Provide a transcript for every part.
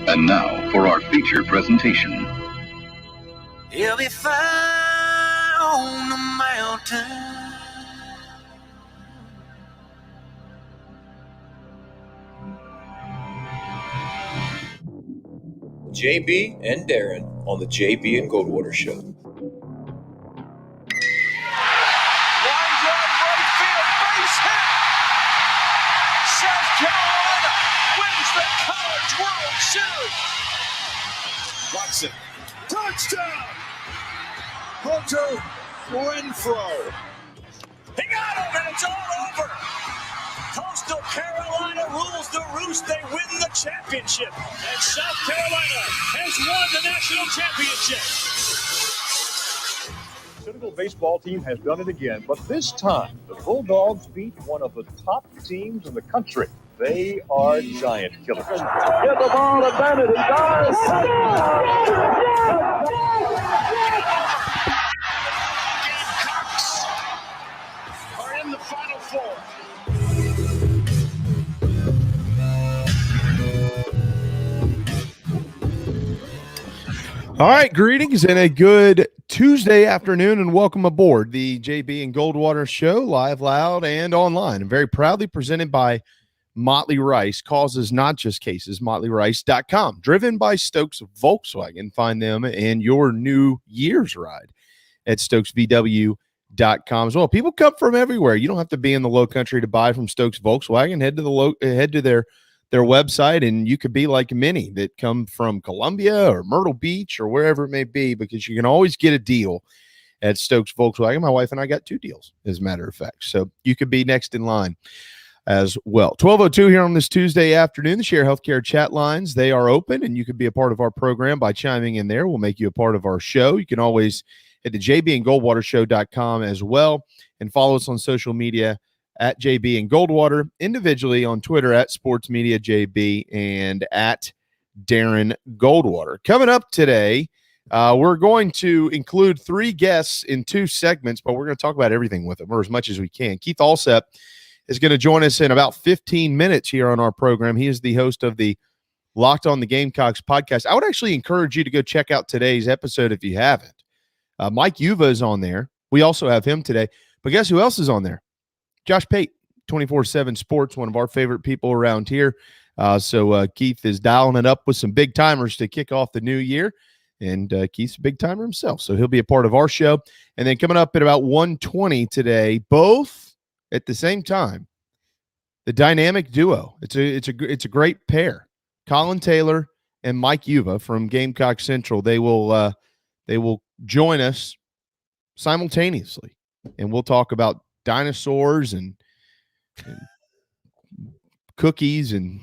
And now for our feature presentation. He'll be fine on the mountain. JB and Darren on the JB and Goldwater Show. Line drive right field, base hit. South Carolina wins the College World Series. Watson, touchdown. Hunter Renfrow. He got him, and it's all over. Coastal Carolina rules the roost. They win the championship. And South Carolina has won the national championship. The Citadel baseball team has done it again, but this time the Bulldogs beat one of the top teams in the country. They are giant killers. Get the ball to Bennett. He does. Gamecocks are in the Final Four. All right, greetings and a good Tuesday afternoon, and welcome aboard the JB and Goldwater Show, live, loud, and online. And very proudly presented by Motley Rice, causes not just cases, MotleyRice.com, driven by Stokes Volkswagen. Find them in your new year's ride at StokesVW.com as well. People come from everywhere. You don't have to be in the low country to buy from Stokes Volkswagen. Head to their website, and you could be like many that come from Columbia or Myrtle Beach or wherever it may be, because you can always get a deal at Stokes Volkswagen. My wife and I got 2 deals, as a matter of fact. So you could be next in line as well. 12:02 here on this Tuesday afternoon. The Share Healthcare chat lines, they are open, and you can be a part of our program by chiming in there. We'll make you a part of our show. You can always head to jbandgoldwatershow.com as well, and follow us on social media at JB and Goldwater, individually on Twitter at SportsMediaJB and at Darren Goldwater. Coming up today, we're going to include 3 guests in 2 segments, but we're going to talk about everything with them, or as much as we can. Keith Allsep is going to join us in about 15 minutes here on our program. He is the host of the Locked on the Gamecocks podcast. I would actually encourage you to go check out today's episode if you haven't. Mike Yuva is on there. We also have him today. But guess who else is on there? Josh Pate, 24/7 Sports, one of our favorite people around here. So Keith is dialing it up with some big timers to kick off the new year. And Keith's a big timer himself, so he'll be a part of our show. And then coming up at about 1:20 today, both at the same time, the dynamic duo. It's a great pair. Collyn Taylor and Mike Yuva from Gamecock Central. They will join us simultaneously, and we'll talk about dinosaurs and cookies and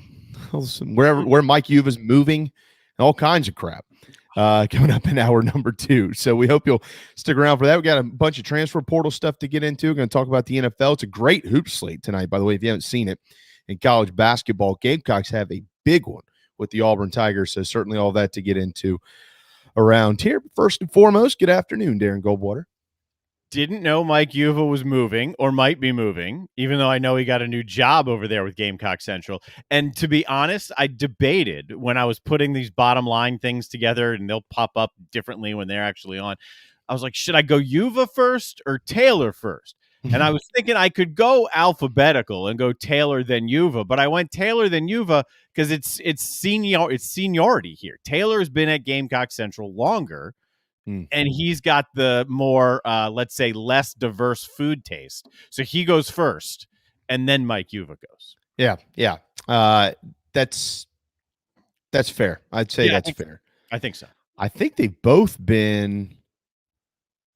where Mike Yuva's moving and all kinds of crap coming up in hour number 2. So we hope you'll stick around for that. We got a bunch of transfer portal stuff to get into. We're going to talk about the NFL. It's a great hoop slate tonight, by the way, if you haven't seen it. In college basketball, Gamecocks have a big one with the Auburn Tigers, so certainly all that to get into around here. First and foremost, good afternoon, Darren Goldwater. Didn't know Mike Yuva was moving or might be moving, even though I know he got a new job over there with Gamecock Central. And to be honest, I debated when I was putting these bottom line things together, and they'll pop up differently when they're actually on. I was like, should I go Yuva first or Taylor first? And I was thinking I could go alphabetical and go Taylor then Yuva, but I went Taylor then Yuva because it's seniority here. Taylor has been at Gamecock Central longer. And he's got the more, let's say, less diverse food taste. So he goes first, and then Mike Yuva goes. Yeah. That's fair. I'd say that's fair. I think so. I think they've both been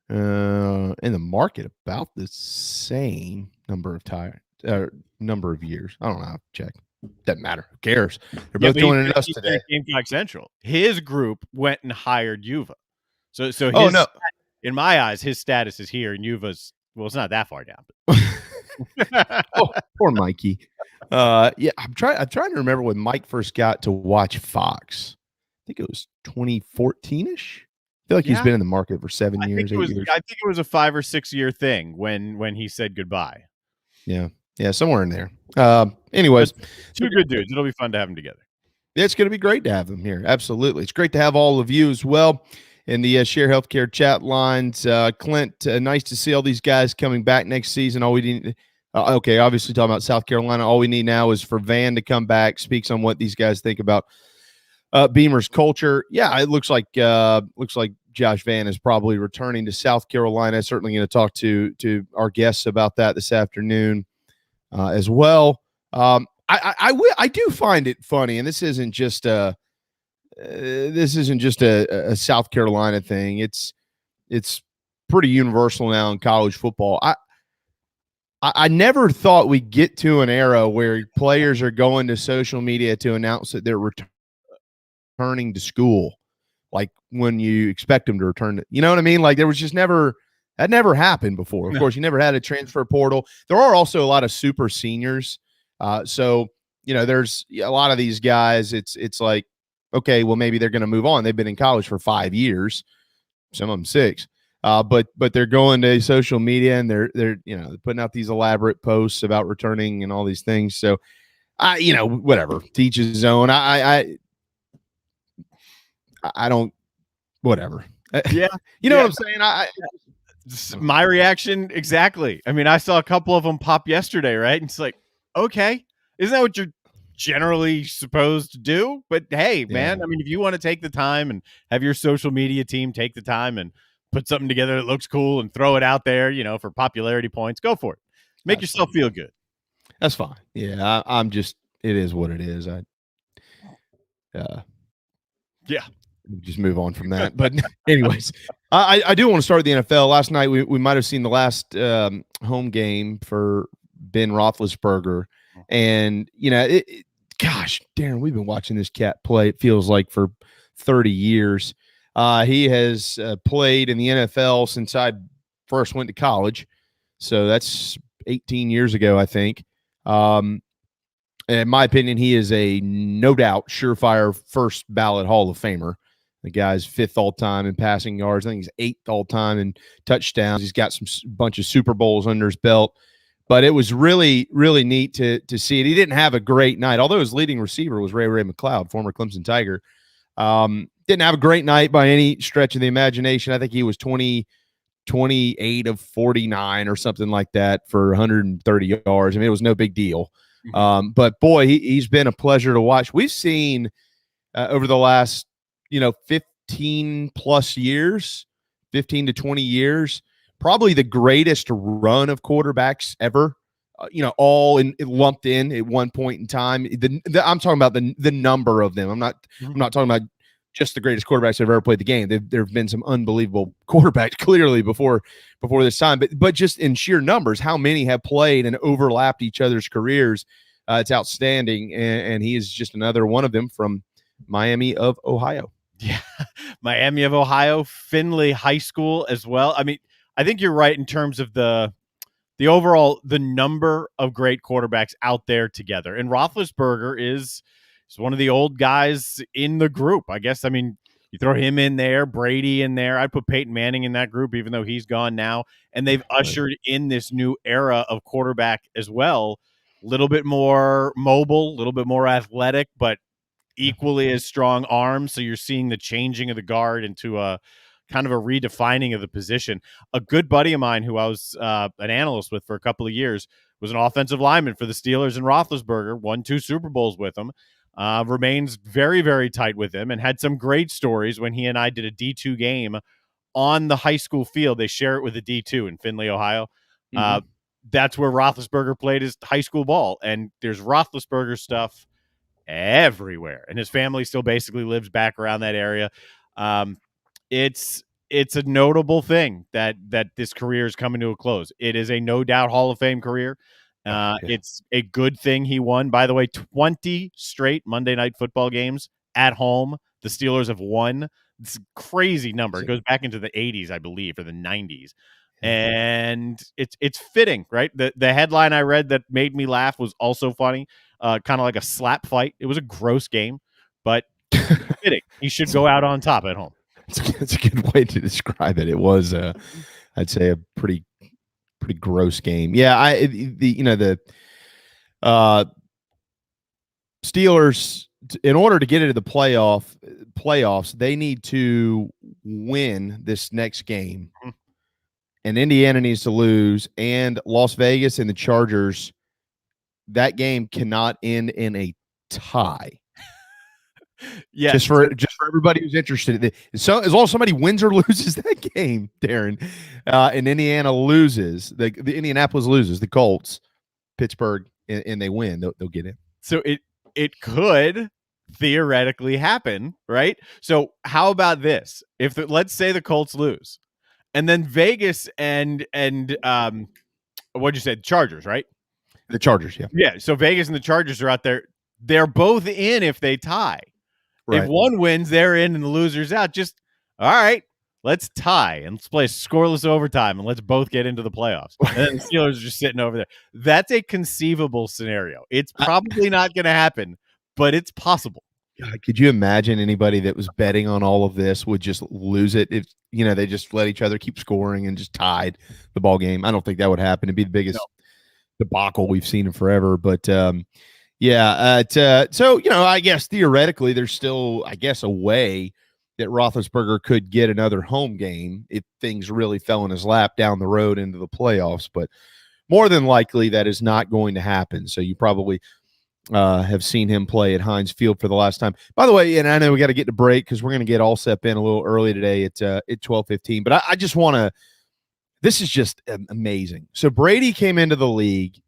in the market about the same number of years. I don't know. Check. Doesn't matter. Who cares? They're both joining us today. Gamecock Central. His group went and hired Yuva. So his, in my eyes, his status is here, and Yuva's, well, it's not that far down. Poor Mikey. Yeah, I'm trying to remember when Mike first got to watch Fox. I think it was 2014-ish. I feel like he's been in the market for 7 years, 8 years. I think it was a 5 or 6 year thing when he said goodbye. Yeah, somewhere in there. Anyways, two good dudes. It'll be fun to have them together. It's going to be great to have him here. Absolutely. It's great to have all of you as well in the Share Healthcare chat lines. Clint, nice to see all these guys coming back next season. All we need, okay, obviously talking about South Carolina, all we need now is for Van to come back, speaks on what these guys think about Beamer's culture. Yeah, it looks like Josh Van is probably returning to South Carolina. Certainly going to talk to our guests about that this afternoon as well. I do find it funny, and this isn't just a South Carolina thing. It's pretty universal now in college football. I never thought we'd get to an era where players are going to social media to announce that they're returning to school, like when you expect them to return. You know what I mean? Like there was just never that never happened before. Of course, you never had a transfer portal. There are also a lot of super seniors. So, there's a lot of these guys. It's like, okay, well, maybe they're going to move on. They've been in college for 5 years, some of them 6. But they're going to social media and they're putting out these elaborate posts about returning and all these things. So, whatever, teach his own. I don't, whatever. Yeah, what I'm saying. My reaction exactly. I mean, I saw a couple of them pop yesterday, right? And it's like, okay, isn't that what you're generally supposed to do? But hey, man, I mean, if you want to take the time and have your social media team take the time and put something together that looks cool and throw it out there, for popularity points, go for it. Make yourself feel good. That's fine. Yeah, I'm just, it is what it is. Just move on from that. But anyways, I do want to start the NFL. Last night we might have seen the last home game for Ben Roethlisberger, and gosh, Darren, we've been watching this cat play. It feels like for 30 years. He has played in the NFL since I first went to college, so that's 18 years ago, I think. In my opinion, he is a no doubt surefire first ballot Hall of Famer. The guy's 5th all time in passing yards. I think he's 8th all time in touchdowns. He's got bunch of Super Bowls under his belt. But it was really, really neat to see it. He didn't have a great night, although his leading receiver was Ray McCloud, former Clemson Tiger. Didn't have a great night by any stretch of the imagination. I think he was 28 of 49 or something like that for 130 yards. I mean, it was no big deal. But boy, he's been a pleasure to watch. We've seen over the last 15 plus years, 15 to 20 years, probably the greatest run of quarterbacks ever, all lumped in at one point in time. I'm talking about the number of them. I'm not talking about just the greatest quarterbacks that have ever played the game. There have been some unbelievable quarterbacks clearly before this time, but just in sheer numbers, how many have played and overlapped each other's careers? It's outstanding. And he is just another one of them from Miami of Ohio. Yeah. Miami of Ohio, Findlay High School as well. I mean, I think you're right in terms of the overall, the number of great quarterbacks out there together. And Roethlisberger is one of the old guys in the group, I guess. I mean, you throw him in there, Brady in there. I'd put Peyton Manning in that group, even though he's gone now. And they've ushered in this new era of quarterback as well. A little bit more mobile, a little bit more athletic, but equally as strong arms. So you're seeing the changing of the guard into a kind of a redefining of the position. A good buddy of mine who I was an analyst with for a couple of years was an offensive lineman for the Steelers, and Roethlisberger won 2 Super Bowls with him. Remains very, very tight with him and had some great stories when he and I did a D2 game on the high school field. They share it with a D2 in Findlay, Ohio. That's where Roethlisberger played his high school ball, and there's Roethlisberger stuff everywhere, and his family still basically lives back around that area. It's a notable thing that this career is coming to a close. It is a no doubt Hall of Fame career. It's a good thing he won. By the way, 20 straight Monday Night Football games at home the Steelers have won. It's a crazy number. It goes back into the 80s, I believe, or the 90s. And it's fitting, right? The headline I read that made me laugh was also funny, kind of like a slap fight. It was a gross game, but fitting. He should go out on top at home. It's a good way to describe it. It was, I'd say, a pretty gross game. Yeah, the Steelers in order to get into the playoffs, they need to win this next game, and Indiana needs to lose, and Las Vegas and the Chargers, that game cannot end in a tie. Yeah, just for everybody who's interested. So as long as somebody wins or loses that game, Darren, and Indiana loses, the Indianapolis loses, the Colts, Pittsburgh, and they win, they'll get in. So it could theoretically happen, right? So how about this? If let's say the Colts lose, and then Vegas and what'd you say? Chargers, right? The Chargers, yeah. Yeah. So Vegas and the Chargers are out there. They're both in if they tie. Right. If one wins, they're in and the loser's out. Just all right. Let's tie and let's play scoreless overtime and let's both get into the playoffs. And then the Steelers are just sitting over there. That's a conceivable scenario. It's probably not going to happen, but it's possible. God, could you imagine anybody that was betting on all of this would just lose it if they just let each other keep scoring and just tied the ball game? I don't think that would happen. It'd be the biggest debacle we've seen in forever. But so I guess theoretically there's still, I guess, a way that Roethlisberger could get another home game if things really fell in his lap down the road into the playoffs. But more than likely, that is not going to happen. So you probably have seen him play at Heinz Field for the last time. By the way, and I know we got to get to break because we're going to get Allsep in a little early today at 12:15. But I just want to – this is just amazing. So Brady came into the league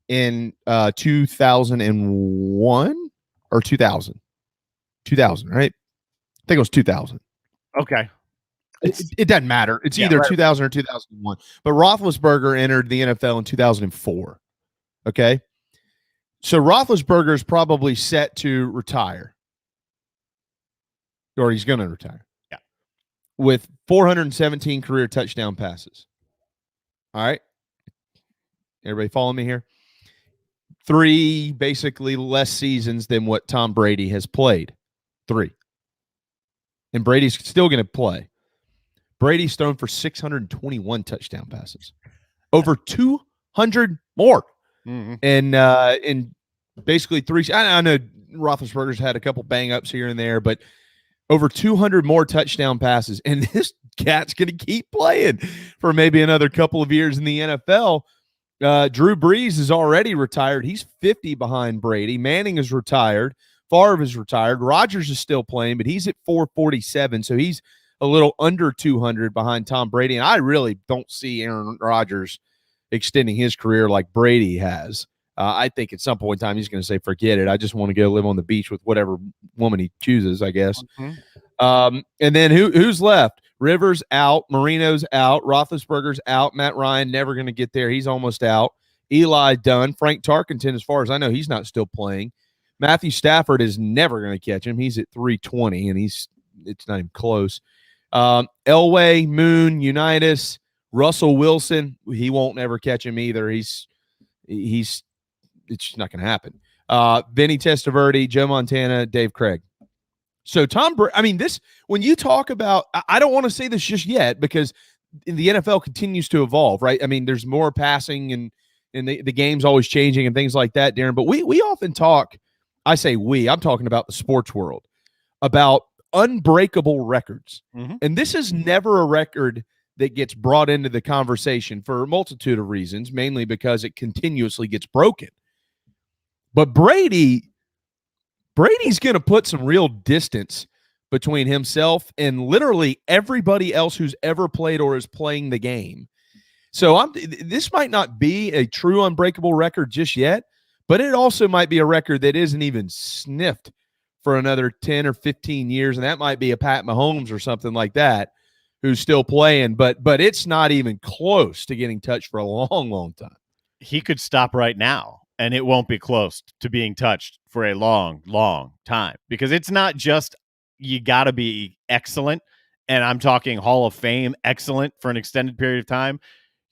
in 2001 or 2000. 2000, right? I think it was 2000. Okay. It doesn't matter. It's either 2000 or 2001. But Roethlisberger entered the NFL in 2004. Okay? So Roethlisberger is probably set to retire. Or he's going to retire. Yeah. With 417 career touchdown passes. All right? Everybody follow me here? 3 basically less seasons than what Tom Brady has played. 3. And Brady's still going to play. Brady's thrown for 621 touchdown passes. Over 200 more. Mm-hmm. And in basically 3. I know Roethlisberger's had a couple bang-ups here and there, but over 200 more touchdown passes. And this cat's going to keep playing for maybe another couple of years in the NFL. Drew Brees is already retired. He's 50 behind Brady. Manning is retired. Favre is retired. Rodgers is still playing, but he's at 447, so he's a little under 200 behind Tom Brady. And I really don't see Aaron Rodgers extending his career like Brady has. I think at some point in time he's going to say, forget it. I just want to go live on the beach with whatever woman he chooses, I guess. Mm-hmm. And then who's left? Rivers out. Marino's out. Roethlisberger's out. Matt Ryan never going to get there. He's almost out. Eli done. Frank Tarkenton, as far as I know, he's not still playing. Matthew Stafford is never going to catch him. He's at 320, and it's not even close. Elway, Moon, Unitas, Russell Wilson, he won't ever catch him either. It's just not going to happen. Vinny Testaverde, Joe Montana, Dave Craig. So when you talk about, I don't want to say this just yet because the NFL continues to evolve, right? I mean, there's more passing and the game's always changing and things like that, Darren. But we often talk, I say I'm talking about the sports world, about unbreakable records. Mm-hmm. And this is never a record that gets brought into the conversation for a multitude of reasons, mainly because it continuously gets broken. But Brady's going to put some real distance between himself and literally everybody else who's ever played or is playing the game. So this might not be a true unbreakable record just yet, but it also might be a record that isn't even sniffed for another 10 or 15 years, and that might be a Pat Mahomes or something like that who's still playing, but it's not even close to getting touched for a long, long time. He could stop right now, and it won't be close to being touched for a long, long time, because it's not just you got to be excellent, and I'm talking Hall of Fame excellent for an extended period of time.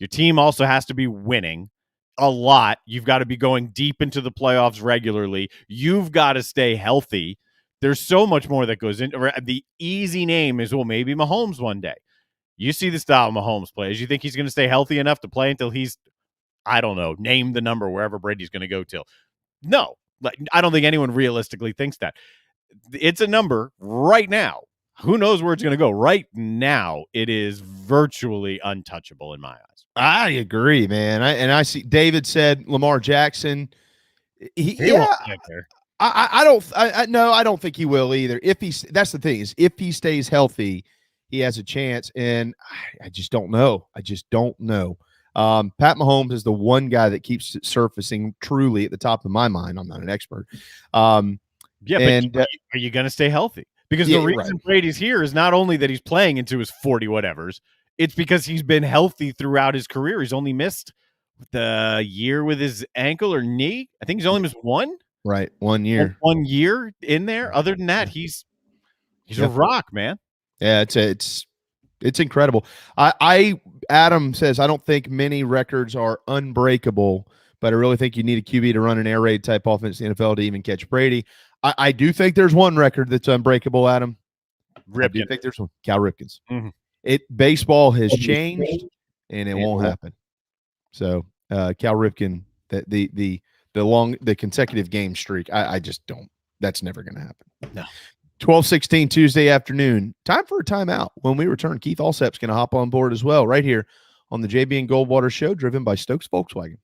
Your team also has to be winning a lot. You've got to be going deep into the playoffs regularly. You've got to stay healthy. There's so much more that goes into the easy name is, well, maybe Mahomes one day. You see the style Mahomes plays. You think he's going to stay healthy enough to play until he's, I don't know, name the number wherever Brady's going to go till. No, Like, I don't think anyone realistically thinks that. It's a number right now. Who knows where it's going to go? Right now, it is virtually untouchable in my eyes. I agree, man. I see David said Lamar Jackson. He won't get there. I don't think he will either. That's the thing, is if he stays healthy, he has a chance. And I just don't know. Pat Mahomes is the one guy that keeps surfacing truly at the top of my mind. I'm not an expert. But are you going to stay healthy? Because the reason Brady's here is not only that he's playing into his 40 whatevers, it's because he's been healthy throughout his career. He's only missed the year with his ankle or knee. I think he's only missed one. Right, 1 year. 1 year in there. Other than that, he's a rock, man. Yeah, it's incredible. Adam says, I don't think many records are unbreakable, but I really think you need a QB to run an air raid type offense in the NFL to even catch Brady. I do think there's one record that's unbreakable, Adam. I do think there's one. Cal Ripken's. Mm-hmm. Baseball has changed, and it won't happen. So Cal Ripken, the consecutive game streak, I just don't. That's never going to happen. No. 12:16 Tuesday afternoon. Time for a timeout. When we return, Keith Allsep's going to hop on board as well, right here on the JB and Goldwater Show, driven by Stokes Volkswagen.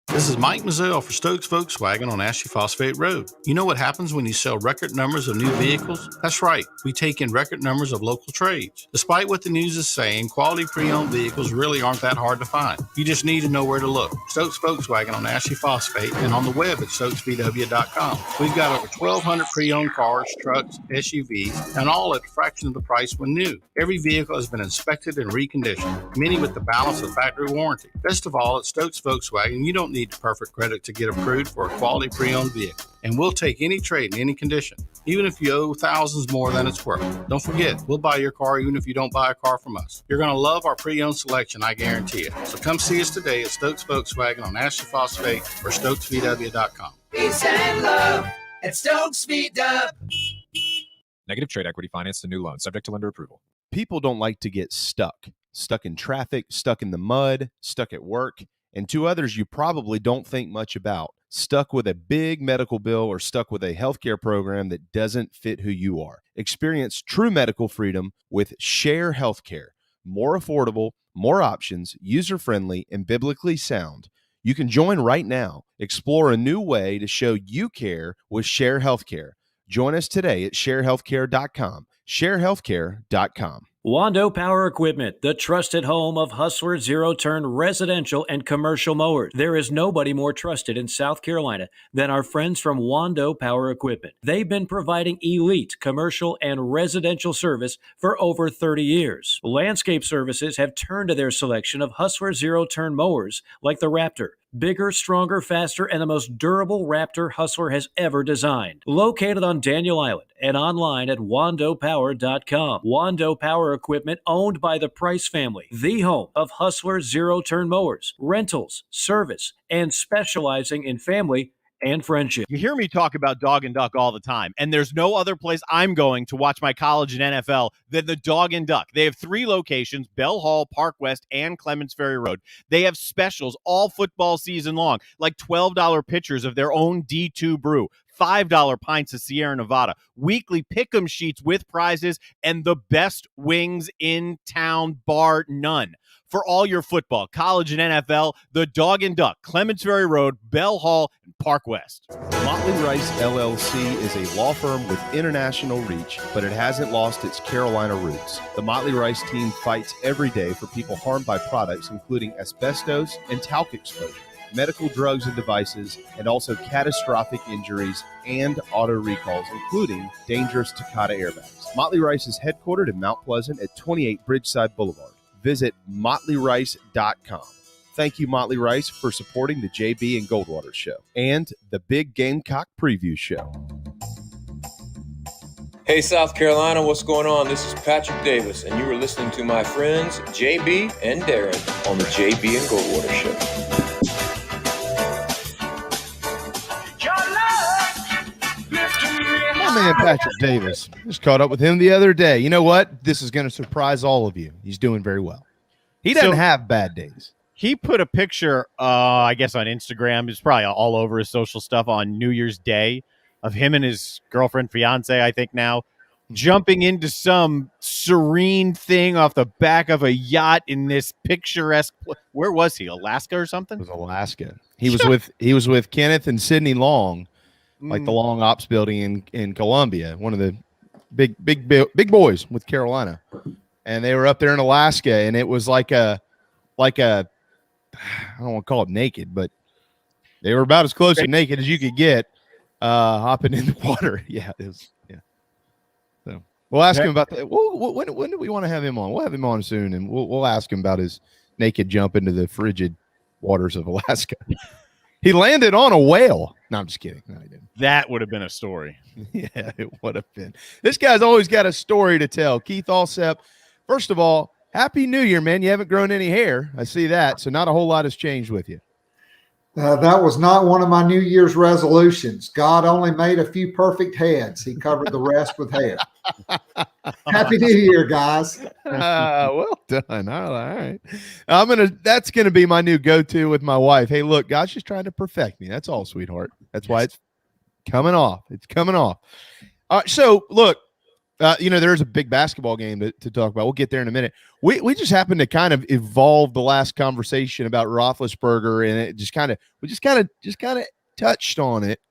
This is Mike Mazzell for Stokes Volkswagen on Ashley Phosphate Road. You know what happens when you sell record numbers of new vehicles? That's right, we take in record numbers of local trades. Despite what the news is saying, quality pre-owned vehicles really aren't that hard to find. You just need to know where to look. Stokes Volkswagen on Ashley Phosphate and on the web at stokesvw.com. We've got over 1,200 pre-owned cars, trucks, SUVs, and all at a fraction of the price when new. Every vehicle has been inspected and reconditioned, many with the balance of factory warranty. Best of all, at Stokes Volkswagen, you don't need perfect credit to get approved for a quality pre-owned vehicle. And we'll take any trade in any condition, even if you owe thousands more than it's worth. Don't forget, we'll buy your car even if you don't buy a car from us. You're going to love our pre-owned selection, I guarantee it. So come see us today at Stokes Volkswagen on Ashley Phosphate or stokesvw.com. Peace and love at Stokes VW. Negative trade equity financed a new loan, subject to lender approval. People don't like to get stuck in traffic, stuck in the mud, stuck at work. And two others you probably don't think much about: stuck with a big medical bill or stuck with a healthcare program that doesn't fit who you are. Experience true medical freedom with Share Healthcare. More affordable, more options, user-friendly, and biblically sound. You can join right now. Explore a new way to show you care with Share Healthcare. Join us today at sharehealthcare.com. sharehealthcare.com. Wando Power Equipment, the trusted home of Hustler zero-turn residential and commercial mowers. There is nobody more trusted in South Carolina than our friends from Wando Power Equipment. They've been providing elite commercial and residential service for over 30 years. Landscape Services have turned to their selection of Hustler zero-turn mowers like the Raptor. Bigger, stronger, faster, and the most durable Raptor Hustler has ever designed. Located on Daniel Island and online at wandopower.com. Wando Power Equipment, owned by the Price family, the home of Hustler zero-turn mowers, rentals, service, and specializing in family and friendship. You hear me talk about Dog and Duck all the time, and there's no other place I'm going to watch my college and NFL than the Dog and Duck. They have 3 locations: Bell Hall, Park West, and Clements Ferry Road. They have specials all football season long, like $12 pitchers of their own D2 brew, $5 pints of Sierra Nevada, weekly pick'em sheets with prizes, and the best wings in town, bar none. For all your football, college, and NFL, the Dog and Duck, Clements Ferry Road, Bell Hall, and Park West. Motley Rice LLC is a law firm with international reach, but it hasn't lost its Carolina roots. The Motley Rice team fights every day for people harmed by products including asbestos and talc exposure, medical drugs and devices, and also catastrophic injuries and auto recalls, including dangerous Takata airbags. Motley Rice is headquartered in Mount Pleasant at 28 Bridgeside Boulevard. Visit motleyrice.com. Thank you, Motley Rice, for supporting the JB and Goldwater Show and the Big Gamecock Preview Show. Hey, South Carolina, what's going on? This is Patrick Davis, and you are listening to my friends JB and Darren on the JB and Goldwater Show. My man Patrick Davis. Just caught up with him the other day. You know what? This is going to surprise all of you. He's doing very well. He doesn't have bad days. He put a picture, I guess on Instagram, it's probably all over his social stuff on New Year's Day of him and his girlfriend, fiance, I think now, jumping into some serene thing off the back of a yacht in this picturesque. Where was he? Alaska or something? It was Alaska. He was with Kenneth and Sydney Long, like the Long Ops building in Columbia, one of the big boys with Carolina, and they were up there in Alaska, and it was like a I don't want to call it naked, but they were about as close to naked as you could get, hopping in the water. Yeah, it was. Yeah. So we'll ask him about that. When do we want to have him on? We'll have him on soon, and we'll ask him about his naked jump into the frigid waters of Alaska. He landed on a whale. No, I'm just kidding. No, he didn't. That would have been a story. Yeah, it would have been. This guy's always got a story to tell. Keith Allsep, first of all, Happy New Year, man. You haven't grown any hair. I see that. So not a whole lot has changed with you. That was not one of my New Year's resolutions. God only made a few perfect heads. He covered the rest with hair. Happy New Year, guys. Well done. All right. That's going to be my new go-to with my wife. Hey, look, God's just trying to perfect me. That's all, sweetheart. That's why it's coming off. It's coming off. All right. So look, there's a big basketball game to talk about. We'll get there in a minute. We just happened to kind of evolve the last conversation about Roethlisberger, and it we just kind of touched on it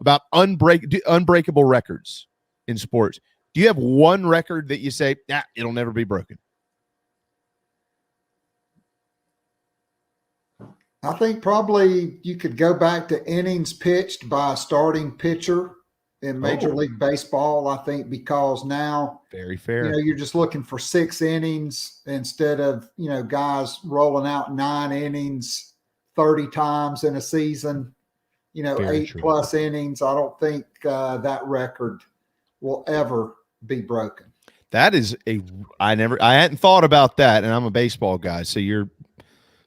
about unbreakable records in sports. Do you have one record that you say, it'll never be broken? I think probably you could go back to innings pitched by a starting pitcher in Major League Baseball, I think, because now very fair. You're just looking for 6 innings instead of, guys rolling out 9 innings 30 times in a season, very 8+ true. Innings. I don't think that record will ever be broken. That is I hadn't thought about that, and I'm a baseball guy, so you're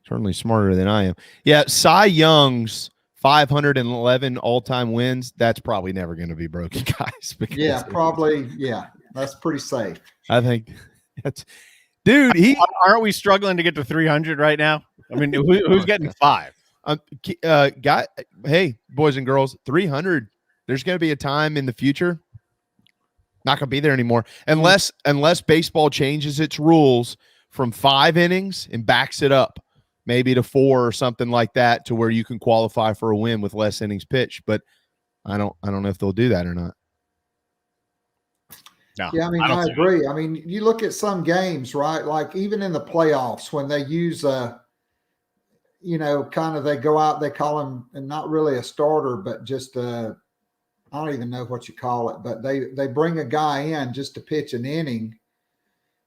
certainly smarter than I am. Yeah, Cy Young's 511 all-time wins, that's probably never going to be broken, guys. Yeah, probably. Yeah, that's pretty safe. I think that's – dude, aren't we struggling to get to 300 right now? I mean, who's getting 5? Hey, boys and girls, 300, there's going to be a time in the future, not going to be there anymore, unless baseball changes its rules from 5 innings and backs it up. Maybe to 4 or something like that, to where you can qualify for a win with less innings pitched. But I don't know if they'll do that or not. No, yeah, I agree. You look at some games, right? Like even in the playoffs, when they use they go out, they call him, and not really a starter, but just I don't even know what you call it, but they bring a guy in just to pitch an inning,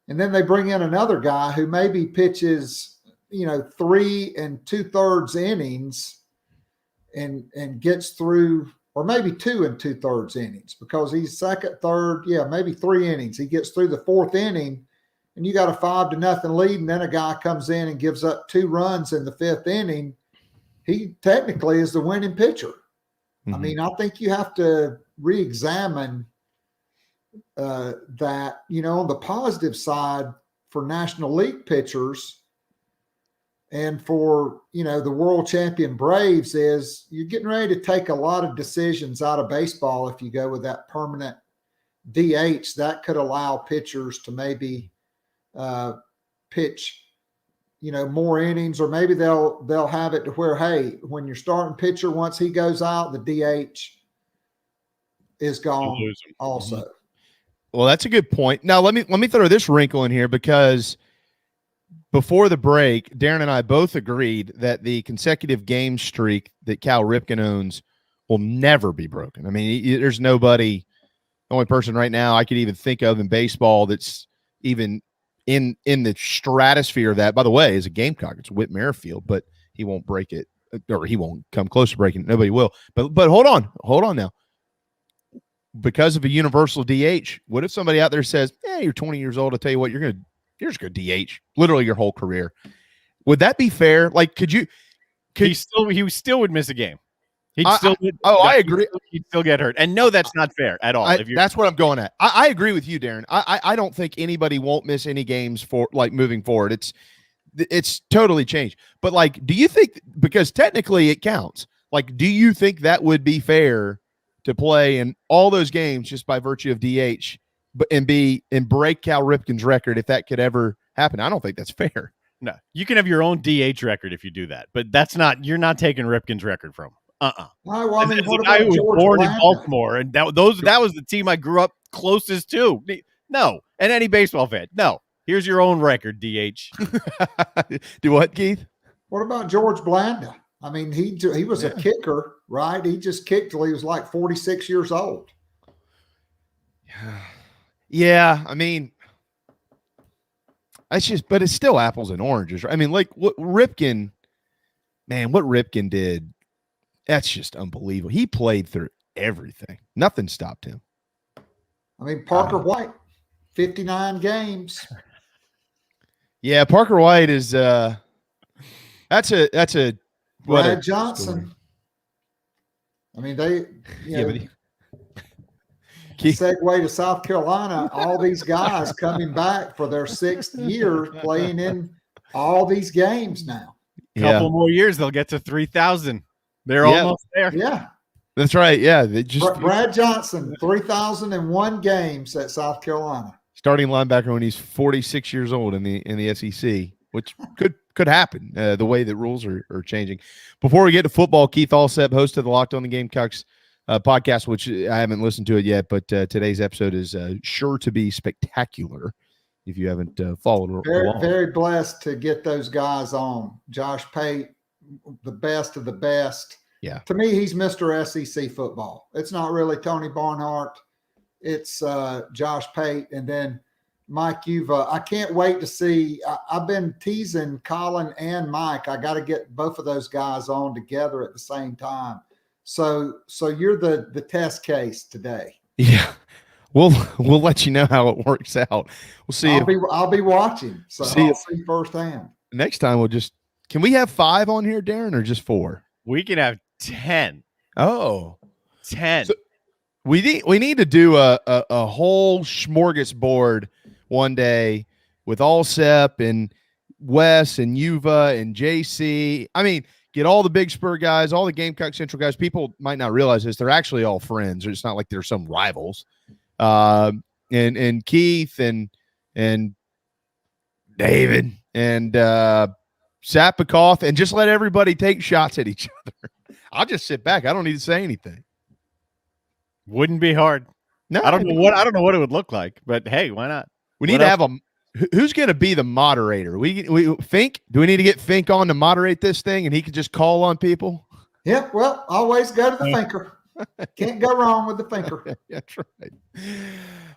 and then they bring in another guy who maybe pitches 3 2/3 innings and gets through, or maybe 2 2/3 innings, because he's second, third, maybe 3 innings. He gets through the 4th inning, and you got a 5-0 lead, and then a guy comes in and gives up 2 runs in the 5th inning. He technically is the winning pitcher. Mm-hmm. I think you have to re-examine that, on the positive side for National League pitchers. And for, the world champion Braves, is you're getting ready to take a lot of decisions out of baseball. If you go with that permanent DH, that could allow pitchers to maybe pitch, more innings, or maybe they'll have it to where, hey, when your starting pitcher, once he goes out, the DH is gone also. Well, that's a good point. Now let me throw this wrinkle in here, because before the break, Darren and I both agreed that the consecutive game streak that Cal Ripken owns will never be broken. There's nobody, the only person right now I could even think of in baseball that's even in the stratosphere of that, by the way, is a Gamecock. It's Whit Merrifield, but he won't break it, or he won't come close to breaking it. Nobody will. But hold on now. Because of a universal DH, what if somebody out there says, you're 20 years old, I'll tell you what, you're just going to DH literally your whole career. Would that be fair? Like, he still would miss a game. I agree. He'd still get hurt. And no, that's not fair at all. That's what I'm going at. I agree with you, Darren. I don't think anybody won't miss any games for moving forward. it's totally changed. But like, do you think, because technically it counts, like, do you think that would be fair to play in all those games just by virtue of DH and break Cal Ripken's record if that could ever happen? I don't think that's fair. No, you can have your own DH record if you do that, but you're not taking Ripken's record from him. Well, I mean, what the guy about who was George born in Blanda? Baltimore, and that was the team I grew up closest to. No, and any baseball fan, no. Here's your own record, DH. Do what, Keith? What about George Blanda? I mean, he was a kicker, right? He just kicked till he was like 46 years old. Yeah, I mean, but it's still apples and oranges. I mean, like what Ripken did, that's just unbelievable. He played through everything. Nothing stopped him. I mean, Parker White, 59 games. Yeah, Parker White is that's a Brad Johnson. I mean, segue to South Carolina, all these guys coming back for their 6th year playing in all these games now. Couple more years, they'll get to 3,000. They're almost there. Yeah. That's right. Yeah. Brad Johnson, 3,001 games at South Carolina. Starting linebacker when he's 46 years old in the SEC, which could happen the way that rules are changing. Before we get to football, Keith Allsep, host of the Locked on the Gamecocks podcast, which I haven't listened to it yet, but today's episode is sure to be spectacular if you haven't followed along. Very blessed to get those guys on. Josh Pate, the best of the best. Yeah. To me, he's Mr. SEC football. It's not really Tony Barnhart. It's Josh Pate, and then Mike Uva. I can't wait to see. I've been teasing Collyn and Mike. I got to get both of those guys on together at the same time. So you're the test case today. Yeah, we'll let you know how it works out. We'll see. I'll be watching. So I'll see firsthand. Next time can we have 5 on here, Darren, or just 4? We can have 10. Oh, 10. So we need to do a whole smorgasbord one day with Allsep and Wes and Uva and JC. I mean, get all the Big Spur guys, all the Gamecock Central guys. People might not realize this. They're actually all friends. It's not like they're some rivals. And Keith and David and Sapikoff, and just let everybody take shots at each other. I'll just sit back. I don't need to say anything. Wouldn't be hard. No, I don't know what it would look like, but hey, why not? We need to have who's going to be the moderator? We Fink? Do we need to get Fink on to moderate this thing, and he can just call on people? Yeah, well, always go to the thinker. Can't go wrong with the thinker. That's right.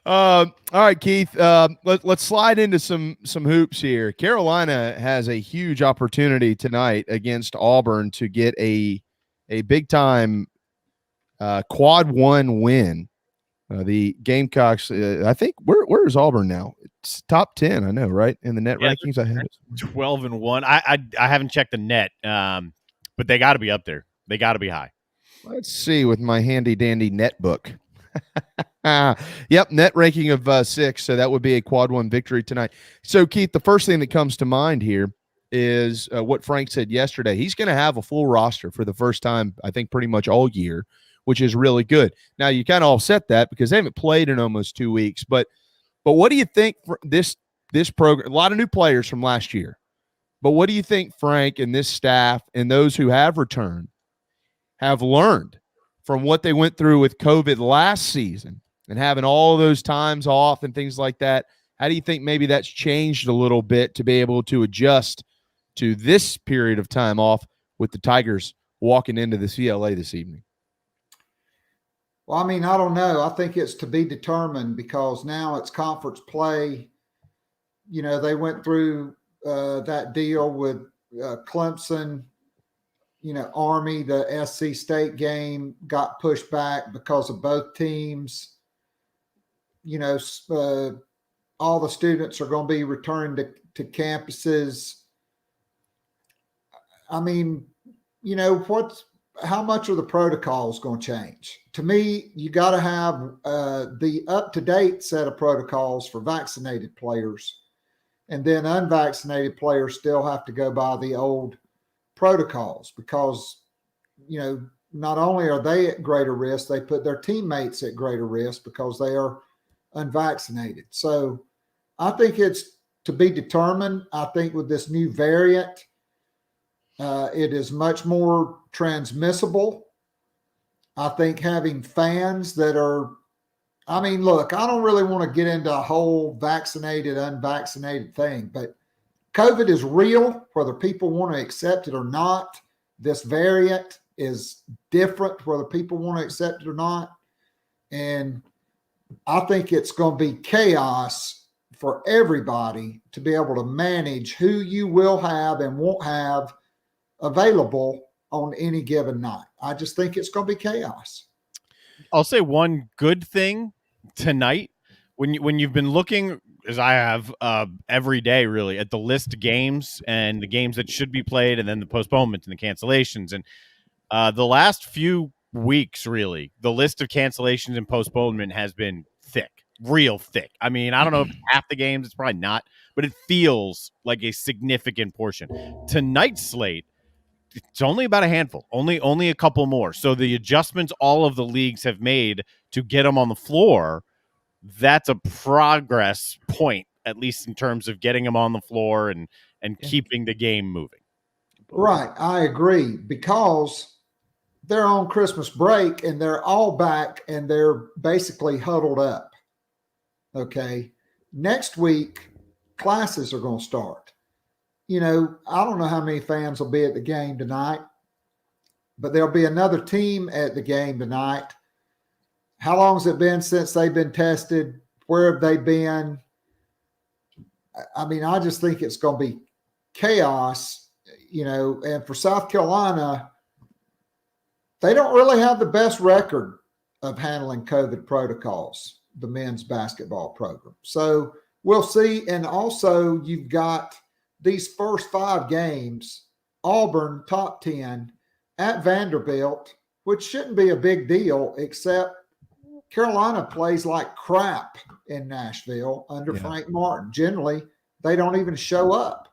All right, Keith. Let's slide into some hoops here. Carolina has a huge opportunity tonight against Auburn to get a big time quad 1 win. The Gamecocks, I think, where is Auburn now? It's top 10, I know, right? In the net rankings, I have 12-1. I haven't checked the net, but they got to be up there. They got to be high. Let's see with my handy dandy net book. Yep, net ranking of 6, so that would be a quad 1 victory tonight. So, Keith, the first thing that comes to mind here is what Frank said yesterday. He's going to have a full roster for the first time, I think, pretty much all year, which is really good. Now, you kind of offset that because they haven't played in almost 2 weeks. But what do you think for this program? A lot of new players from last year. But what do you think Frank and this staff and those who have returned have learned from what they went through with COVID last season and having all those times off and things like that? How do you think maybe that's changed a little bit to be able to adjust to this period of time off with the Tigers walking into the CLA this evening? Well, I mean, I don't know. I think it's to be determined because now it's conference play. You know, they went through that deal with Clemson. You know, Army, the SC State game got pushed back because of both teams. You know, all the students are going to be returned to campuses. I mean, you know, how much are the protocols going to change? To me, you got to have the up-to-date set of protocols for vaccinated players. And then unvaccinated players still have to go by the old protocols because, not only are they at greater risk, they put their teammates at greater risk because they are unvaccinated. So I think it's to be determined. I think with this new variant, it is much more transmissible. I think having fans that are, look, I don't really want to get into a whole vaccinated, unvaccinated thing, but COVID is real, whether people want to accept it or not. This variant is different, whether people want to accept it or not. And I think it's going to be chaos for everybody to be able to manage who you will have and won't have available on any given night. I just think it's going to be chaos. I'll say one good thing tonight, when you've been looking, as I have every day really, at the list of games and the games that should be played and then the postponements and the cancellations. And the last few weeks, really, the list of cancellations and postponement has been thick, real thick. I don't know if it's half the games, it's probably not, but it feels like a significant portion. Tonight's slate, it's only about a handful, only a couple more. So the adjustments all of the leagues have made to get them on the floor, that's a progress point, at least in terms of getting them on the floor and keeping the game moving. Right. I agree, because they're on Christmas break and they're all back and they're basically huddled up. Okay. Next week, classes are going to start. I don't know how many fans will be at the game tonight, but there'll be another team at the game tonight. How long has it been since they've been tested? Where have they been? I just think it's going to be chaos, and for South Carolina, they don't really have the best record of handling COVID protocols, the men's basketball program. So we'll see. And also you've got these first 5 games, Auburn top 10 at Vanderbilt, which shouldn't be a big deal, except Carolina plays like crap in Nashville under Frank Martin. Generally, they don't even show up.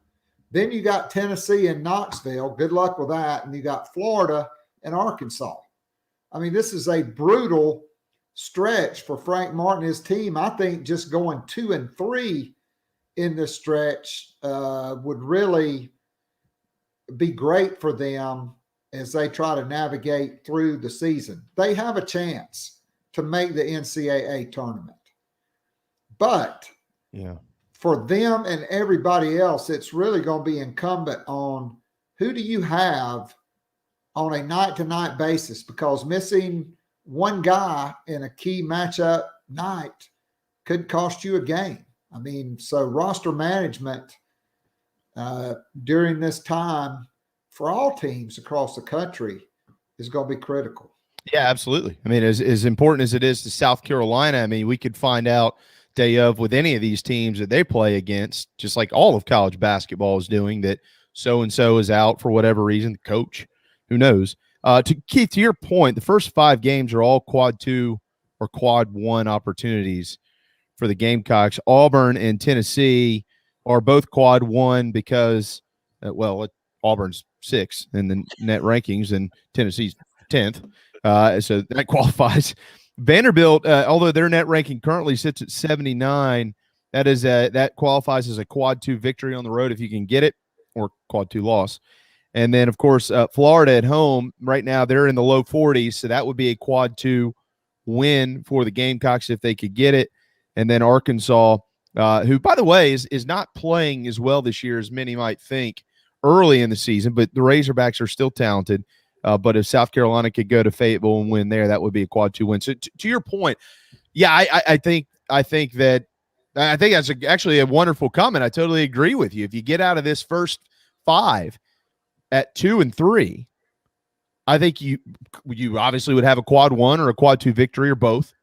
Then you got Tennessee and Knoxville. Good luck with that. And you got Florida and Arkansas. This is a brutal stretch for Frank Martin and his team. I think just going 2-3 in this stretch would really be great for them as they try to navigate through the season. They have a chance to make the NCAA tournament. But for them and everybody else, it's really going to be incumbent on who do you have on a night-to-night basis, because missing one guy in a key matchup night could cost you a game. So roster management during this time for all teams across the country is going to be critical. Yeah, absolutely. As important as it is to South Carolina, we could find out day of with any of these teams that they play against, just like all of college basketball is doing, that so-and-so is out for whatever reason, the coach, who knows. Keith, to your point, the first 5 games are all quad 2 or quad 1 opportunities for the Gamecocks. Auburn and Tennessee are both quad 1 because, Auburn's 6th in the net rankings and Tennessee's 10th. So that qualifies. Vanderbilt, although their net ranking currently sits at 79, that qualifies as a quad 2 victory on the road if you can get it, or quad 2 loss. And then, of course, Florida at home right now, they're in the low 40s, so that would be a quad 2 win for the Gamecocks if they could get it. And then Arkansas, who, by the way, is not playing as well this year as many might think early in the season, but the Razorbacks are still talented. But if South Carolina could go to Fayetteville and win there, that would be a quad 2 win. So to your point, I think that's actually a wonderful comment. I totally agree with you. If you get out of this first 5 at 2-3, I think you obviously would have a quad 1 or a quad 2 victory or both.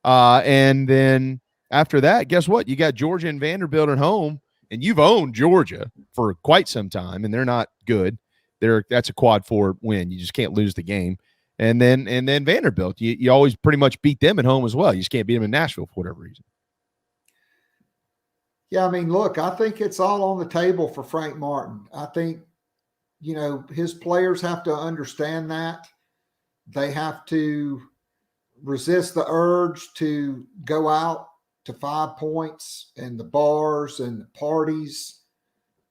And then after that, guess what? You got Georgia and Vanderbilt at home, and you've owned Georgia for quite some time, and they're not good. That's a quad 4 win. You just can't lose the game. And then Vanderbilt, you always pretty much beat them at home as well. You just can't beat them in Nashville for whatever reason. Yeah, I mean, look, I think it's all on the table for Frank Martin. I think, his players have to understand that. They have to resist the urge to go out to 5 points and the bars and the parties,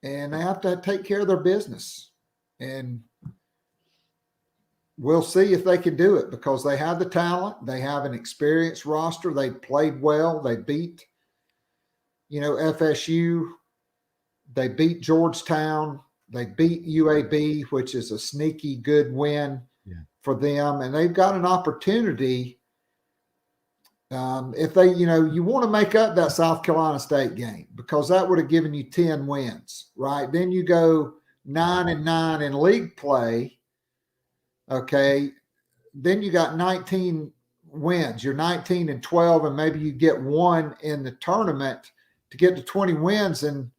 and they have to take care of their business. And we'll see if they can do it because they have the talent. They have an experienced roster. They played well. They beat, FSU. They beat Georgetown. They beat UAB, which is a sneaky good win for them. And they've got an opportunity. If they, you want to make up that South Carolina State game because that would have given you 10 wins, right? Then you go 9-9 in league play. Okay. Then you got 19 wins. You're 19-12, and maybe you get one in the tournament to get to 20 wins, and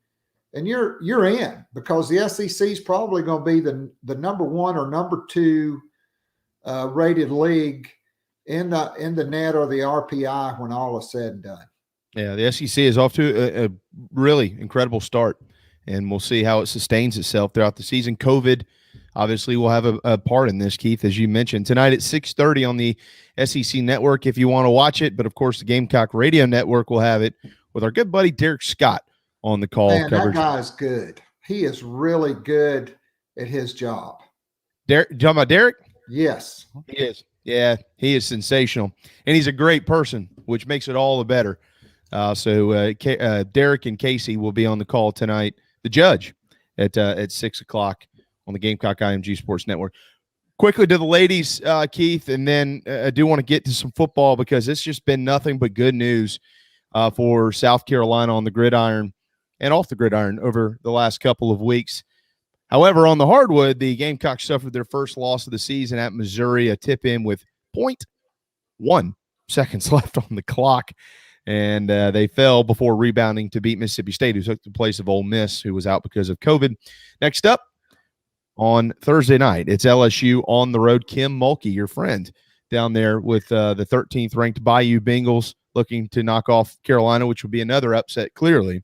you're in because the SEC is probably going to be the number 1 or number 2 rated league in the net or the RPI when all is said and done. Yeah, the SEC is off to a really incredible start, and we'll see how it sustains itself throughout the season. COVID obviously will have a part in this, Keith, as you mentioned. Tonight at 6:30 on the SEC Network if you want to watch it, but of course the Gamecock Radio Network will have it with our good buddy Derek Scott on the call. Man, coverage. That guy's good. He is really good at his job. Derek, you talking about Derek? Yes. He is. Yeah, he is sensational. And he's a great person, which makes it all the better. So Derek and Casey will be on the call tonight, the judge, at 6 o'clock on the Gamecock IMG Sports Network. Quickly to the ladies, Keith, and then I do want to get to some football because it's just been nothing but good news for South Carolina on the gridiron and off the gridiron over the last couple of weeks. However, on the hardwood, the Gamecocks suffered their first loss of the season at Missouri, a tip-in with 0.1 seconds left on the clock, and they fell before rebounding to beat Mississippi State, who took the place of Ole Miss, who was out because of COVID. Next up, on Thursday night, it's LSU on the road. Kim Mulkey, your friend, down there with the 13th-ranked Bayou Bengals, looking to knock off Carolina, which would be another upset, clearly.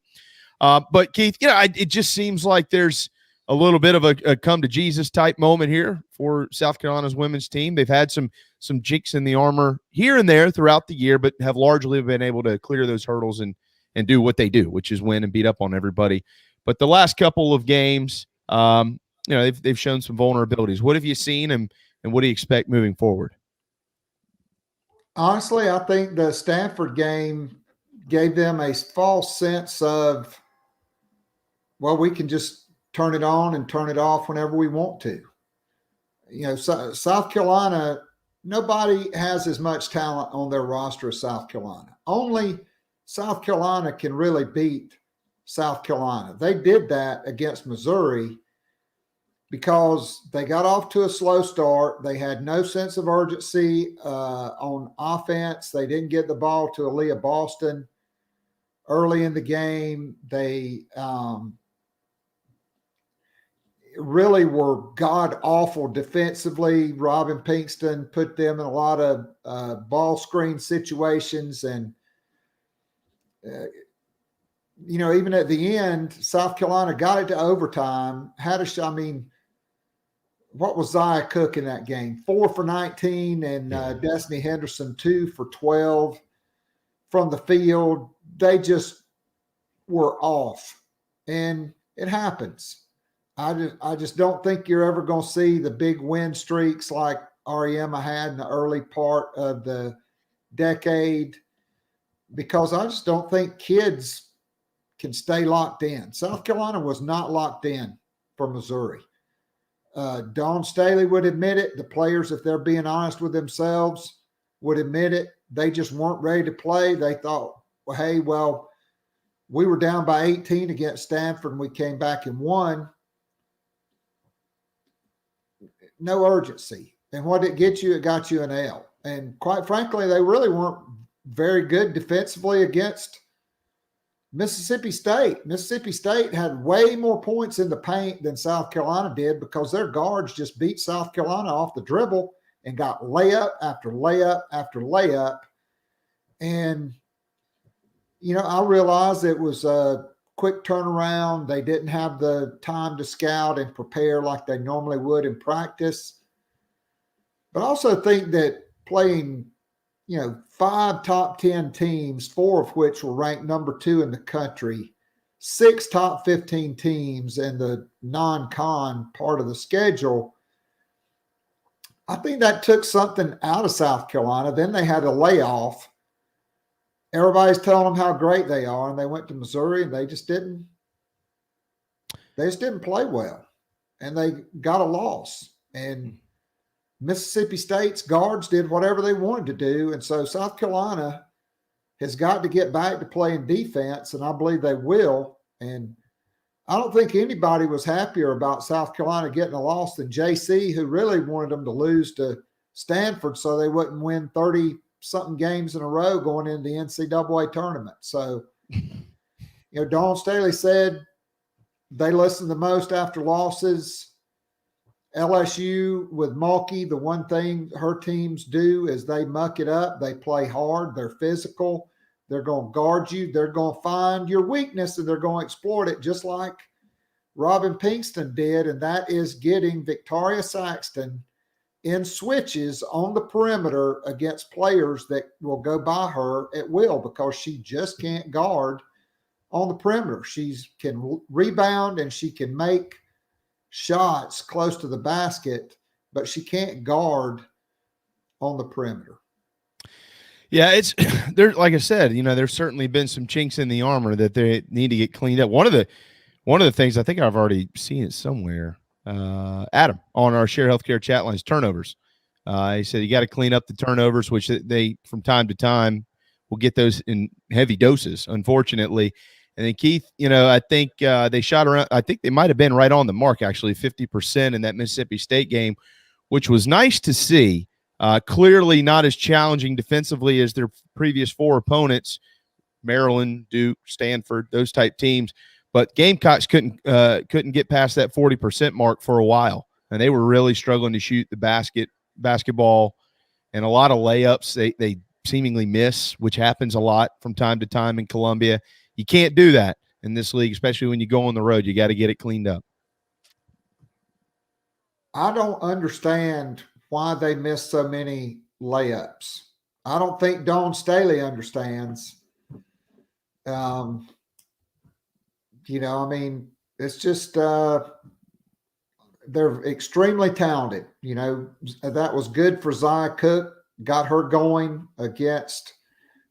But, Keith, it just seems like there's a little bit of a come-to-Jesus type moment here for South Carolina's women's team. They've had some jinx in the armor here and there throughout the year, but have largely been able to clear those hurdles and do what they do, which is win and beat up on everybody. But the last couple of games, they've shown some vulnerabilities. What have you seen, and what do you expect moving forward? Honestly, I think the Stanford game gave them a false sense of, well, we can just turn it on and turn it off whenever we want to. South Carolina, nobody has as much talent on their roster as South Carolina. Only South Carolina can really beat South Carolina. They did that against Missouri because they got off to a slow start. They had no sense of urgency on offense. They didn't get the ball to Aaliyah Boston early in the game. They really were god-awful defensively. Robin Pinkston put them in a lot of ball screen situations. And, even at the end, South Carolina got it to overtime. What was Zia Cook in that game? 4 for 19, and Destiny Henderson 2 for 12 from the field. They just were off, and it happens. I just don't think you're ever going to see the big win streaks like Ariema had in the early part of the decade because I just don't think kids can stay locked in. South Carolina was not locked in for Missouri. Dawn Staley would admit it. The players, if they're being honest with themselves, would admit it. They just weren't ready to play. They thought, we were down by 18 against Stanford and we came back and won. No urgency. And what it gets you, it got you an L. And quite frankly, they really weren't very good defensively against Mississippi State. Mississippi State had way more points in the paint than South Carolina did because their guards just beat South Carolina off the dribble and got layup after layup after layup. And, I realized it was quick turnaround. They didn't have the time to scout and prepare like they normally would in practice. But I also think that playing, 5 top 10 teams, 4 of which were ranked number 2 in the country, 6 top 15 teams in the non-con part of the schedule, I think that took something out of South Carolina. Then they had a layoff. Everybody's telling them how great they are, and they went to Missouri, and they just didn't play well, and they got a loss. And Mississippi State's guards did whatever they wanted to do, and so South Carolina has got to get back to playing defense, and I believe they will. And I don't think anybody was happier about South Carolina getting a loss than JC, who really wanted them to lose to Stanford so they wouldn't win 30-something games in a row going into the NCAA tournament. So, Dawn Staley said they listen the most after losses. LSU with Mulkey, the one thing her teams do is they muck it up. They play hard. They're physical. They're going to guard you. They're going to find your weakness, and they're going to exploit it just like Robin Pinkston did, and that is getting Victoria Saxton in switches on the perimeter against players that will go by her at will because she just can't guard on the perimeter. She can rebound and she can make shots close to the basket, but she can't guard on the perimeter. Yeah, it's there. Like I said, there's certainly been some chinks in the armor that they need to get cleaned up. One of the things, I think I've already seen it somewhere, Adam on our Share Healthcare chat lines, turnovers. He said you got to clean up the turnovers, which they from time to time will get those in heavy doses, unfortunately. And then Keith, I think they shot around. I think they might have been right on the mark, actually, 50% in that Mississippi State game, which was nice to see. Clearly not as challenging defensively as their previous 4 opponents, Maryland, Duke, Stanford, those type teams. But Gamecocks couldn't get past that 40% mark for a while, and they were really struggling to shoot the basketball, and a lot of layups they seemingly miss, which happens a lot from time to time in Columbia. You can't do that in this league, especially when you go on the road. You got to get it cleaned up. I don't understand why they miss so many layups. I don't think Dawn Staley understands. It's just they're extremely talented. That was good for Zia Cook, got her going against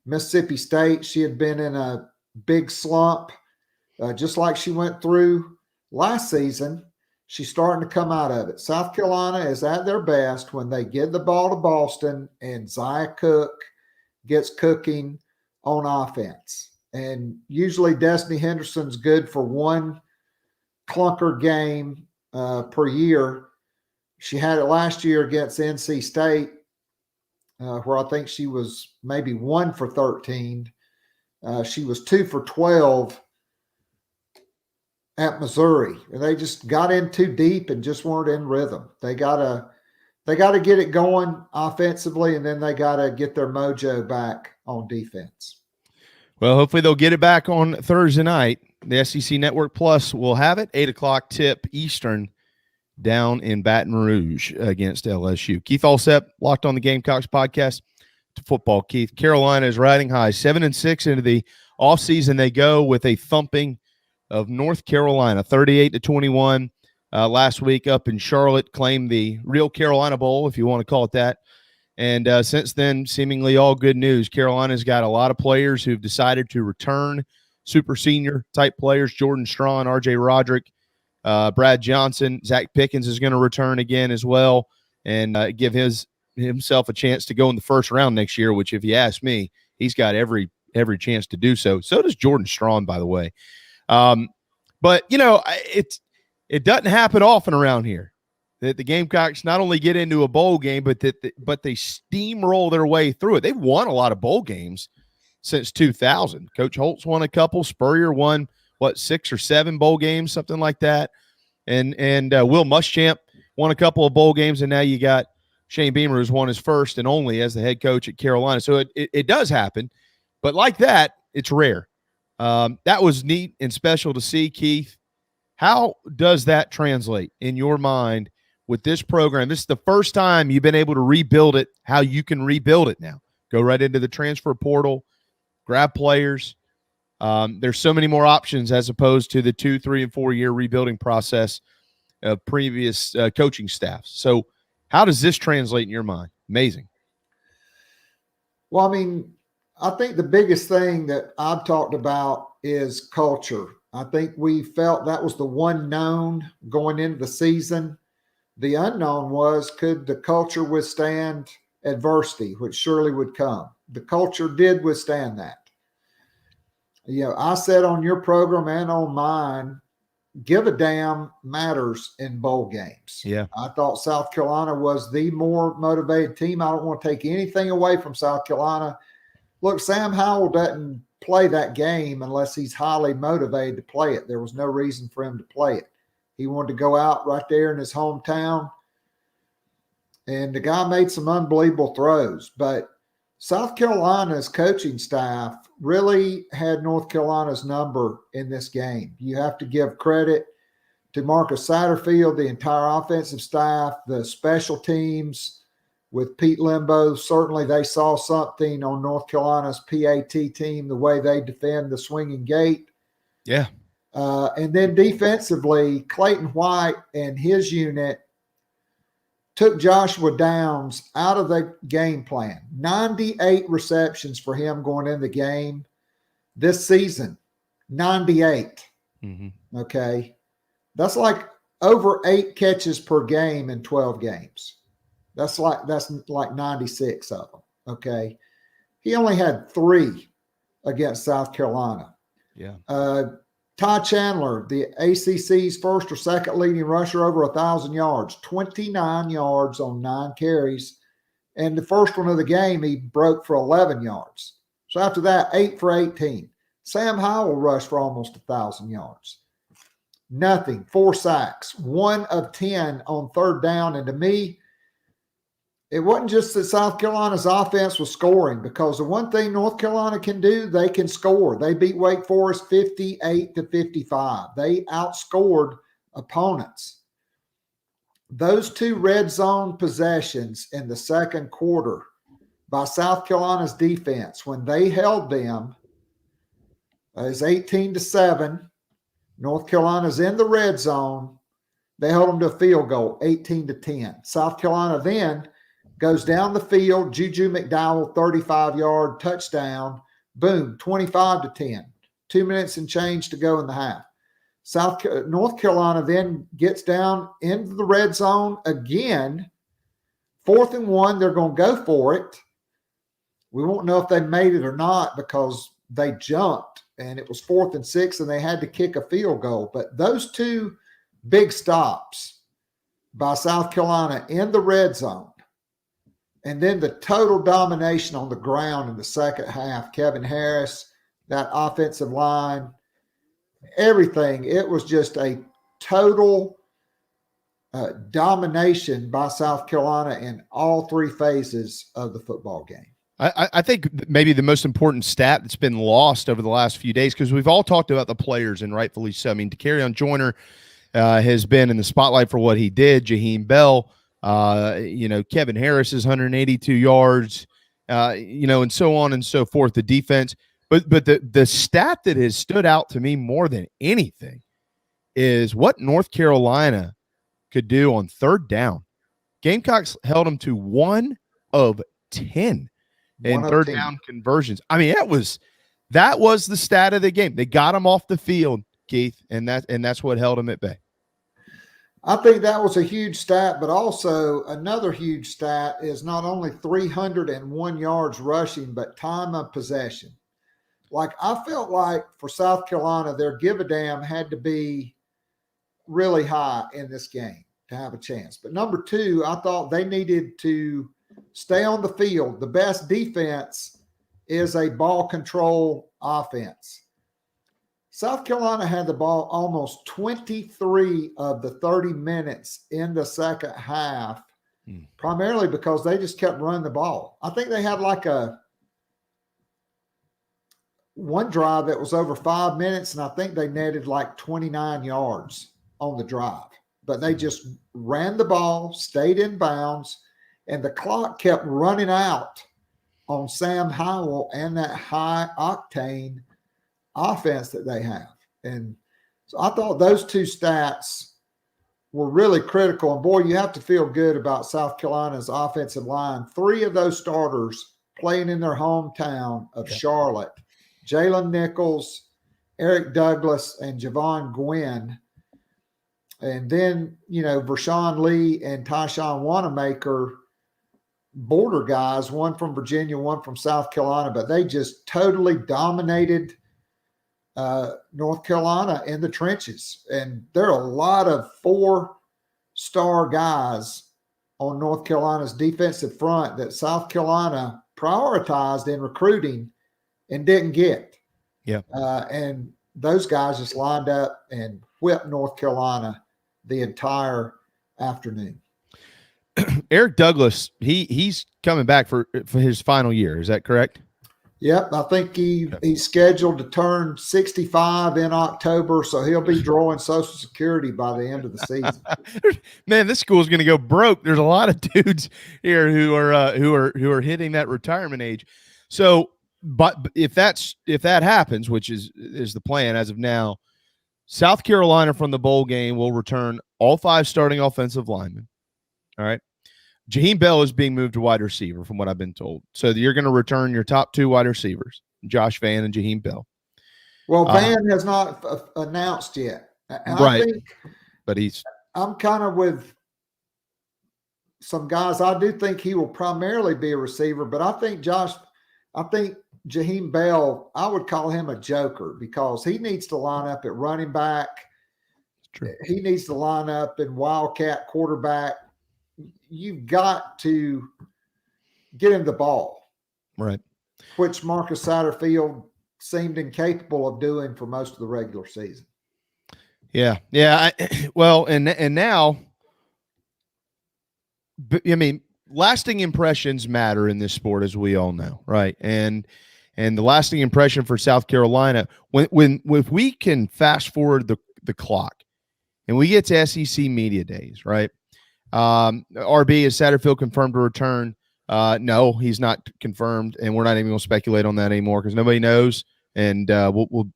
Mississippi State. She had been in a big slump, just like she went through last season. She's starting to come out of it. South Carolina is at their best when they get the ball to Boston and Zia Cook gets cooking on offense. And usually Destiny Henderson's good for one clunker game per year. She had it last year against NC State, where I think she was maybe 1 for 13. She was 2 for 12 at Missouri. They just got in too deep and just weren't in rhythm. They gotta get it going offensively, and then they gotta get their mojo back on defense. Well, hopefully they'll get it back on Thursday night. The SEC Network Plus will have it, 8:00 tip Eastern, down in Baton Rouge against LSU. Keith Allsep, Locked on the Gamecocks podcast to football. Keith, Carolina is riding high, 7-6 into the offseason. They go with a thumping of North Carolina, 38-21 last week up in Charlotte, claimed the real Carolina Bowl, if you want to call it that. And since then, seemingly all good news. Carolina's got a lot of players who've decided to return, super senior type players, Jordan Strawn, R.J. Roderick, Brad Johnson. Zach Pickens is going to return again as well and give himself a chance to go in the first round next year, which, if you ask me, he's got every chance to do so. So does Jordan Strawn, by the way. But it doesn't happen often around here that the Gamecocks not only get into a bowl game, but they steamroll their way through it. They've won a lot of bowl games since 2000. Coach Holtz won a couple. Spurrier won 6 or 7 bowl games, something like that. And Will Muschamp won a couple of bowl games, and now you got Shane Beamer, who's won his first and only as the head coach at Carolina. So it does happen, but like that, it's rare. That was neat and special to see, Keith. How does that translate in your mind with this program? This is the first time you've been able to rebuild it, how you can rebuild it now. Go right into the transfer portal, grab players. There's so many more options as opposed to the 2, 3, and 4 year rebuilding process of previous coaching staffs. So how does this translate in your mind? Amazing. Well, I mean, I think the biggest thing that I've talked about is culture. I think we felt that was the one known going into the season. The unknown was, could the culture withstand adversity, which surely would come? The culture did withstand that. I said on your program and on mine, give a damn matters in bowl games. Yeah. I thought South Carolina was the more motivated team. I don't want to take anything away from South Carolina. Look, Sam Howell doesn't play that game unless he's highly motivated to play it. There was no reason for him to play it. He wanted to go out right there in his hometown, and the guy made some unbelievable throws. But South Carolina's coaching staff really had North Carolina's number in this game. You have to give credit to Marcus Satterfield, the entire offensive staff, the special teams with Pete Limbo. Certainly they saw something on North Carolina's PAT team, the way they defend the swinging gate. Yeah. And then defensively, Clayton White and his unit took Joshua Downs out of the game plan. 98 receptions for him going in the game this season. 98. Mm-hmm. Okay. That's like over 8 catches per game in 12 games. That's like 96 of them. Okay. He only had 3 against South Carolina. Yeah. Todd Chandler, the ACC's first or second leading rusher, over 1,000 yards, 29 yards on 9 carries. And the first one of the game, he broke for 11 yards. So after that, 8 for 18. Sam Howell rushed for almost 1,000 yards. Nothing. 4 sacks. 1 of 10 on third down. And to me, it wasn't just that South Carolina's offense was scoring, because the one thing North Carolina can do, they can score. They beat Wake Forest 58-55. They outscored opponents. Those 2 red zone possessions in the second quarter by South Carolina's defense, when they held them, is 18-7. North Carolina's in the red zone. They held them to a field goal, 18-10. South Carolina then goes down the field. Juju McDowell, 35-yard touchdown. Boom, 25-10. 2 minutes and change to go in the half. North Carolina then gets down into the red zone again. 4th and 1, they're going to go for it. We won't know if they made it or not because they jumped, and it was 4th and 6, and they had to kick a field goal. But those 2 big stops by South Carolina in the red zone, and then the total domination on the ground in the second half, Kevin Harris, that offensive line, everything. It was just a total domination by South Carolina in all 3 phases of the football game. I think maybe the most important stat that's been lost over the last few days, because we've all talked about the players, and rightfully so. I mean, Dakereon Joyner has been in the spotlight for what he did. Jaheim Bell, Kevin Harris is 182 yards, and so on and so forth, the defense. But the stat that has stood out to me more than anything is what North Carolina could do on third down. Gamecocks held them to 1 of 10 in third down conversions. I mean, that was the stat of the game. They got them off the field, Keith, and that's what held them at bay. I think that was a huge stat, but also another huge stat is not only 301 yards rushing, but time of possession. Like, I felt like for South Carolina, their give a damn had to be really high in this game to have a chance. But number 2, I thought they needed to stay on the field. The best defense is a ball control offense. South Carolina had the ball almost 23 of the 30 minutes in the second half, primarily because they just kept running the ball. I think they had like a one drive that was over 5 minutes, and I think they netted like 29 yards on the drive. But they just ran the ball, stayed in bounds, and the clock kept running out on Sam Howell and that high-octane offense that they have. And so I thought those two stats were really critical. And, boy, you have to feel good about South Carolina's offensive line. 3 of those starters playing in their hometown of Charlotte, Jalen Nichols, Eric Douglas, and Javon Gwynn. And then, Vershawn Lee and Tyshawn Wanamaker, border guys, one from Virginia, one from South Carolina, but they just totally dominated North Carolina in the trenches. And there are a lot of 4-star guys on North Carolina's defensive front that South Carolina prioritized in recruiting and didn't get. Yeah. And those guys just lined up and whipped North Carolina the entire afternoon. Eric Douglas, he's coming back for his final year. Is that correct? Yep. I think he's scheduled to turn 65 in October, so he'll be drawing Social Security by the end of the season. Man, this school is going to go broke. There's a lot of dudes here who are hitting that retirement age. So, but if that happens, which is the plan as of now, South Carolina from the bowl game will return all 5 starting offensive linemen. All right. Jaheim Bell is being moved to wide receiver from what I've been told. So you're going to return your top 2 wide receivers, Josh Vann and Jaheim Bell. Well, Vann has not announced yet. And right. I think but I'm kind of with some guys. I do think he will primarily be a receiver, but I think Jaheim Bell, I would call him a joker because he needs to line up at running back. True. He needs to line up in wildcat quarterback. You've got to get him the ball. Right. Which Marcus Satterfield seemed incapable of doing for most of the regular season. Yeah. Yeah. And now, I mean, lasting impressions matter in this sport, as we all know. Right. And the lasting impression for South Carolina, when we can fast forward the clock and we get to SEC media days, right? RB, is Satterfield confirmed to return? No, he's not confirmed, and we're not even going to speculate on that anymore because nobody knows. And we'll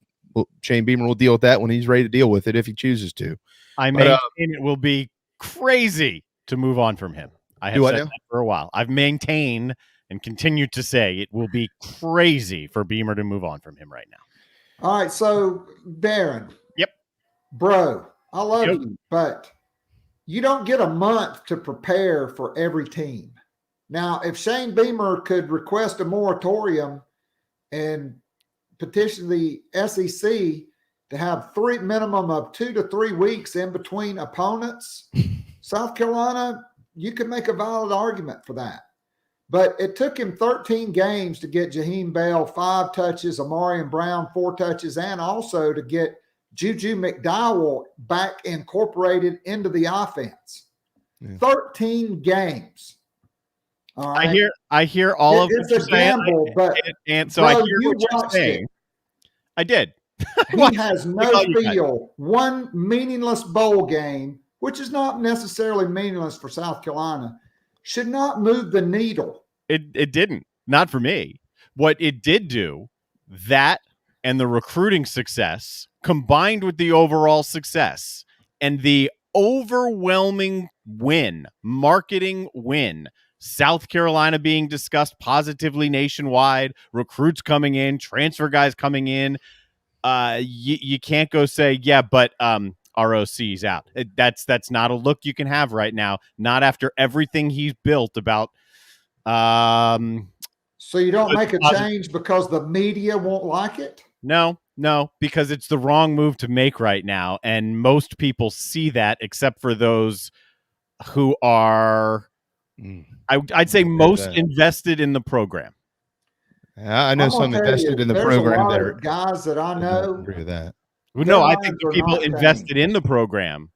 Shane Beamer will deal with that when he's ready to deal with it if he chooses to. I maintain it will be crazy to move on from him. I have said that for a while. I've maintained and continue to say it will be crazy for Beamer to move on from him right now. All right, so Darren. Yep. Bro, I love you, but you don't get a month to prepare for every team. Now, if Shane Beamer could request a moratorium and petition the SEC to have minimum of 2 to 3 weeks in between opponents, South Carolina, you could make a valid argument for that. But it took him 13 games to get Jaheim Bell 5 touches, Amarian Brown 4 touches, and also to get Juju McDowell back incorporated into the offense. Yeah. 13 games. All right. I hear all of it's a gamble, but and so I hear what you're saying. I did. He has no feel. One meaningless bowl game, which is not necessarily meaningless for South Carolina, should not move the needle. It didn't. Not for me. What it did do, that and the recruiting success combined with the overall success and the overwhelming marketing win, South Carolina being discussed positively nationwide, recruits coming in, transfer guys coming in. You can't go say, yeah, but ROC's out. That's not a look you can have right now. Not after everything he's built about. So you don't make a change because the media won't like it? No, because it's the wrong move to make right now. And most people see that, except for those who are, I'd say, most invested in the program. I know some invested in the program that are guys that I know. Agree with that. Well, no, I think the people invested in the program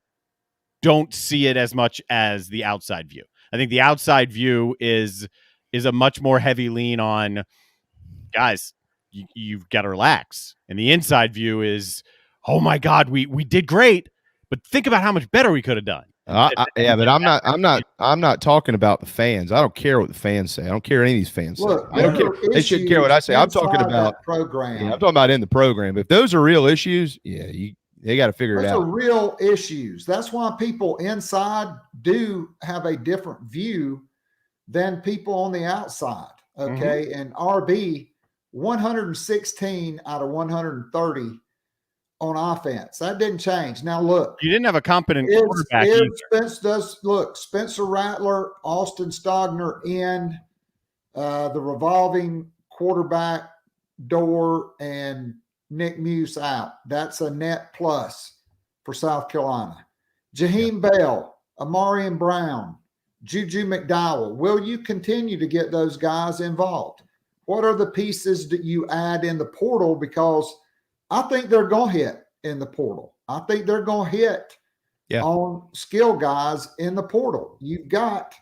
don't see it as much as the outside view. I think the outside view is a much more heavy lean on, guys, you've got to relax. And the inside view is, oh my God, we did great, but think about how much better we could have done. Yeah, but I'm not talking about the fans. I don't care what the fans say. I don't care what any of these fans say. I don't care. They shouldn't care what I say. I'm talking about program. Yeah, I'm talking about in the program. If those are real issues, yeah, they got to figure it out. Those are real issues. That's why people inside do have a different view than people on the outside. Okay. And RB, 116 out of 130 on offense. That didn't change. Now, look. You didn't have a competent quarterback either. Spencer Rattler, Austin Stogner in the revolving quarterback door, and Nick Muse out. That's a net plus for South Carolina. Jaheim Bell, Amarian Brown, Juju McDowell. Will you continue to get those guys involved? What are the pieces that you add in the portal? Because I think they're going to hit in the portal. I think they're going to hit on skill guys in the portal. You've got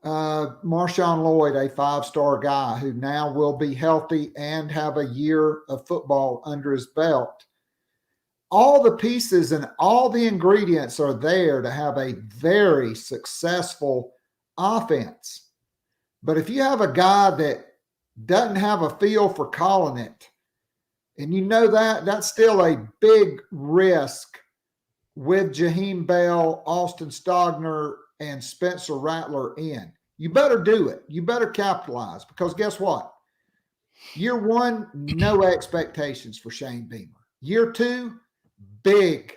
Marshawn Lloyd, a 5-star guy who now will be healthy and have a year of football under his belt. All the pieces and all the ingredients are there to have a very successful offense. But if you have a guy that doesn't have a feel for calling it, and you know that's still a big risk with Jaheim Bell, Austin Stogner, and Spencer Rattler in. You better do it. You better capitalize, because guess what? Year one, no expectations for Shane Beamer. Year two, big,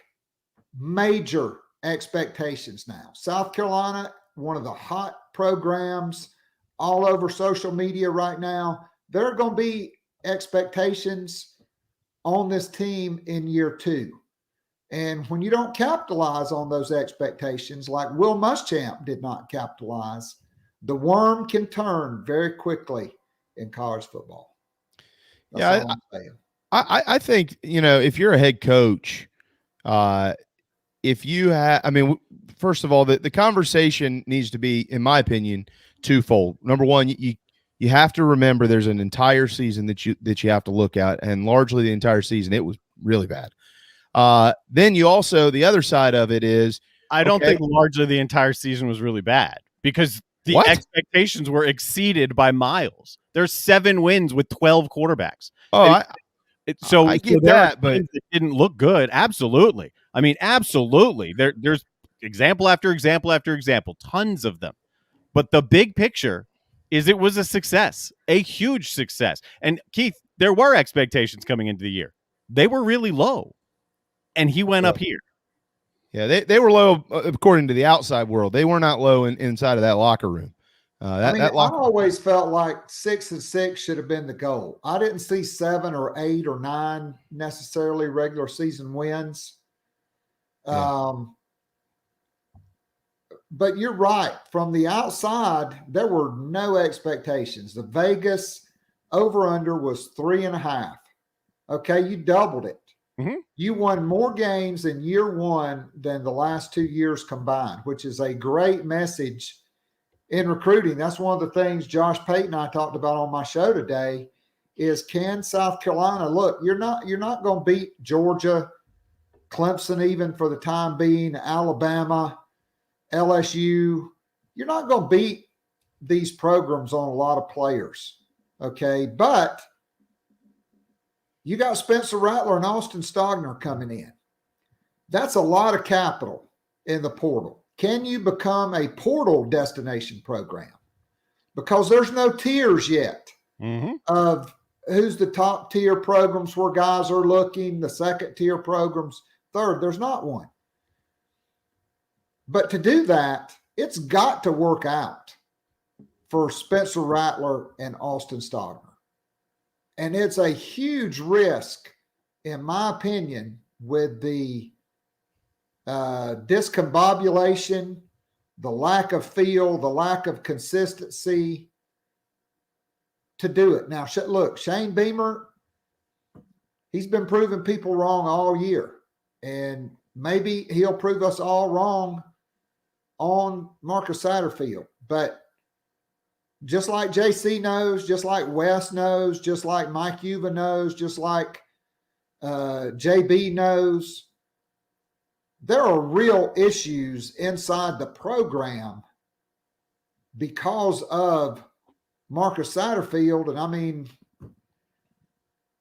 major expectations now. South Carolina, one of the hot programs all over social media right now. There are going to be expectations on this team in year two. And when you don't capitalize on those expectations, like Will Muschamp did not capitalize, the worm can turn very quickly in college football. That's all I'm saying. I think, if you're a head coach, if you have, first of all, the conversation needs to be, in my opinion, twofold. Number one, you have to remember there's an entire season that you have to look at, and largely the entire season, it was really bad. Then you also, the other side of it is, I don't think largely the entire season was really bad, because the expectations were exceeded by miles. There's 7 wins with 12 quarterbacks. I get that, but it didn't look good. Absolutely. Absolutely. There's example after example after example, tons of them. But the big picture is it was a success, a huge success. And Keith, there were expectations coming into the year. They were really low, and he went up here. Yeah, they were low according to the outside world. They were not low inside of that locker room. I always felt like 6-6 should have been the goal. I didn't see 7 or 8 or 9 necessarily regular season wins. But you're right. From the outside, there were no expectations. The Vegas over-under was 3.5. Okay, you doubled it. Mm-hmm. You won more games in year one than the last 2 years combined, which is a great message in recruiting. That's one of the things Josh Payton and I talked about on my show today is, can South Carolina, look, you're not going to beat Georgia, Clemson, even for the time being, Alabama, LSU. You're not going to beat these programs on a lot of players. Okay. But you got Spencer Rattler and Austin Stogner coming in. That's a lot of capital in the portal. Can you become a portal destination program? Because there's no tiers yet of who's the top tier programs where guys are looking, the second tier programs, third. There's not one. But to do that, it's got to work out for Spencer Rattler and Austin Stogner. And it's a huge risk, in my opinion, with the discombobulation, the lack of feel, the lack of consistency to do it. Now, look, Shane Beamer, he's been proving people wrong all year. And maybe he'll prove us all wrong on Marcus Satterfield. But just like JC knows, just like Wes knows, just like Mike Uva knows, just like JB knows, there are real issues inside the program because of Marcus Satterfield. And I mean,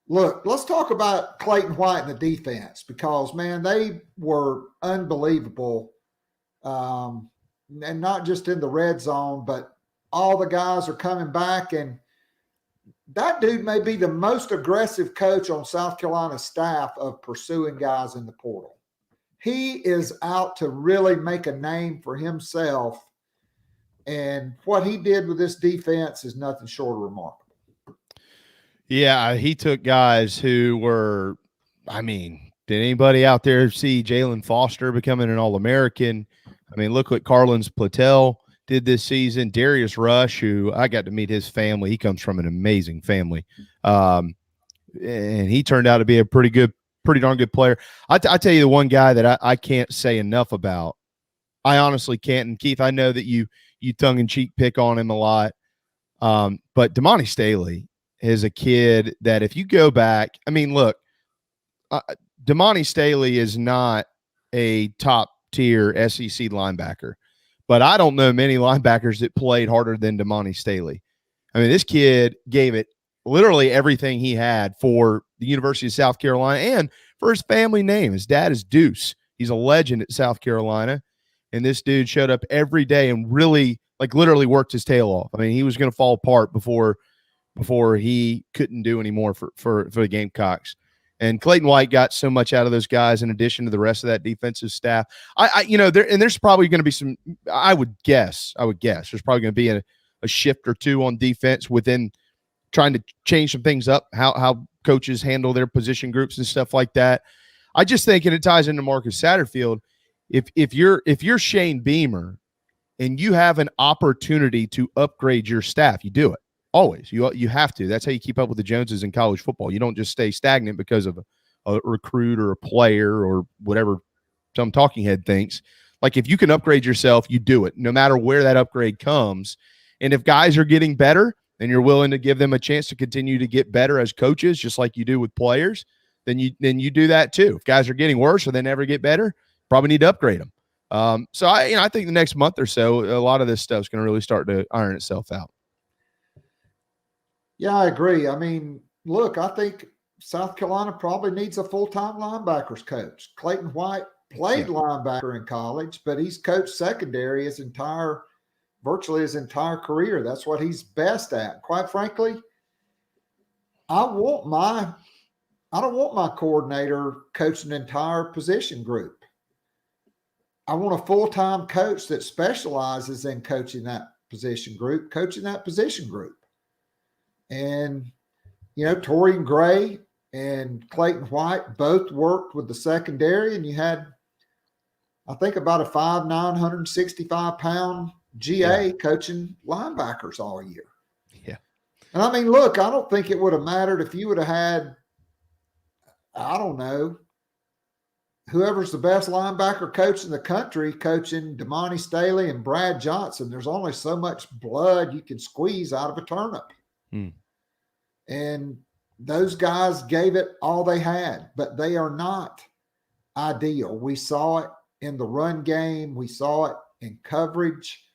look, let's talk about Clayton White and the defense because, man, they were unbelievable. And not just in the red zone, but all the guys are coming back. And that dude may be the most aggressive coach on South Carolina's staff of pursuing guys in the portal. He is out to really make a name for himself. And what he did with this defense is nothing short of remarkable. Yeah, he took guys who were, I mean, did anybody out there see Jalen Foster becoming an All-American? I mean, look what Carlin's Platel did this season. Darius Rush, who I got to meet his family. He comes from an amazing family. And he turned out to be a pretty darn good player. I tell you the one guy that I can't say enough about. I honestly can't. And Keith, I know that you tongue-in-cheek pick on him a lot. But Damani Staley is a kid that if you go back, I mean, look, Damani Staley is not a top-tier SEC linebacker. But I don't know many linebackers that played harder than Damani Staley. I mean, this kid gave it literally everything he had for the University of South Carolina and for his family name. His dad is Deuce. He's a legend at South Carolina. And this dude showed up every day and really, like, literally worked his tail off. I mean, he was going to fall apart before he couldn't do anymore for the Gamecocks. And Clayton White got so much out of those guys in addition to the rest of that defensive staff. There's probably going to be some, I would guess there's probably going to be a shift or two on defense within trying to change some things up, how coaches handle their position groups and stuff like that. I just think, and it ties into Marcus Satterfield, if you're Shane Beamer and you have an opportunity to upgrade your staff, you do it. Always. You have to. That's how you keep up with the Joneses in college football. You don't just stay stagnant because of a recruit or a player or whatever some talking head thinks. Like, if you can upgrade yourself, you do it, no matter where that upgrade comes. And if guys are getting better and you're willing to give them a chance to continue to get better as coaches, just like you do with players, then you do that too. If guys are getting worse or they never get better, probably need to upgrade them. So I think the next month or so, a lot of this stuff is going to really start to iron itself out. Yeah, I agree. I mean, look, I think South Carolina probably needs a full-time linebackers coach. Clayton White played linebacker in college, but he's coached secondary virtually his entire career. That's what he's best at. Quite frankly, I don't want my coordinator coaching an entire position group. I want a full-time coach that specializes in coaching that position group. And, Torian Gray and Clayton White both worked with the secondary, and you had, I think, about a 5'9", 165-pound GA coaching linebackers all year. Yeah. And, I mean, look, I don't think it would have mattered if you would have had, I don't know, whoever's the best linebacker coach in the country coaching Damani Staley and Brad Johnson. There's only so much blood you can squeeze out of a turnip. And those guys gave it all they had, but they are not ideal. We saw it in the run game. We saw it in coverage.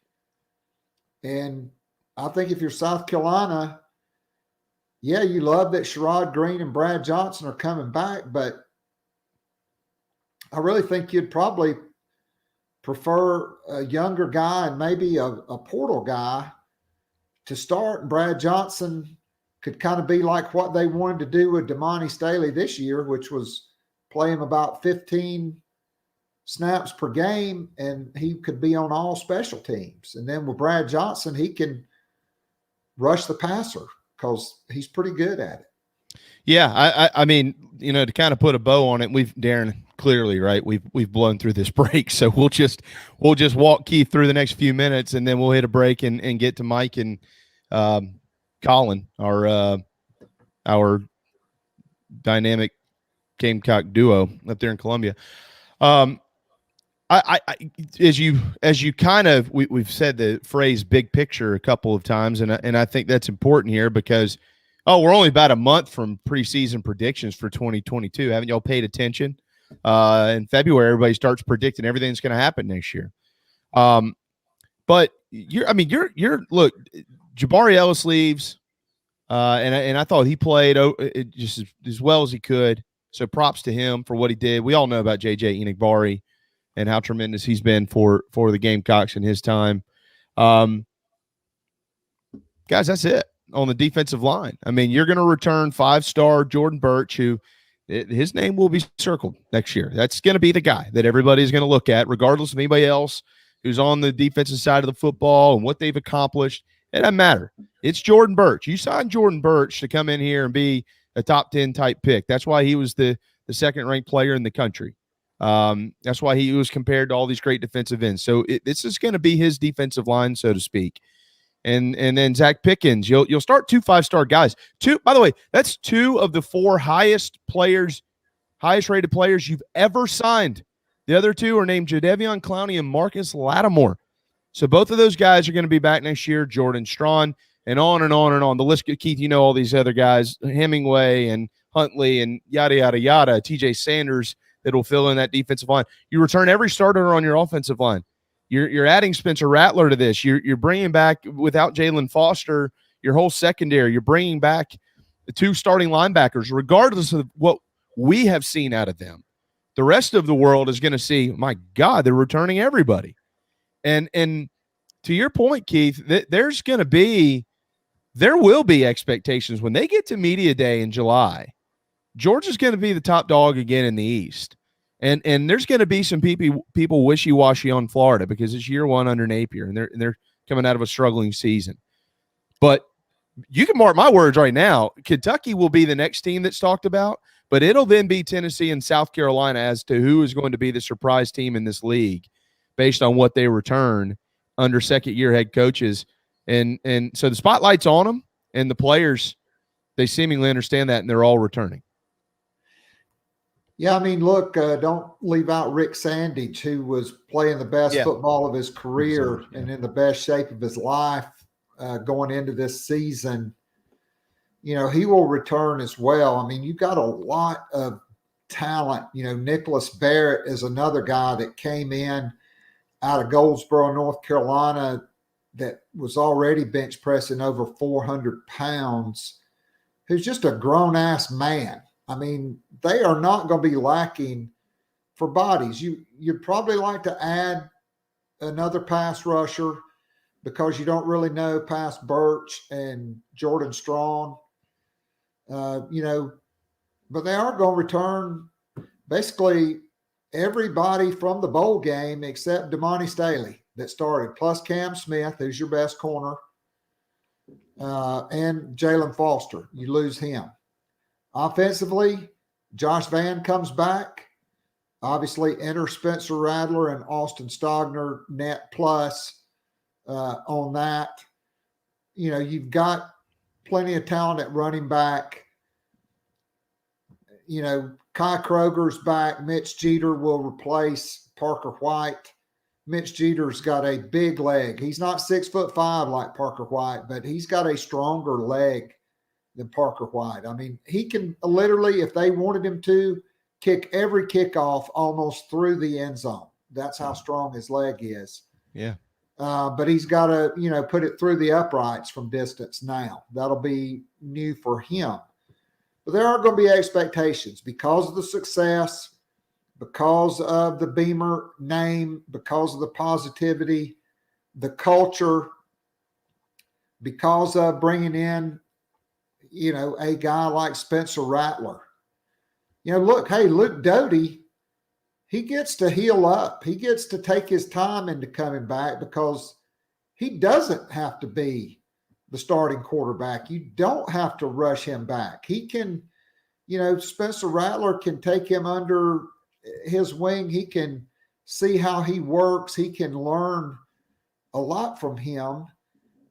And I think if you're South Carolina, yeah, you love that Sherrod Green and Brad Johnson are coming back, but I really think you'd probably prefer a younger guy and maybe a portal guy to start. And Brad Johnson could kind of be like what they wanted to do with Damani Staley this year, which was play him about 15 snaps per game, and he could be on all special teams. And then with Brad Johnson, he can rush the passer because he's pretty good at it. Yeah, I mean, to kind of put a bow on it, Darren, clearly, right? We've blown through this break, so we'll just walk Keith through the next few minutes, and then we'll hit a break and get to Mike and Collyn, our dynamic Gamecock duo up there in Columbia. As you kind of we've said the phrase "big picture" a couple of times, and I think that's important here because we're only about a month from preseason predictions for 2022. Haven't y'all paid attention? In February, everybody starts predicting everything that's going to happen next year. But you're look, Jabari Ellis leaves, and I thought he played just as well as he could. So props to him for what he did. We all know about JJ Enagbari and how tremendous he's been for the Gamecocks in his time. Guys, that's it on the defensive line. I mean, you're going to return 5-star Jordan Birch, who his name will be circled next year. That's going to be the guy that everybody's going to look at, regardless of anybody else who's on the defensive side of the football and what they've accomplished. It doesn't matter. It's Jordan Birch. You signed Jordan Birch to come in here and be a top 10 type pick. That's why he was the second-ranked player in the country. That's why he was compared to all these great defensive ends. So this is going to be his defensive line, so to speak. And then Zach Pickens, you'll start 2 5-star guys. By the way, that's 2 of the 4 highest rated players you've ever signed. The other 2 are named Jadeveon Clowney and Marcus Lattimore. So both of those guys are going to be back next year. Jordan Strawn, and on and on and on. The list, Keith, you know all these other guys, Hemingway and Huntley and yada, yada, yada, TJ Sanders that will fill in that defensive line. You return every starter on your offensive line. You're adding Spencer Rattler to this. You're bringing back, without Jalen Foster, your whole secondary. You're bringing back the 2 starting linebackers, regardless of what we have seen out of them. The rest of the world is going to see, my God, they're returning everybody. And to your point, Keith, there will be expectations when they get to media day in July. Georgia's going to be the top dog again in the East. And there's going to be some people wishy-washy on Florida because it's year 1 under Napier, and they're coming out of a struggling season. But you can mark my words right now, Kentucky will be the next team that's talked about, but it'll then be Tennessee and South Carolina as to who is going to be the surprise team in this league based on what they return under second-year head coaches. And so the spotlight's on them, and the players, they seemingly understand that, and they're all returning. Yeah, I mean, look, don't leave out Rick Sandage, who was playing the best football of his career and in the best shape of his life going into this season. You know, he will return as well. I mean, you've got a lot of talent. You know, Nicholas Barrett is another guy that came in out of Goldsboro, North Carolina, that was already bench pressing over 400 pounds, who's just a grown-ass man. I mean, they are not going to be lacking for bodies. You'd probably like to add another pass rusher because you don't really know past Birch and Jordan Strawn, but they are going to return basically everybody from the bowl game except Damani Staley that started, plus Cam Smith, who's your best corner, and Jalen Foster. You lose him. Offensively, Josh Vann comes back. Obviously, enter Spencer Rattler and Austin Stogner net plus on that. You know, you've got plenty of talent at running back. You know, Kai Kroger's back. Mitch Jeter will replace Parker White. Mitch Jeter's got a big leg. He's not 6'5" like Parker White, but he's got a stronger leg than Parker White. I mean, he can literally, if they wanted him to, kick every kickoff almost through the end zone. That's how strong his leg is. Yeah. But he's got to, put it through the uprights from distance now. That'll be new for him. But there are going to be expectations because of the success, because of the Beamer name, because of the positivity, the culture, because of bringing in a guy like Spencer Rattler. Look, hey, Luke Doty, he gets to heal up. He gets to take his time into coming back because he doesn't have to be the starting quarterback. You don't have to rush him back. He can, Spencer Rattler can take him under his wing. He can see how he works. He can learn a lot from him.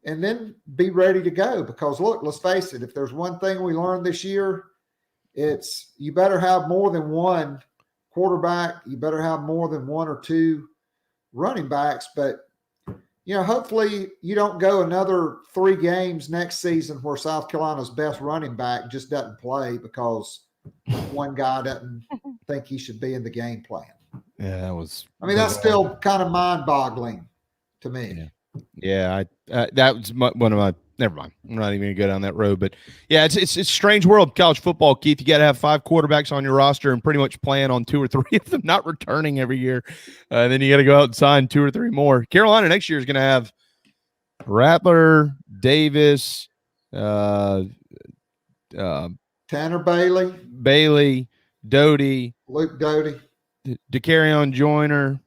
And then be ready to go because, look, let's face it, if there's one thing we learned this year, it's you better have more than one quarterback, you better have more than one or two running backs. But, hopefully you don't go another 3 games next season where South Carolina's best running back just doesn't play because one guy doesn't think he should be in the game plan. Yeah, that was. That's still kind of mind-boggling to me. Yeah, that was one of my. Never mind. I'm not even going to go down that road. But yeah, it's a strange world, college football, Keith. You got to have 5 quarterbacks on your roster and pretty much plan on 2 or 3 of them not returning every year. Then you got to go out and sign 2 or 3 more. Carolina next year is going to have Rattler, Davis, Tanner Bailey, Doty, Luke Doty, DeCarrion Joyner.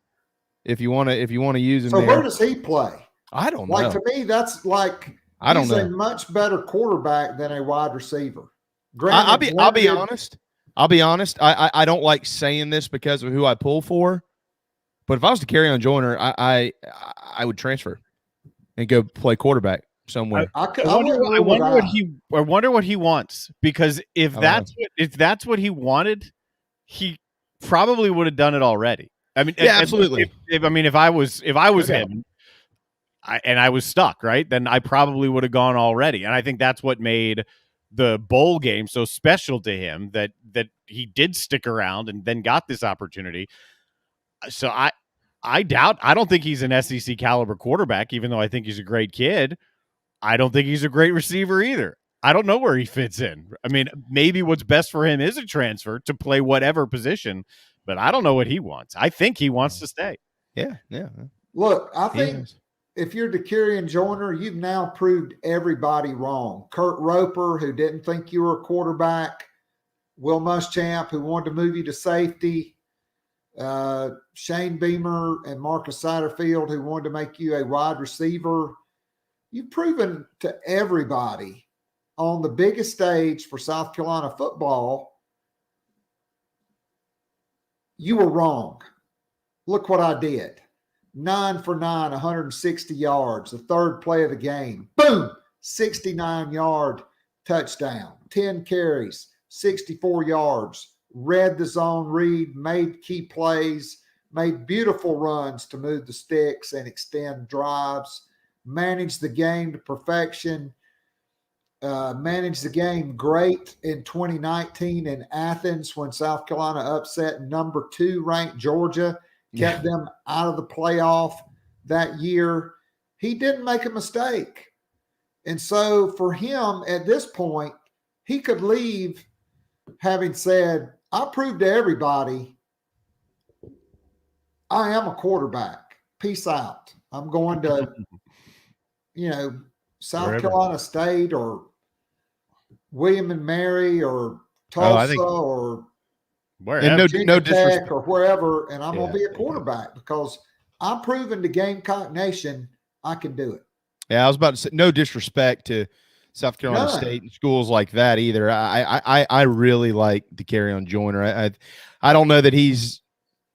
If you want to use him, so where does he play? I don't know. Like, to me, that's like he's a much better quarterback than a wide receiver. Granted, I'll be honest. I don't like saying this because of who I pull for, but if I was to carry on Joyner, I would transfer and go play quarterback somewhere. I wonder what he wants, because if that's what he wanted, he probably would have done it already. Absolutely. If I was him, and I was stuck, right, then I probably would have gone already. And I think that's what made the bowl game so special to him, that he did stick around and then got this opportunity. So I don't think he's an SEC caliber quarterback, even though I think he's a great kid. I don't think he's a great receiver either. I don't know where he fits in. Maybe what's best for him is a transfer to play whatever position, but I don't know what he wants. I think he wants to stay. Yeah. Look, I think if you're DeCarrion Joyner, you've now proved everybody wrong. Kurt Roper, who didn't think you were a quarterback, Will Muschamp, who wanted to move you to safety, Shane Beamer and Marcus Satterfield, who wanted to make you a wide receiver. You've proven to everybody on the biggest stage for South Carolina football, you were wrong. Look what I did. 9 for 9, 160 yards, the 3rd play of the game. Boom! 69-yard touchdown. 10 carries, 64 yards. Read the zone read, made key plays, made beautiful runs to move the sticks and extend drives, managed the game to perfection, managed the game great in 2019 in Athens when South Carolina upset number 2 ranked Georgia, kept them out of the playoff that year. He didn't make a mistake. And so for him at this point, he could leave having said, I proved to everybody I am a quarterback. Peace out. I'm going to, South Carolina State or William and Mary or Tulsa or Virginia Tech or wherever, and I'm going to be a quarterback because I'm proving to Gamecock Nation I can do it. Yeah, I was about to say, no disrespect to South Carolina State and schools like that either. I really like DeCarrion Joyner. I don't know that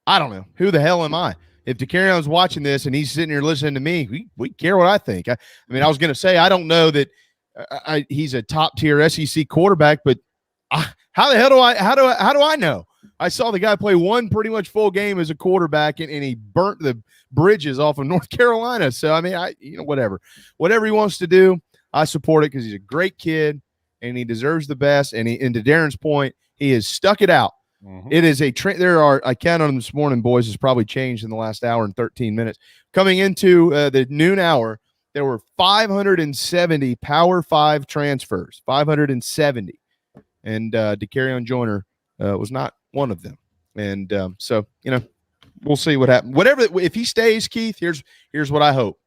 I don't know. Who the hell am I? If DeCarrion's watching this and he's sitting here listening to me, we care what I think. I was going to say, I don't know that he's a top tier SEC quarterback, but how the hell how do I know? I saw the guy play one pretty much full game as a quarterback, and he burnt the bridges off of North Carolina. So, whatever he wants to do, I support it because he's a great kid and he deserves the best. And to Darren's point, he has stuck it out. Mm-hmm. It is I counted them this morning, boys, has probably changed in the last hour and 13 minutes. Coming into the noon hour, there were 570 Power 5 transfers, 570. And DeCarrion Joyner was not one of them. And so, we'll see what happens. If he stays, Keith, here's what I hope.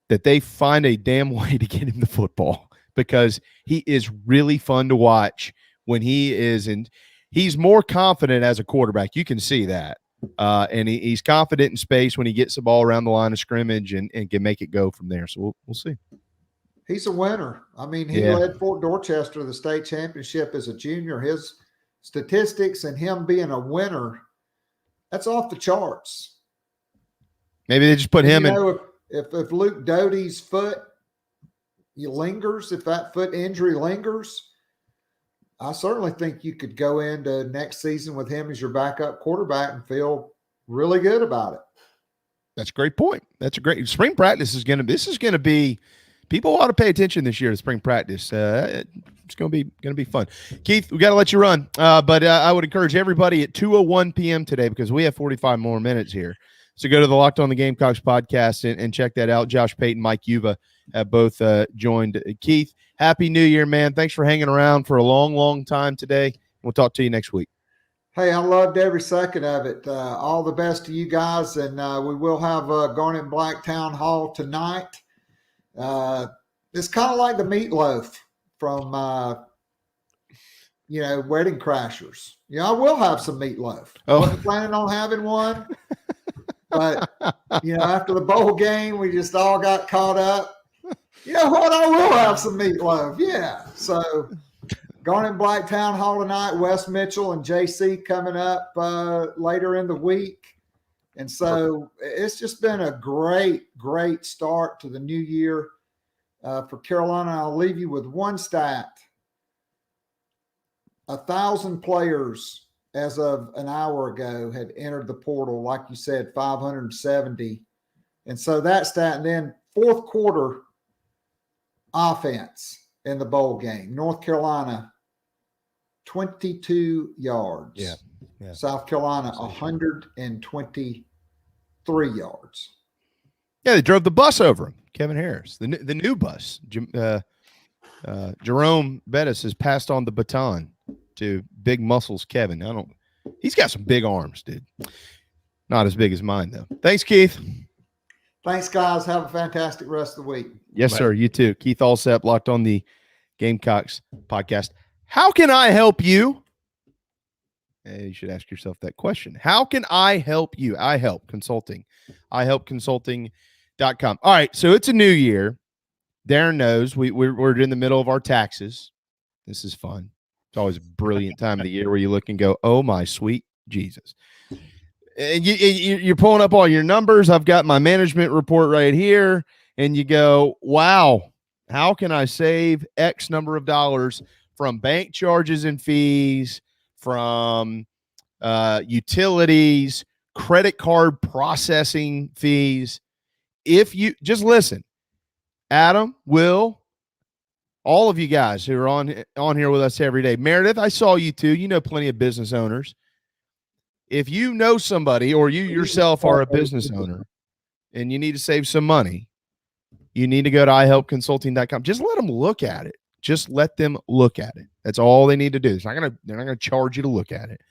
That they find a damn way to get him the football, because he is really fun to watch when he is in. He's more confident as a quarterback. You can see that. And he's confident in space when he gets the ball around the line of scrimmage and can make it go from there. So we'll see. He's a winner. He led Fort Dorchester to the state championship as a junior. His statistics and him being a winner, that's off the charts. Maybe they just put him in. If Luke Doty's foot lingers, if that foot injury lingers, I certainly think you could go into next season with him as your backup quarterback and feel really good about it. That's a great point. That's a great spring practice is going to be people ought to pay attention this year to spring practice. It's going to be fun. Keith, we got to let you run. But I would encourage everybody at 2:01 p.m. today, because we have 45 more minutes here. So go to the Locked on the Gamecocks podcast and check that out. Josh Payton, Mike Yuva have both joined. Keith, Happy New Year, man. Thanks for hanging around for a long, long time today. We'll talk to you next week. Hey, I loved every second of it. All the best to you guys. And we will have Garnet Black Town Hall tonight. It's kind of like the meatloaf from, Wedding Crashers. I will have some meatloaf. Wasn't planning on having one. But, after the bowl game, we just all got caught up. You know what? I will have some meatloaf. Yeah. So Garnet Black Town Hall tonight, Wes Mitchell and JC coming up later in the week. And so it's just been a great, great start to the new year for Carolina. I'll leave you with one stat. 1,000 players as of an hour ago had entered the portal. Like you said, 570. And so that stat, and then fourth quarter offense in the bowl game. North Carolina, 22 yards. Yeah. South Carolina, 123 yards. Yeah, they drove the bus over him. Kevin Harris, the new bus. Jerome Bettis has passed on the baton to Big Muscles Kevin. He's got some big arms, dude. Not as big as mine, though. Thanks, Keith. Thanks, guys. Have a fantastic rest of the week. Yes, sir. You too. Keith Allsep, Locked on the Gamecocks podcast. How can I help you? Hey, you should ask yourself that question. How can I help you? I Help Consulting. ihelpconsulting.com. All right, so it's a new year. Darren knows we're in the middle of our taxes. This is fun. It's always a brilliant time of the year where you look and go, oh, my sweet Jesus. And you're pulling up all your numbers. I've got my management report right here. And you go, wow, how can I save X number of dollars from bank charges and fees, from utilities, credit card processing fees? If you just listen, Adam, Will, all of you guys who are on here with us every day. Meredith, I saw you too. You know plenty of business owners. If you know somebody or you yourself are a business owner and you need to save some money, you need to go to ihelpconsulting.com. Just let them look at it. Just let them look at it. That's all they need to do. They're not going to charge you to look at it.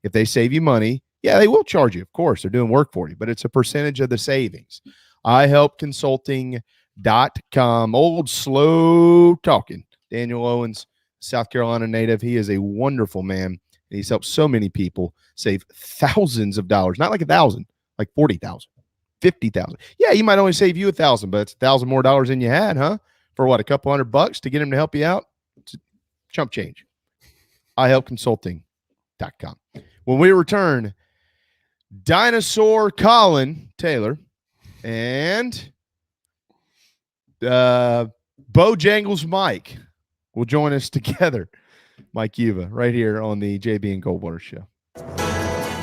If they save you money, yeah, they will charge you. Of course, they're doing work for you, but it's a percentage of the savings. ihelpconsulting.com. Old slow talking. Daniel Owens, South Carolina native. He is a wonderful man. And he's helped so many people save thousands of dollars. Not like 1,000, like 40,000, 50,000. Yeah, he might only save you 1,000, but it's 1,000 more dollars than you had, huh? For what, a couple $100 to get him to help you out? It's chump change. ihelpconsulting.com. When we return, Dinosaur Collyn Taylor and Bojangles Mike will join us together. Mike Yuva, right here on the JB and Goldwater Show.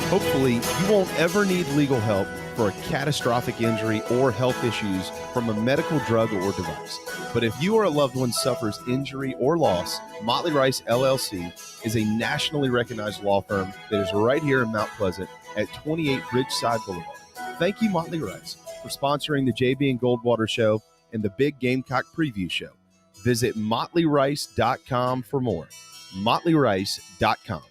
Hopefully, you won't ever need legal help for a catastrophic injury or health issues from a medical drug or device. But if you or a loved one suffers injury or loss, Motley Rice LLC is a nationally recognized law firm that is right here in Mount Pleasant at 28 Ridgeside Boulevard. Thank you, Motley Rice, for sponsoring the JB and Goldwater Show and the Big Gamecock Preview Show. Visit motleyrice.com for more. motleyrice.com.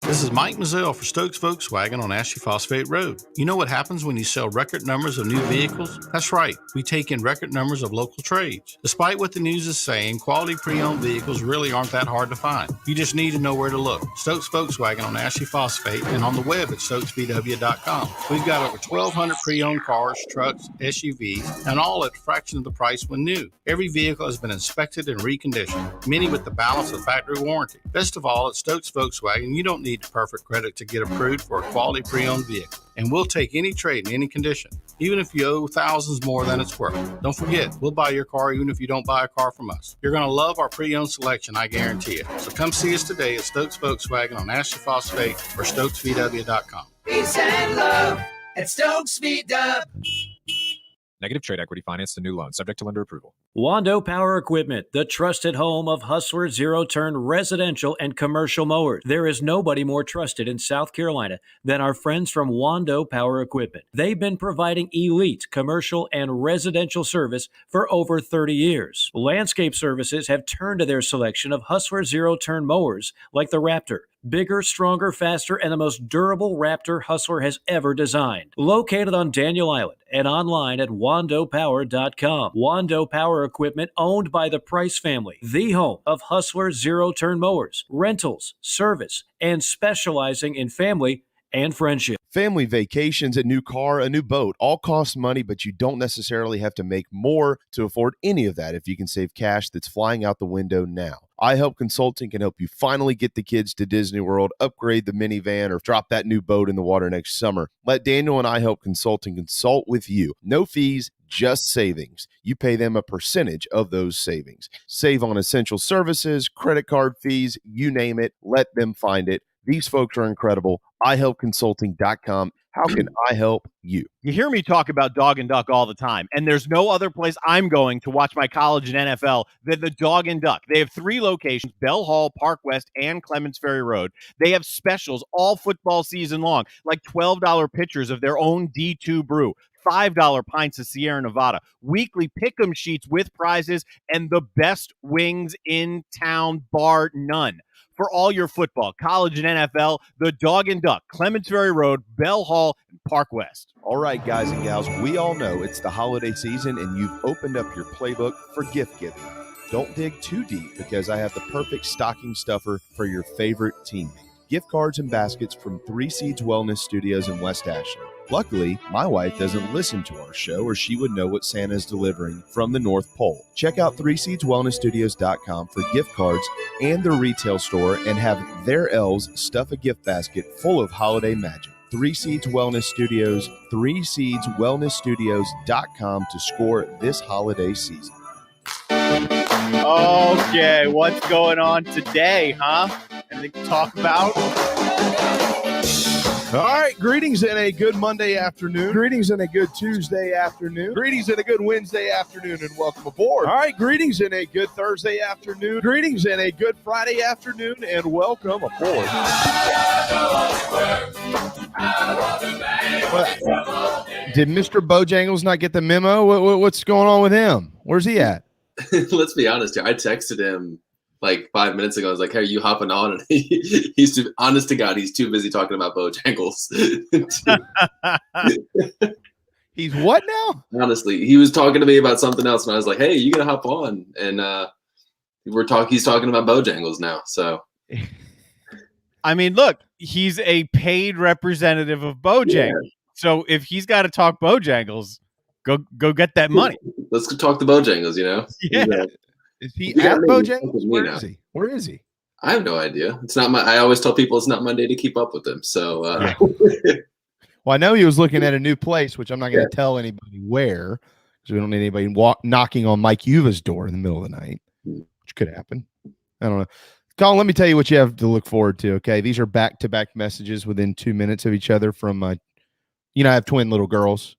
This is Mike Mazzell for Stokes Volkswagen on Ashley Phosphate Road. You know what happens when you sell record numbers of new vehicles? That's right, we take in record numbers of local trades. Despite what the news is saying, quality pre-owned vehicles really aren't that hard to find. You just need to know where to look. Stokes Volkswagen on Ashley Phosphate and on the web at stokesvw.com. We've got over 1,200 pre-owned cars, trucks, SUVs, and all at a fraction of the price when new. Every vehicle has been inspected and reconditioned, many with the balance of factory warranty. Best of all, at Stokes Volkswagen, you don't need perfect credit to get approved for a quality pre-owned vehicle, and we'll take any trade in any condition. even if you owe thousands more than it's worth. Don't forget, we'll buy your car even if you don't buy a car from us. You're going to love our pre-owned selection, I guarantee it. So come see us today at Stokes Volkswagen on Ashley Phosphate or StokesVW.com. Peace and love at Stokes Speed Up. Negative trade equity financed a new loan, subject to lender approval. Wando Power Equipment, the trusted home of Hustler zero-turn residential and commercial mowers. There is nobody more trusted in South Carolina than our friends from Wando Power Equipment. They've been providing elite commercial and residential service for over 30 years. Landscape Services have turned to their selection of Hustler zero-turn mowers like the Raptor. Bigger, stronger, faster, and the most durable Raptor Hustler has ever designed. Located on Daniel Island and online at wandopower.com. Wando Power Equipment, owned by the Price family, the home of Hustler zero-turn mowers, rentals, service, and specializing in family and friendship. Family vacations, a new car, a new boat, all cost money, but you don't necessarily have to make more to afford any of that if you can save cash that's flying out the window now. iHelp Consulting can help you finally get the kids to Disney World, upgrade the minivan, or drop that new boat in the water next summer. Let Daniel and iHelp Consulting consult with you. No fees, just savings. You pay them a percentage of those savings. Save on essential services, credit card fees, you name it. Let them find it. These folks are incredible. iHelpConsulting.com. How can I help you? You hear me talk about Dog and Duck all the time, and there's no other place I'm going to watch my college and NFL than the Dog and Duck. They have 3 locations, Bell Hall, Park West, and Clements Ferry Road. They have specials all football season long, like $12 pitchers of their own D2 brew, $5 pints of Sierra Nevada, weekly pick'em sheets with prizes, and the best wings in town, bar none. For all your football, college, and NFL, the Dog and Duck, Clements Ferry Road, Bell Hall, and Park West. All right, guys and gals, we all know it's the holiday season and you've opened up your playbook for gift giving. Don't dig too deep because I have the perfect stocking stuffer for your favorite teammate. Gift cards and baskets from 3 Seeds Wellness Studios in West Ashland. Luckily, my wife doesn't listen to our show or she would know what Santa's delivering from the North Pole. Check out 3seedswellnessstudios.com for gift cards and their retail store and have their elves stuff a gift basket full of holiday magic. 3 Seeds Wellness Studios, 3seedswellnessstudios.com to score this holiday season. Okay, what's going on today, huh? Anything to talk about? All right, greetings and a good Monday afternoon. Greetings and a good Tuesday afternoon. Greetings and a good Wednesday afternoon, and welcome aboard. All right, greetings and a good Thursday afternoon. Greetings and a good Friday afternoon, and welcome aboard. Did Mr. Bojangles not get the memo? What's going on with him? Where's he at? Let's be honest here. I texted him like 5 minutes ago. I was like, hey, are you hopping on? And he's too, honest to God, he's too busy talking about Bojangles. He's what now? Honestly, he was talking to me about something else. And I was like, hey, you got to hop on. And he's talking about Bojangles now. So, I mean, look, he's a paid representative of Bojangles. Yeah. So if he's got to talk Bojangles, go get that money. Let's go talk to Bojangles, you know? Yeah. Is he at Bojangles? Where is he? I have no idea. It's not I always tell people it's not Monday to keep up with him. So, Well, I know he was looking at a new place, which I'm not going to tell anybody where, because we don't need anybody knocking on Mike Yuva's door in the middle of the night, which could happen. I don't know. Collyn, let me tell you what you have to look forward to, okay? These are back-to-back messages within 2 minutes of each other from, I have twin little girls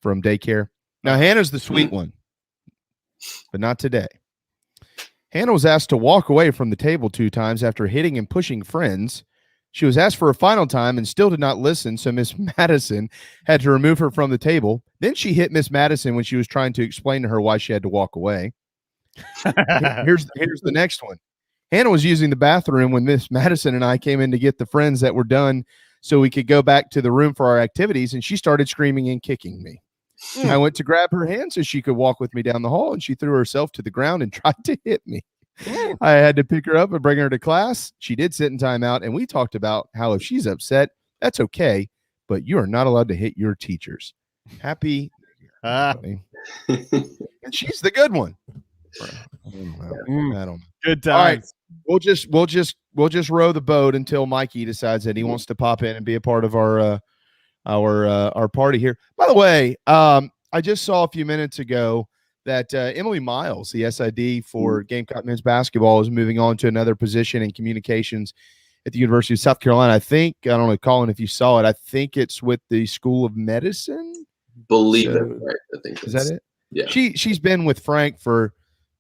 from daycare. Now, Hannah's the sweet one, but not today. Hannah was asked to walk away from the table 2 times after hitting and pushing friends. She was asked for a final time and still did not listen, so Miss Madison had to remove her from the table. Then she hit Miss Madison when she was trying to explain to her why she had to walk away. Here's the next one. Hannah was using the bathroom when Miss Madison and I came in to get the friends that were done so we could go back to the room for our activities, and she started screaming and kicking me. I went to grab her hand so she could walk with me down the hall, and she threw herself to the ground and tried to hit me. I had to pick her up and bring her to class. She did sit in timeout, and we talked about how if she's upset, that's okay, but you are not allowed to hit your teachers. Happy and she's the good one. I don't know. Good times. All right, we'll just row the boat until Mikey decides that he wants to pop in and be a part of our our party here. By the way, I just saw a few minutes ago that Emily Miles, the SID for Gamecock men's basketball, is moving on to another position in communications at the University of South Carolina. I don't know, Collyn, if you saw it, I think it's with the School of Medicine. Believe that's right. I think is that it? Yeah. She's been with Frank for,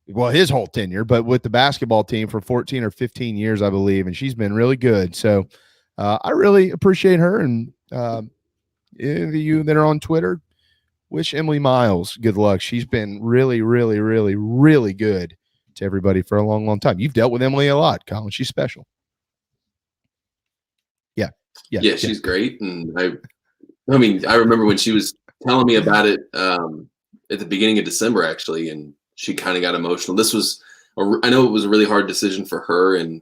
well, his whole tenure, but with the basketball team for 14 or 15 years, I believe, and she's been really good. So I really appreciate her, and any of you that are on Twitter, wish Emily Miles good luck. She's been really, really, really, really good to everybody for a long, long time. You've dealt with Emily a lot, Collyn. She's special. Yeah, she's great. And I remember when she was telling me about it at the beginning of December, actually, and she kind of got emotional. This was, I know it was a really hard decision for her, and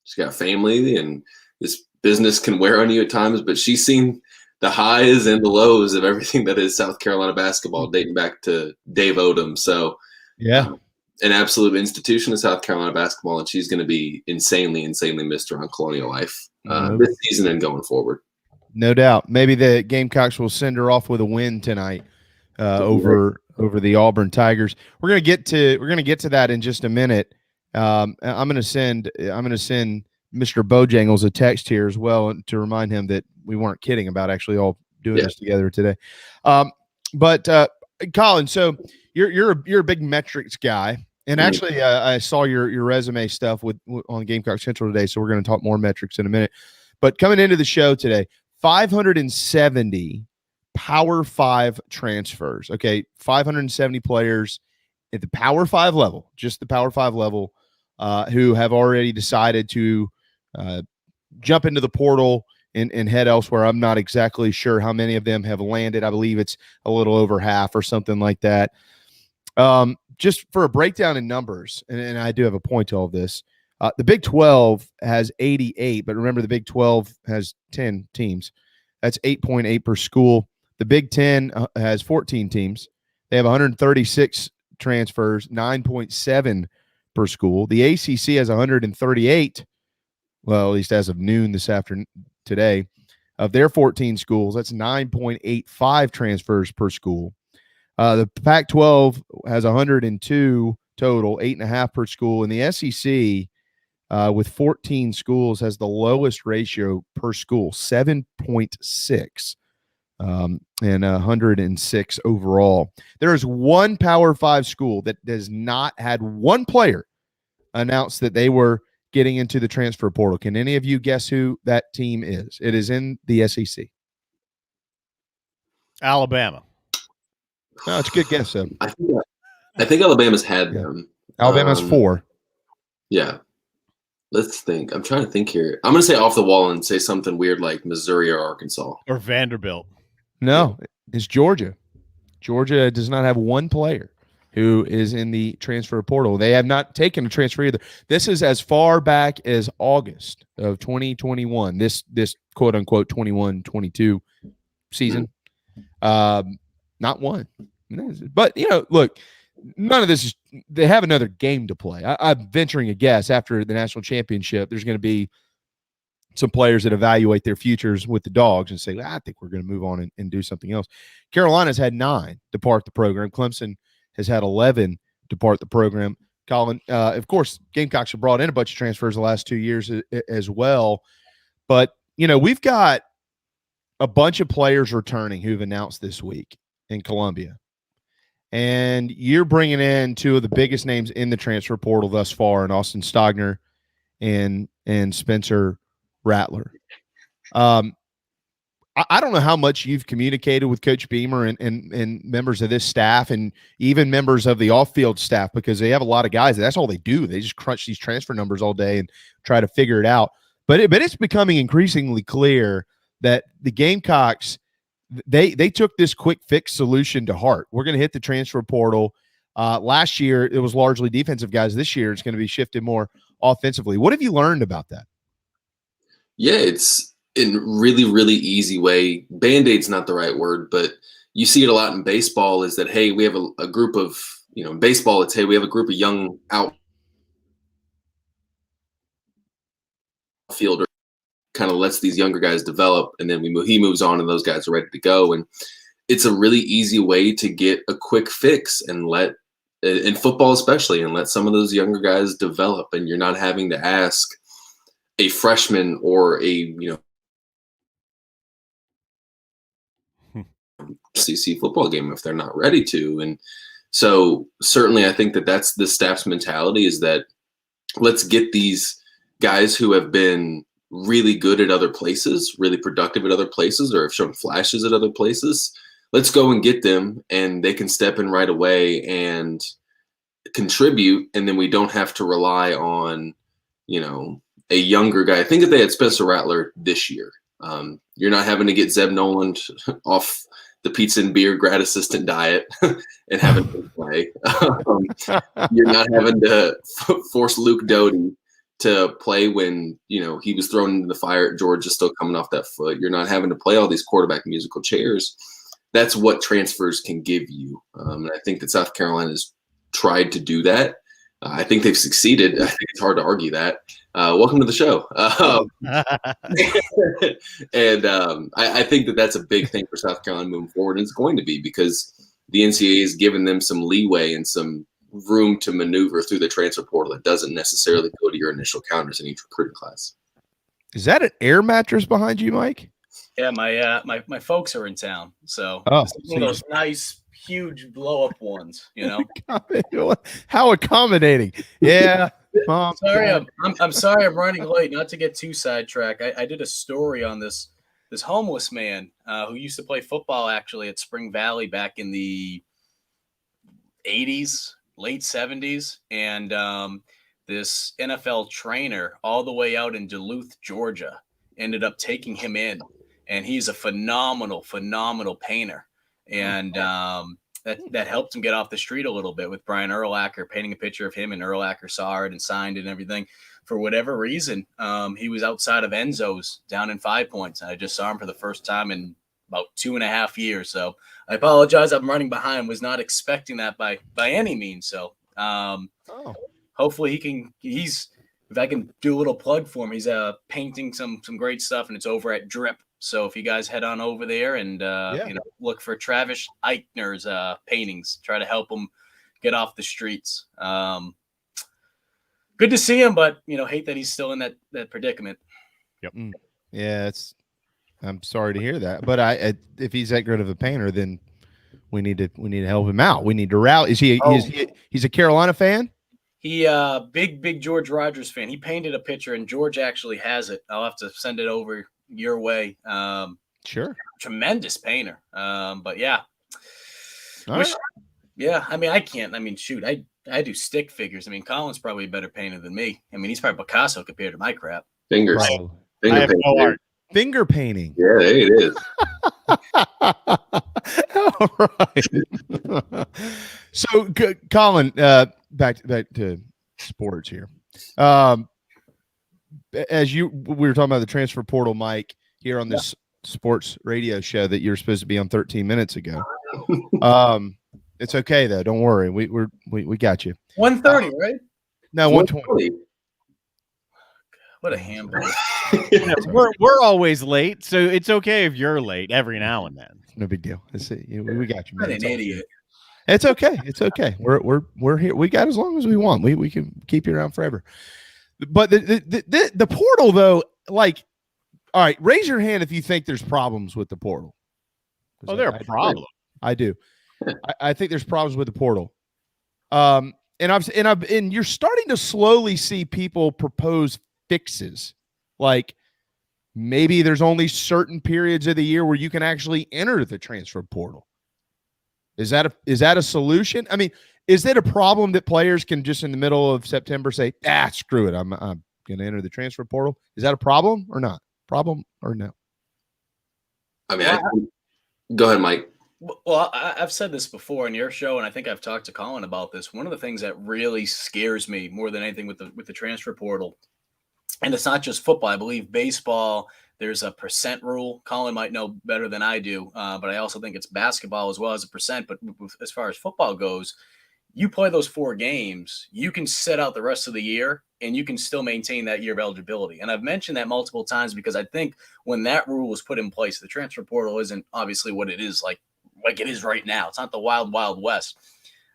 she's got family, and this business can wear on you at times, but she's seen the highs and the lows of everything that is South Carolina basketball, dating back to Dave Odom. So, an absolute institution of South Carolina basketball, and she's going to be insanely, insanely missed around Colonial Life this season and going forward. No doubt. Maybe the Gamecocks will send her off with a win tonight over the Auburn Tigers. We're gonna get to that in just a minute. I'm gonna send Mr. Bojangles a text here as well to remind him that we weren't kidding about actually all doing this together today. But Collyn, so you're a big metrics guy, and actually I saw your resume stuff on Gamecock Central today, so we're going to talk more metrics in a minute. But coming into the show today, 570 Power 5 transfers. Okay, 570 players at the Power 5 level, just the Power 5 level, who have already decided to jump into the portal and head elsewhere. I'm not exactly sure how many of them have landed. I believe it's a little over half or something like that. Just for a breakdown in numbers, and I do have a point to all of this. The Big 12 has 88, but remember the Big 12 has 10 teams. That's 8.8 per school. The Big 10 has 14 teams. They have 136 transfers, 9.7 per school. The ACC has 138, well, at least as of noon this afternoon today, of their 14 schools. That's 9.85 transfers per school. The Pac-12 has 102 total, 8.5 per school, and the SEC with 14 schools has the lowest ratio per school, 7.6, and 106 overall. There is one Power 5 school that has not had one player announce that they were getting into the transfer portal. Can any of you guess who that team is? It is in the SEC. Alabama. No, it's a good guess, though. I think Alabama's had them. Alabama's 4. Yeah. Let's think. I'm trying to think here. I'm going to say off the wall and say something weird like Missouri or Arkansas. Or Vanderbilt. No, it's Georgia. Georgia does not have one player who is in the transfer portal. They have not taken a transfer either. This is as far back as August of 2021, this quote-unquote 21-22 season. Not one. But, look, none of this is – they have another game to play. I'm venturing a guess after the national championship, there's going to be some players that evaluate their futures with the Dogs and say, I think we're going to move on and do something else. Carolina's had 9 depart the program. Clemson has had 11 depart the program. Collyn, of course, Gamecocks have brought in a bunch of transfers the last 2 years as well. But, we've got a bunch of players returning who've announced this week in Columbia. And you're bringing in 2 of the biggest names in the transfer portal thus far in Austin Stogner and Spencer Rattler. I don't know how much you've communicated with Coach Beamer and members of this staff and even members of the off-field staff, because they have a lot of guys. That's all they do. They just crunch these transfer numbers all day and try to figure it out. But it's becoming increasingly clear that the Gamecocks, they took this quick fix solution to heart. We're going to hit the transfer portal. Last year, it was largely defensive guys. This year, it's going to be shifted more offensively. What have you learned about that? Yeah, it's in really, really easy way. Band-Aid's not the right word, but you see it a lot in baseball is that, hey, we have a group of, in baseball, it's, hey, we have a group of young outfielders. kind of lets these younger guys develop, and then he moves on, and those guys are ready to go. And it's a really easy way to get a quick fix and let, in football especially, and let some of those younger guys develop, and you're not having to ask a freshman or a CC football game if they're not ready to. And so certainly I think that that's the staff's mentality, is that let's get these guys who have been really good at other places, really productive at other places, or have shown flashes at other places. Let's go and get them, and they can step in right away and contribute. And then we don't have to rely on, a younger guy. I think if they had Spencer Rattler this year, you're not having to get Zeb Noland off the pizza and beer grad assistant diet and having to play. You're not having to force Luke Doty to play when, he was thrown into the fire at Georgia, still coming off that foot. You're not having to play all these quarterback musical chairs. That's what transfers can give you. And I think that South Carolina's tried to do that. I think they've succeeded. I think it's hard to argue that. Welcome to the show. And I think that that's a big thing for South Carolina moving forward. And it's going to be, because the NCAA has given them some leeway and some room to maneuver through the transfer portal that doesn't necessarily go to your initial counters in each recruiting class. Is that an air mattress behind you, Mike? Yeah, my folks are in town, so it's one of those nice, huge blow up ones. How accommodating! Yeah, Mom. Sorry, I'm sorry I'm running late. Not to get too sidetracked. I did a story on this homeless man who used to play football actually at Spring Valley back in the 80s, late 70s, and this NFL trainer all the way out in Duluth, Georgia, ended up taking him in. And he's a phenomenal painter. And that helped him get off the street a little bit, with Brian Urlacher painting a picture of him, and Urlacher saw it and signed it and everything. For whatever reason, he was outside of Enzo's down in 5 Points. And I just saw him for the first time in about 2.5 years. So I apologize. I'm running behind. Was not expecting that by any means. So hopefully if I can do a little plug for him, he's painting some great stuff, and it's over at Drip. So if you guys head on over there and look for Travis Eichner's paintings, try to help him get off the streets. Good to see him, but hate that he's still in that predicament. Yep. Yeah, I'm sorry to hear that. But if he's that good of a painter, then we need to help him out. We need to rally. He's a Carolina fan? He big George Rogers fan. He painted a picture, and George actually has it. I'll have to send it over your way. Sure. Tremendous painter. But yeah. Right. Yeah, I can't. Shoot, I do stick figures. Collyn's probably a better painter than me. He's probably Picasso compared to my crap. Fingers. Right. Finger I have no art. Finger painting. Yeah, it is. All right. So, Collyn, back to sports here. As we were talking about the transfer portal, Mike, here on this sports radio show that you're supposed to be on 13 minutes ago. It's okay though. Don't worry. We got you. 1:30, right? No, 1:20. What a hamburger. We're always late, so it's okay if you're late every now and then. No big deal. We got you, man. What an idiot. It's okay. It's okay. We're here. We got as long as we want. We can keep you around forever. But the portal though, all right, raise your hand if you think there's problems with the portal. Oh, there are problems. I do. I think there's problems with the portal. And you're starting to slowly see people propose fixes. Like maybe there's only certain periods of the year where you can actually enter the transfer portal. Is that a solution? Is it a problem that players can just in the middle of September say, screw it, I'm going to enter the transfer portal? Is that a problem or not? Problem or no? Go ahead, Mike. Well, I've said this before in your show, and I think I've talked to Collyn about this. One of the things that really scares me more than anything with the transfer portal, and it's not just football. I believe baseball, there's a percent rule. Collyn might know better than I do, but I also think it's basketball as well as a percent. But as far as football goes, you play those 4 games, you can sit out the rest of the year and you can still maintain that year of eligibility. And I've mentioned that multiple times because I think when that rule was put in place, the transfer portal isn't obviously what it is like it is right now. It's not the wild, wild west.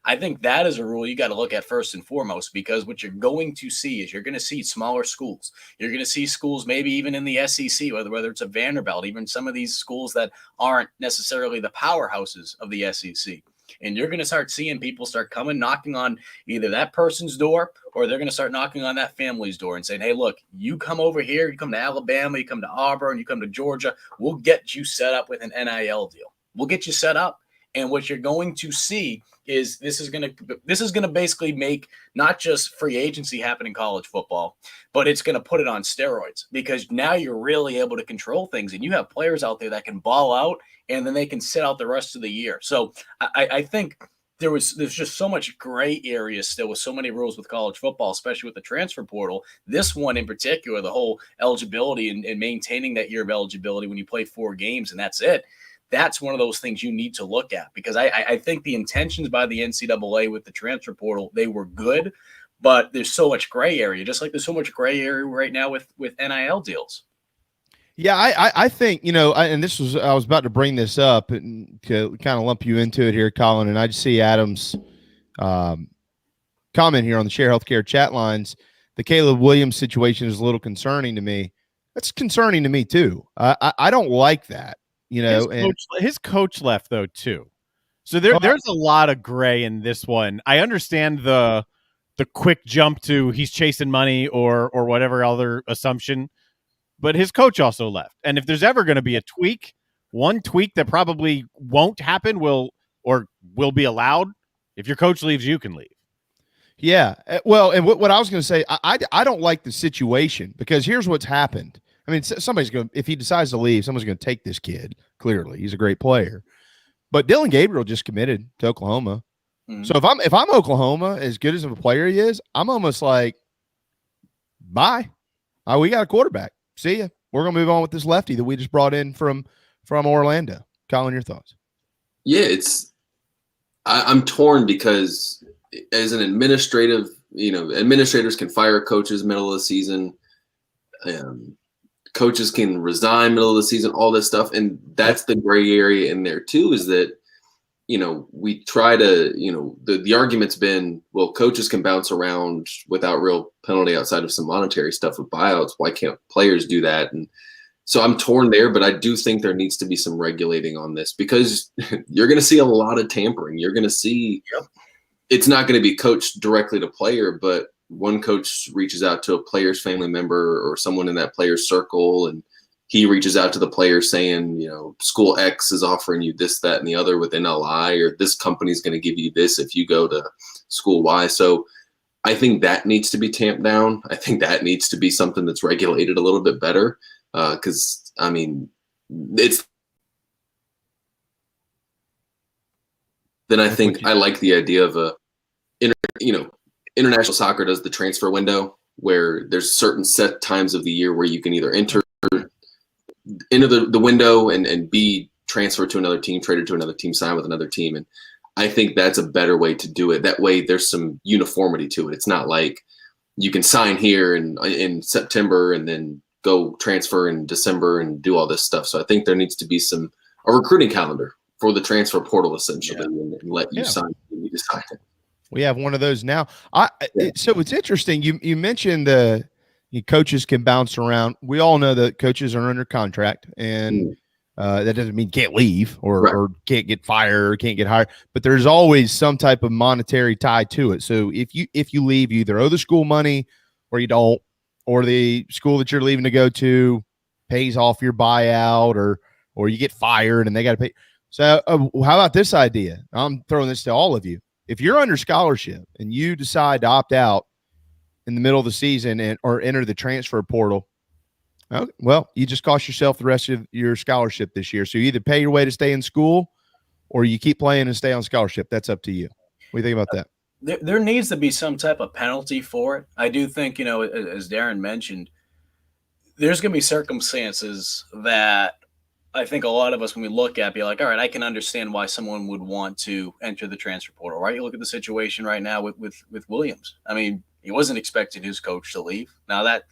I think that is a rule you got to look at first and foremost, because what you're going to see is you're going to see smaller schools. You're going to see schools maybe even in the SEC, whether it's a Vanderbilt, even some of these schools that aren't necessarily the powerhouses of the SEC. And you're going to start seeing people start coming, knocking on either that person's door, or they're going to start knocking on that family's door and saying, hey, look, you come over here, you come to Alabama, you come to Auburn, you come to Georgia, we'll get you set up with an NIL deal. We'll get you set up. And what you're going to see is this is going to basically make not just free agency happen in college football, but it's going to put it on steroids, because now you're really able to control things, and you have players out there that can ball out and then they can sit out the rest of the year. So I think there's just so much gray area still with so many rules with college football, especially with the transfer portal. This one in particular, the whole eligibility and maintaining that year of eligibility when you play 4 games and that's it. That's one of those things you need to look at, because I think the intentions by the NCAA with the transfer portal, they were good, but there's so much gray area, just like there's so much gray area right now with NIL deals. Yeah, I think, and I was about to bring this up and to kind of lump you into it here, Collyn, and I just see Adam's comment here on the Share Healthcare chat lines. The Caleb Williams situation is a little concerning to me. That's concerning to me too. I don't like that, his coach left though too. So there's a lot of gray in this one. I understand the quick jump to he's chasing money or whatever other assumption, but his coach also left. And if there's ever going to be a tweak, one tweak that probably won't happen will be allowed. If your coach leaves, you can leave. Yeah. Well, and what I was going to say, I don't like the situation, because here's what's happened. I mean, somebody's going to, if he decides to leave, someone's going to take this kid. Clearly, he's a great player. But Dylan Gabriel just committed to Oklahoma. Mm-hmm. So if I'm Oklahoma, as good as a player he is, I'm almost like, bye. We got a quarterback. See ya. We're going to move on with this lefty that we just brought in from Orlando. Collyn, your thoughts? Yeah, I'm torn, because as an administrative, administrators can fire coaches middle of the season. Coaches can resign middle of the season, all this stuff. And that's the gray area in there too, is that, we try to, the argument's been, well, coaches can bounce around without real penalty outside of some monetary stuff with buyouts. Why can't players do that? And so I'm torn there, but I do think there needs to be some regulating on this, because you're going to see a lot of tampering. You're going to see, it's not going to be coached directly to player, but one coach reaches out to a player's family member or someone in that player's circle, and he reaches out to the player saying, school X is offering you this, that, and the other with NLI, or this company's going to give you this if you go to school Y. So I think that needs to be tamped down. I think that needs to be something that's regulated a little bit better, because, it's – then I think I like the idea of international soccer does the transfer window, where there's certain set times of the year where you can either enter into the window and be transferred to another team, traded to another team, sign with another team. And I think that's a better way to do it. That way there's some uniformity to it. It's not like you can sign here in September and then go transfer in December and do all this stuff. So I think there needs to be a recruiting calendar for the transfer portal, essentially, and let you sign when you decide it. We have one of those now. So it's interesting. You mentioned coaches can bounce around. We all know that coaches are under contract, and that doesn't mean can't leave or can't get fired or can't get hired. But there's always some type of monetary tie to it. So if you leave, you either owe the school money or you don't, or the school that you're leaving to go to pays off your buyout, or you get fired and they got to pay. So how about this idea? I'm throwing this to all of you. If you're under scholarship and you decide to opt out in the middle of the season or enter the transfer portal, well, you just cost yourself the rest of your scholarship this year. So you either pay your way to stay in school or you keep playing and stay on scholarship. That's up to you. What do you think about that? There needs to be some type of penalty for it. I do think, as Darren mentioned, there's going to be circumstances that I think a lot of us, when we look at, be like, all right, I can understand why someone would want to enter the transfer portal, right? You look at the situation right now with Williams. I mean, He wasn't expecting his coach to leave. Now that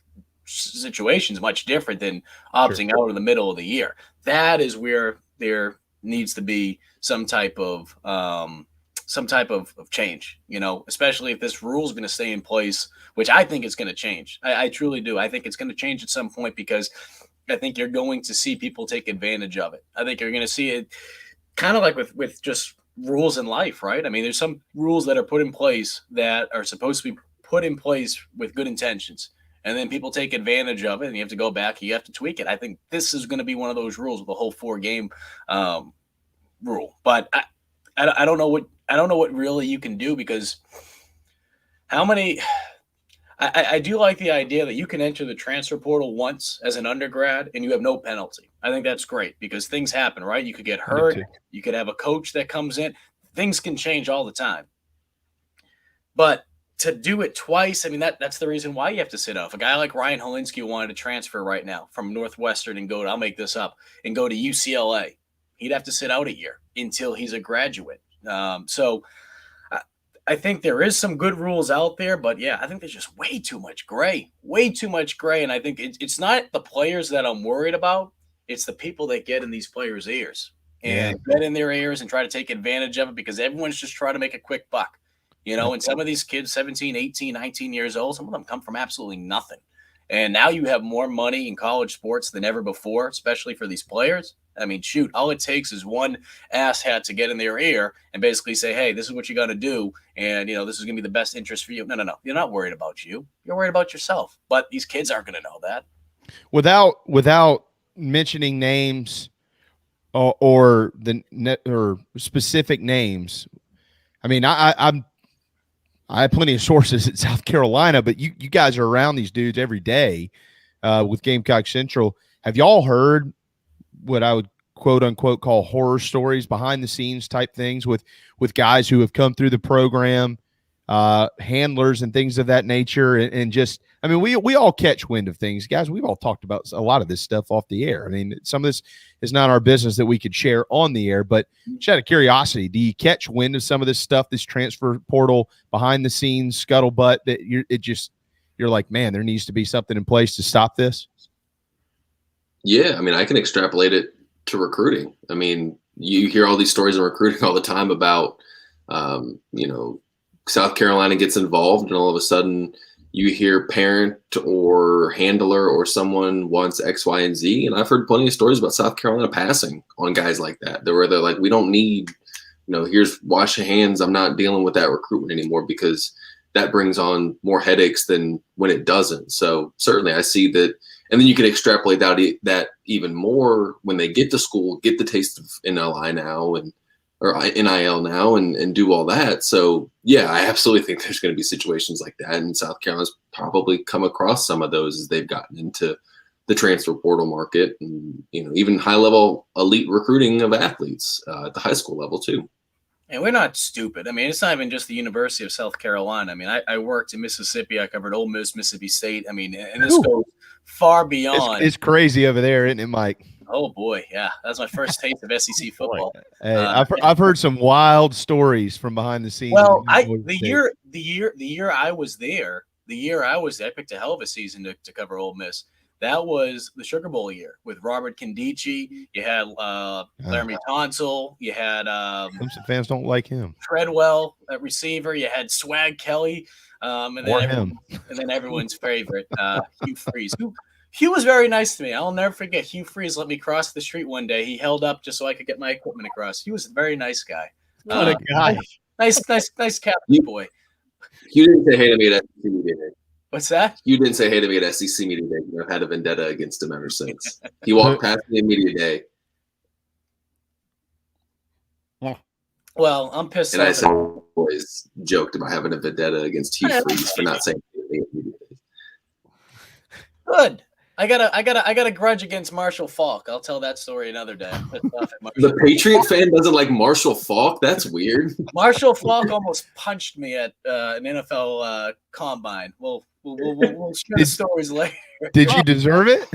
situation is much different than opting out in the middle of the year. That is where there needs to be some type of change, especially if this rule is going to stay in place, which I think it's going to change. I truly do. I think it's going to change at some point because I think you're going to see people take advantage of it. I think you're going to see it kind of like with just rules in life, right? I mean, there's some rules that are put in place that are supposed to be put in place with good intentions. And then people take advantage of it and you have to go back, you have to tweak it. I think this is going to be one of those rules with the whole 4-game rule. But I don't know what really you can do because how many I do like the idea that you can enter the transfer portal once as an undergrad and you have no penalty. I think that's great because things happen, right? You could get hurt. You could have a coach that comes in. Things can change all the time. But to do it twice, I mean, that's the reason why you have to sit out. If a guy like Ryan Holinski wanted to transfer right now from Northwestern and I'll make this up, and go to UCLA, he'd have to sit out a year until he's a graduate. So I think there is some good rules out there, but yeah, I think there's just way too much gray. And I think it's not the players that I'm worried about. It's the people that get in these players' ears and get in their ears and try to take advantage of it because everyone's just trying to make a quick buck, and some of these kids, 17, 18, 19 years old, some of them come from absolutely nothing. And now you have more money in college sports than ever before, especially for these players. I mean, shoot, all it takes is one asshat to get in their ear and basically say, hey, this is what you got to do. And, this is going to be the best interest for you. No. You're not worried about you. You're worried about yourself. But these kids aren't going to know that. Without mentioning names or specific names, I mean, I have plenty of sources at South Carolina, but you guys are around these dudes every day with Gamecock Central. Have y'all heard what I would quote unquote call horror stories, behind the scenes type things with guys who have come through the program, handlers and things of that nature? And just, I mean, we all catch wind of things, guys. We've all talked about a lot of this stuff off the air. I mean, some of this is not our business that we could share on the air, but just out of curiosity, do you catch wind of some of this stuff, this transfer portal behind the scenes scuttlebutt that you're like, man, there needs to be something in place to stop this? Yeah, I mean, I can extrapolate it to recruiting. I mean, you hear all these stories in recruiting all the time about, South Carolina gets involved and all of a sudden you hear parent or handler or someone wants X, Y, and Z. And I've heard plenty of stories about South Carolina passing on guys like that. Where they're like, we don't need, here's wash your hands. I'm not dealing with that recruitment anymore because that brings on more headaches than when it doesn't. So certainly I see that. And then you can extrapolate that even more when they get to school, get the taste of NLI now or NIL now and do all that. So, yeah, I absolutely think there's going to be situations like that. And South Carolina's probably come across some of those as they've gotten into the transfer portal market and, even high-level elite recruiting of athletes at the high school level too. And we're not stupid. I mean, it's not even just the University of South Carolina. I mean, I worked in Mississippi. I covered Ole Miss, Mississippi State. I mean, and this goes far beyond. It's crazy over there, isn't it, Mike? Oh boy, yeah, that's my first taste of SEC football. Hey, I've heard some wild stories from behind the scenes. Well, the year I was there, I picked a hell of a season to cover Ole Miss. That was the Sugar Bowl year with Robert Condici. You had Laramie Tonsil. You had Clemson fans don't like him. Treadwell at receiver. You had Swag Kelly, and then everyone's favorite Hugh Freeze. Hugh was very nice to me. I'll never forget. Hugh Freeze let me cross the street one day. He held up just so I could get my equipment across. He was a very nice guy. What a guy! Nice Catholic boy. You didn't say hey to me at SEC media day. What's that? You didn't say hey to me at SEC media day. I've had a vendetta against him ever since. He walked past me in media day. Well, I'm pissed. And I said, always joked about having a vendetta against Hugh Freeze for not saying hey to me at media day. Good. I got a grudge against Marshall Faulk. I'll tell that story another day. The Patriot fan doesn't like Marshall Faulk? That's weird. Marshall Faulk almost punched me at an NFL combine. We'll share the stories later. Did you deserve it?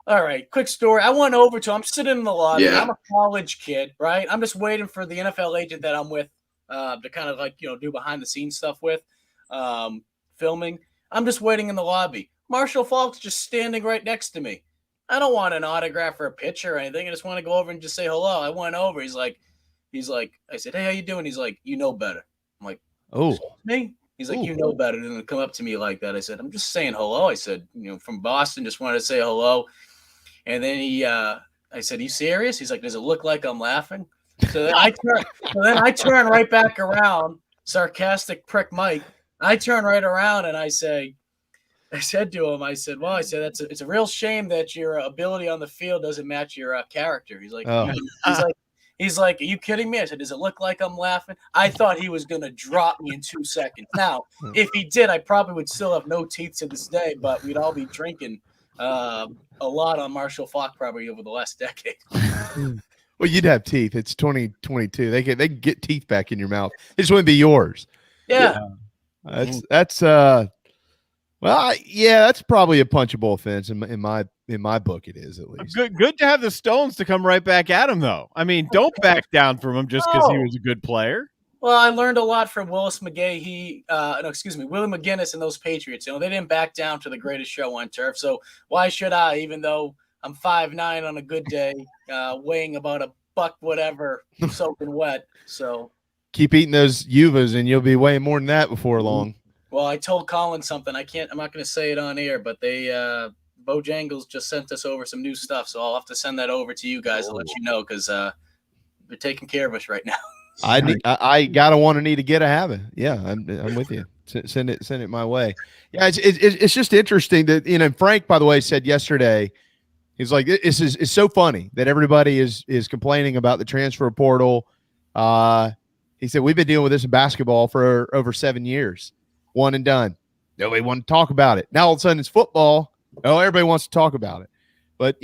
All right, quick story. I went over to. I'm sitting in the lobby. Yeah. I'm a college kid, right? I'm just waiting for the NFL agent that I'm with to kind of do behind the scenes stuff with. filming. I'm just waiting in the lobby. Marshall Falk's just standing right next to me. I don't want an autograph or a picture or anything. I just want to go over and just say hello. I went over. He's like, I said, hey, how you doing? He's like, you know better. I'm like, oh, me? He's like, you know better than to come up to me like that. I said, I'm just saying hello. I said, from Boston, just wanted to say hello. And then I said, you serious? He's like, does it look like I'm laughing? So then I turn right back around, sarcastic prick Mike. I turn right around and I said to him, it's a real shame that your ability on the field doesn't match your character. He's like, he's like, are you kidding me? I said, does it look like I'm laughing? I thought he was going to drop me in 2 seconds. Now, if he did, I probably would still have no teeth to this day, but we'd all be drinking a lot on Marshall Falk probably over the last decade. Well, you'd have teeth. It's 2022. They can get teeth back in your mouth. It just wouldn't be yours. Yeah. That's probably a punchable offense in my book. It is, at least. Good to have the Stones to come right back at him, though. I mean, don't back down from him just because he was a good player. Well, I learned a lot from Willis McGahee. Willie McGinnis and those Patriots. They didn't back down to the greatest show on turf. So why should I? Even though I'm 5'9" on a good day, weighing about a buck, whatever, soaking wet. So keep eating those uvas, and you'll be weighing more than that before long. Well, I told Collyn something. I'm not going to say it on air, but they Bojangles just sent us over some new stuff, so I'll have to send that over to you guys to let you know because they're taking care of us right now. I gotta want to need to get a habit. Yeah, I'm with you. Send it my way. Yeah, it's just interesting that Frank, by the way, said yesterday, he's like, it's so funny that everybody is complaining about the transfer portal. He said we've been dealing with this in basketball for over 7 years, one and done. Nobody wanted to talk about it. Now all of a sudden it's football. Oh, everybody wants to talk about it. But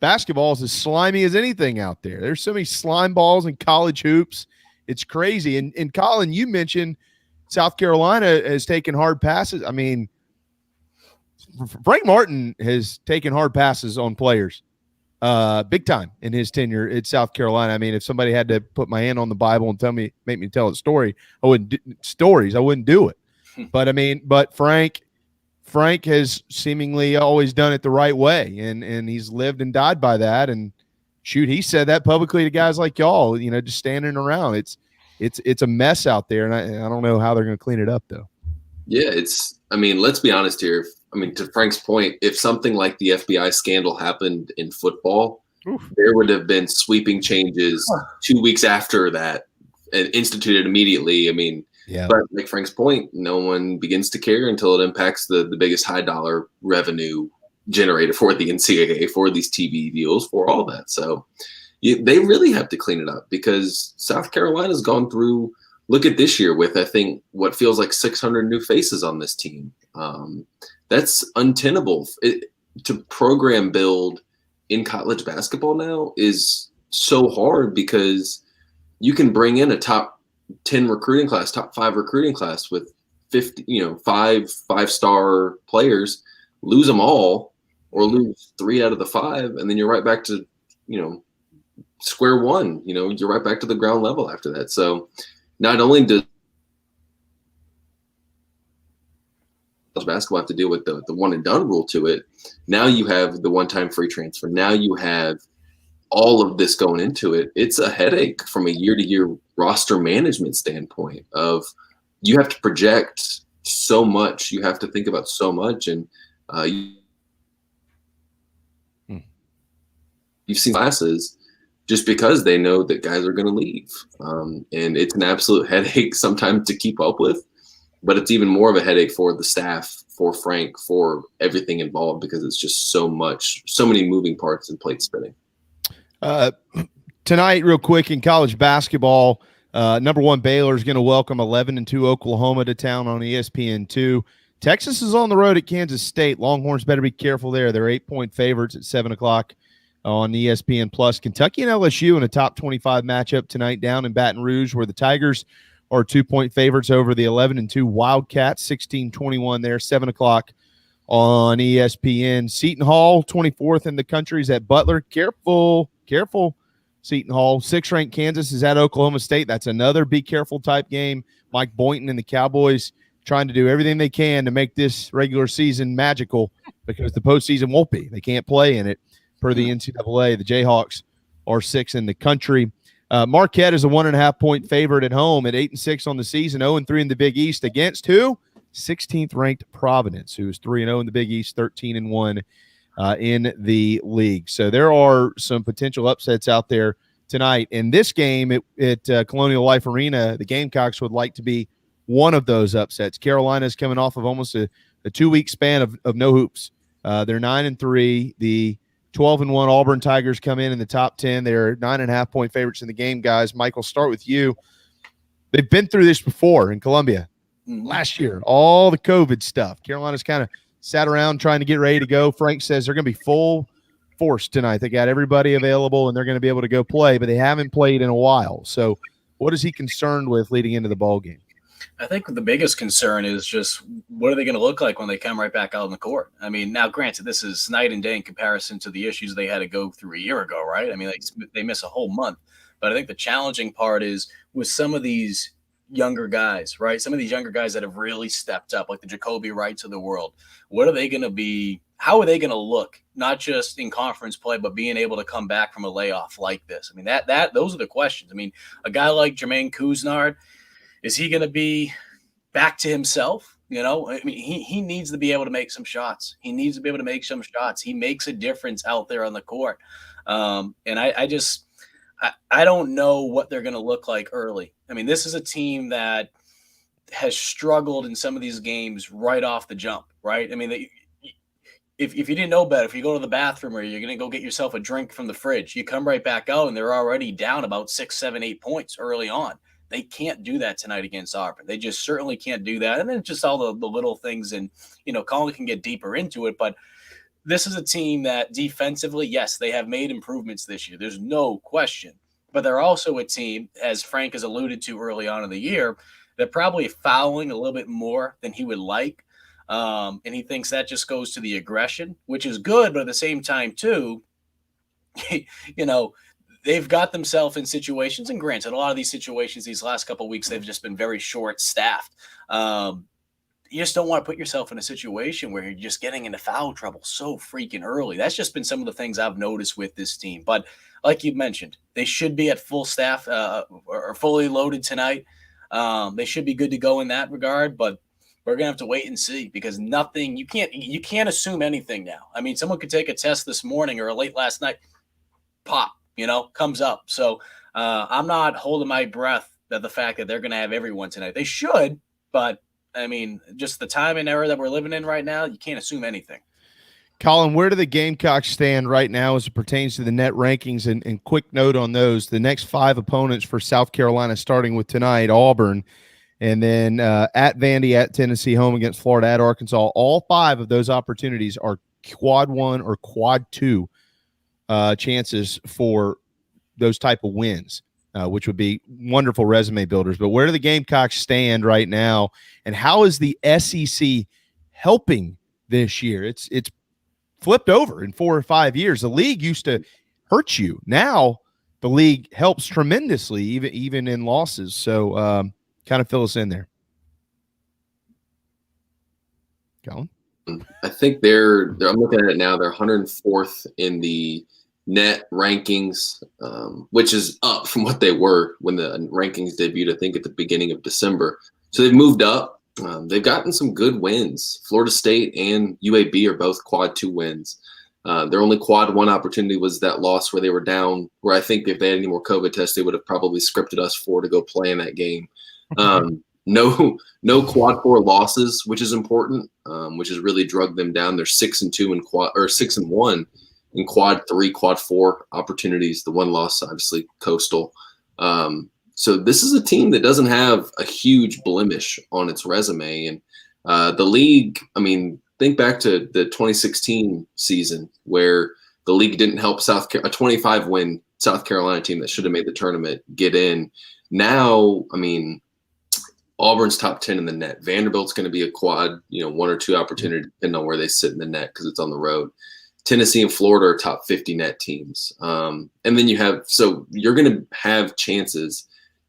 basketball is as slimy as anything out there. There's so many slime balls in college hoops. It's crazy. And Collyn, you mentioned South Carolina has taken hard passes. I mean, Frank Martin has taken hard passes on players big time in his tenure at South Carolina. I mean, if somebody had to put my hand on the Bible and make me tell a story, I wouldn't do it. But Frank has seemingly always done it the right way, and he's lived and died by that. And shoot, he said that publicly to guys like y'all, just standing around. It's a mess out there, and I don't know how they're going to clean it up, though. Yeah, let's be honest here. To Frank's point, if something like the FBI scandal happened in football, there would have been sweeping changes 2 weeks after that and instituted immediately. But like Frank's point, no one begins to care until it impacts the biggest high dollar revenue generator for the NCAA, for these TV deals, for all that. So they really have to clean it up because South Carolina's gone through, look at this year with, I think, what feels like 600 new faces on this team. That's untenable. To program build in college basketball now is so hard because you can bring in a top 10 recruiting class, top 5 recruiting class with 50, five-star players, lose them all or lose 3 out of the 5. And then you're right back to, square one, you're right back to the ground level after that. So not only does basketball have to deal with the one and done rule to it, now you have the one-time free transfer. Now you have all of this going into it. It's a headache from a year-to-year roster management standpoint of you have to project so much. You have to think about so much. And you've seen classes just because they know that guys are going to leave. And it's an absolute headache sometimes to keep up with, but it's even more of a headache for the staff, for Frank, for everything involved, because it's just so many moving parts and plates spinning. Tonight, real quick, in college basketball, number 1 Baylor is going to welcome 11-2 Oklahoma to town on ESPN2. Texas is on the road at Kansas State. Longhorns better be careful there. They're 8-point favorites at 7 o'clock on ESPN+. Kentucky and LSU in a top 25 matchup tonight down in Baton Rouge, where the Tigers are 2-point favorites over the 11-2 Wildcats, 16-21 there, 7 o'clock on ESPN. Seton Hall, 24th in the country, is at Butler. Careful, Seton Hall. 6th-ranked Kansas is at Oklahoma State. That's another be careful type game. Mike Boynton and the Cowboys trying to do everything they can to make this regular season magical because the postseason won't be. They can't play in it per the NCAA. The Jayhawks are 6th in the country. Marquette is a 1.5-point favorite at home at 8-6 on the season, 0-3 in the Big East against who? 16th ranked Providence, who is 3-0 in the Big East, 13-1 in the league. So there are some potential upsets out there tonight. In this game at Colonial Life Arena, the Gamecocks would like to be one of those upsets. Carolina's coming off of almost a 2-week span of no hoops. They're 9-3. The 12-1 Auburn Tigers come in the top 10. They're 9.5-point favorites in the game, guys. Michael, start with you. They've been through this before in Columbia last year, all the COVID stuff. Carolina's kind of sat around trying to get ready to go. Frank says they're going to be full force tonight. They got everybody available, and they're going to be able to go play, but they haven't played in a while. So what is he concerned with leading into the ball game? I think the biggest concern is just what are they going to look like when they come right back out on the court? I mean, now granted, this is night and day in comparison to the issues they had to go through a year ago, right? I mean, they miss a whole month. But I think the challenging part is with some of these younger guys, right? Some of these younger guys that have really stepped up, like the Jacoby Wrights of the world. What are they going to be? How are they going to look, not just in conference play, but being able to come back from a layoff like this? I mean, those are the questions. I mean, a guy like Jermaine Couisnard, is he going to be back to himself? You know, I mean, he needs to be able to make some shots. He needs to be able to make some shots. He makes a difference out there on the court. And I don't know what they're going to look like early. I mean, this is a team that has struggled in some of these games right off the jump, right? I mean, if you didn't know better, if you go to the bathroom or you're going to go get yourself a drink from the fridge, you come right back out and they're already down about 6, 7, 8 points early on. They can't do that tonight against Auburn. They just certainly can't do that. And then just all the little things, and, you know, Collyn can get deeper into it, but this is a team that defensively, yes, they have made improvements this year. There's no question. But they're also a team, as Frank has alluded to early on in the year, they're probably fouling a little bit more than he would like. And he thinks that just goes to the aggression, which is good. But at the same time, too, you know, they've got themselves in situations, and granted, a lot of these situations these last couple of weeks, they've just been very short-staffed. You just don't want to put yourself in a situation where you're just getting into foul trouble so freaking early. That's just been some of the things I've noticed with this team. But like you mentioned, they should be at full staff or fully loaded tonight. They should be good to go in that regard, but we're going to have to wait and see, because you can't assume anything now. I mean, someone could take a test this morning or late last night, pop, comes up. So I'm not holding my breath that the fact that they're going to have everyone tonight. They should, but I mean, just the time and era that we're living in right now, you can't assume anything. Collyn, where do the Gamecocks stand right now as it pertains to the net rankings? And quick note on those, the next 5 opponents for South Carolina, starting with tonight, Auburn, and then at Vandy, at Tennessee, home against Florida, at Arkansas. All 5 of those opportunities are quad 1 or quad 2 chances for those type of wins, which would be wonderful resume builders. But where do the Gamecocks stand right now, and how is the SEC helping this year? It's flipped over in 4 or 5 years. The league used to hurt you. Now the league helps tremendously, even in losses. So kind of fill us in there, Collyn. I think I'm looking at it now. They're 104th in the net rankings, which is up from what they were when the rankings debuted, I think at the beginning of December. So they've moved up. They've gotten some good wins. Florida State and UAB are both quad 2 wins. Their only quad 1 opportunity was that loss where they were down, where I think if they had any more COVID tests, they would have probably scripted us 4 to go play in that game. No quad 4 losses, which is important, which has really drugged them down. They're 6-2 in quad, or 6-1 in quad 3, quad 4 opportunities. The one loss, obviously, Coastal. So this is a team that doesn't have a huge blemish on its resume. And the league, I mean, think back to the 2016 season where the league didn't help a 25-win South Carolina team that should have made the tournament get in. Now, I mean, Auburn's top 10 in the net. Vanderbilt's going to be a quad, 1 or 2 opportunity, depending on where they sit in the net because it's on the road. Tennessee and Florida are top 50 net teams. And then you're going to have chances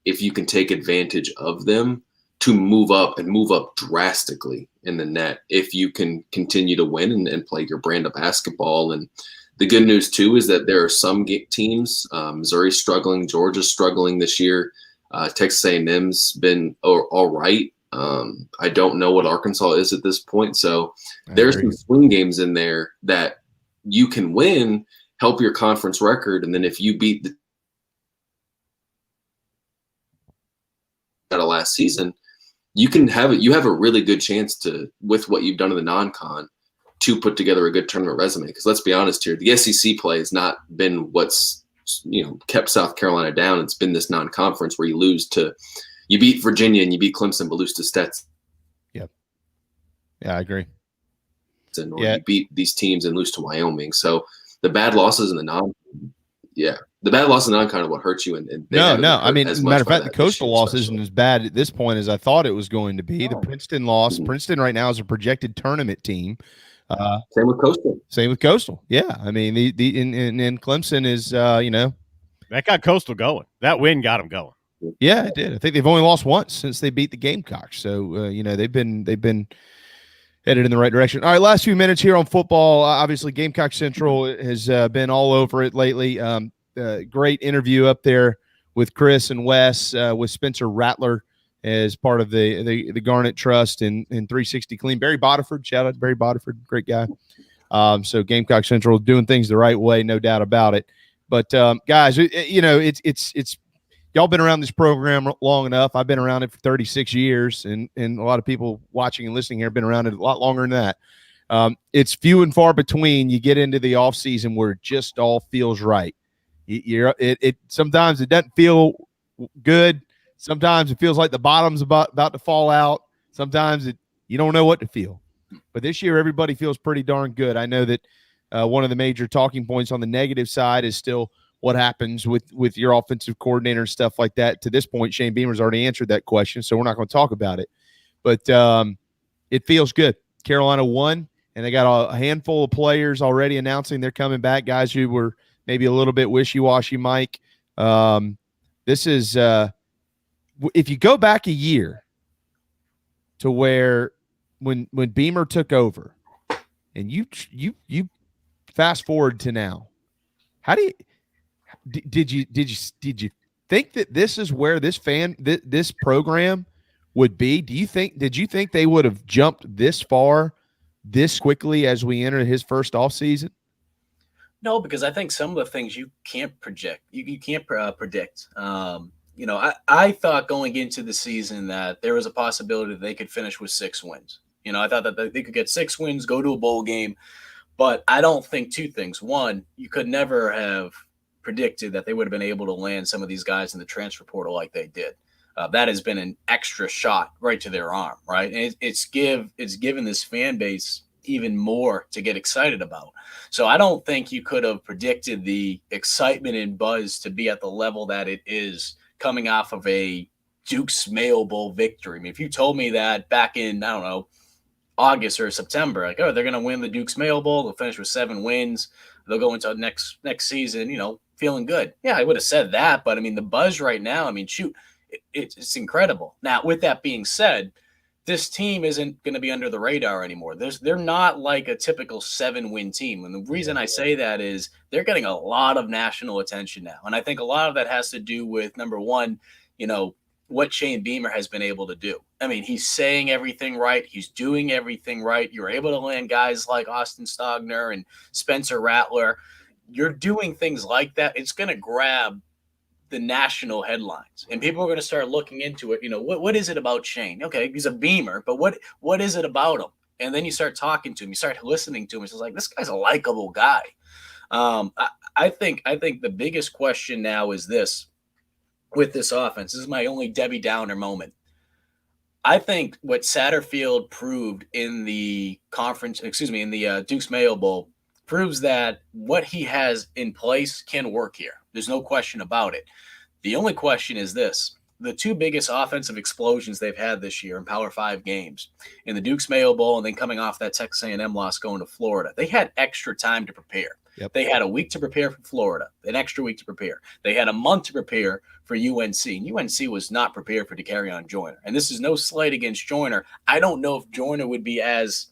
if you can take advantage of them. to move up and move up drastically in the net if you can continue to win and play your brand of basketball. And the good news too is that there are some teams, Missouri's struggling, Georgia's struggling this year. Texas A&M's been all right. I don't know what Arkansas is at this point. So there's some swing games in there that you can win, help your conference record. And then if you beat the last season, you have a really good chance to, with what you've done in the non-con, to put together a good tournament resume. Because let's be honest here, the SEC play has not been what's kept South Carolina down. It's been this non-conference where you beat Virginia and you beat Clemson, but lose to Stetson. Yep. Yeah, I agree. Or you beat these teams and lose to Wyoming. So the bad losses in the non-con are what hurts you. No. I mean, as a matter of fact, the Coastal loss isn't as bad at this point as I thought it was going to be. The Princeton loss. Mm-hmm. Princeton right now is a projected tournament team. Same with Coastal. Yeah. I mean, and Clemson is, that got Coastal going. That win got them going. Yeah, it did. I think they've only lost once since they beat the Gamecocks. So, they've been headed in the right direction. All right, last few minutes here on football. Obviously, Gamecock Central has been all over it lately. Great interview up there with Chris and Wes with Spencer Rattler as part of the Garnet Trust and 360 Clean. Barry Bodiford, shout out to Barry Bodiford, great guy. So Gamecock Central doing things the right way, no doubt about it. But guys, it's y'all been around this program long enough. I've been around it for 36 years, and a lot of people watching and listening here have been around it a lot longer than that. It's few and far between you get into the off season where it just all feels right. Sometimes it doesn't feel good. Sometimes it feels like the bottom's about to fall out. Sometimes you don't know what to feel. But this year, everybody feels pretty darn good. I know that one of the major talking points on the negative side is still what happens with your offensive coordinator and stuff like that. To this point, Shane Beamer's already answered that question, so we're not going to talk about it. But it feels good. Carolina won, and they got a handful of players already announcing they're coming back, guys who were maybe a little bit wishy-washy, Mike. This is if you go back a year to where when Beamer took over, and you fast forward to now, how do you did you think that this is where this program would be? Did you think they would have jumped this far this quickly as we enter his first off season? No, because I think some of the things you can't project. You can't predict. I thought going into the season that there was a possibility that they could finish with 6 wins. I thought that they could get 6 wins, go to a bowl game. But I don't think two things. One, you could never have predicted that they would have been able to land some of these guys in the transfer portal like they did. That has been an extra shot right to their arm, right? And it's given this fan base even more to get excited about. So I don't think you could have predicted the excitement and buzz to be at the level that it is coming off of a Duke's Mayo Bowl victory. I mean, if you told me that back in, I don't know, August or September, like, they're going to win the Duke's Mayo Bowl, they'll finish with 7 wins, they'll go into next season, feeling good. Yeah, I would have said that, but I mean, the buzz right now, I mean, shoot, it's incredible. Now, with that being said, this team isn't going to be under the radar anymore. They're not like a typical 7-win team. And the reason I say that is they're getting a lot of national attention now. And I think a lot of that has to do with, number one, what Shane Beamer has been able to do. I mean, he's saying everything right. He's doing everything right. You're able to land guys like Austin Stogner and Spencer Rattler. You're doing things like that. It's going to grab the national headlines, and people are going to start looking into it. What is it about Shane? Okay, he's a Beamer, but what is it about him? And then you start talking to him, you start listening to him. It's like, this guy's a likable guy. I think the biggest question now is this with this offense. This is my only Debbie Downer moment. I think what Satterfield proved in the Duke's Mayo Bowl proves that what he has in place can work here. There's no question about it. The only question is this. The 2 biggest offensive explosions they've had this year in Power 5 games, in the Duke's Mayo Bowl and then coming off that Texas A&M loss going to Florida, they had extra time to prepare. Yep. They had a week to prepare for Florida, an extra week to prepare. They had a month to prepare for UNC. And UNC was not prepared for Dakereon Joyner. And this is no slight against Joyner. I don't know if Joyner would be as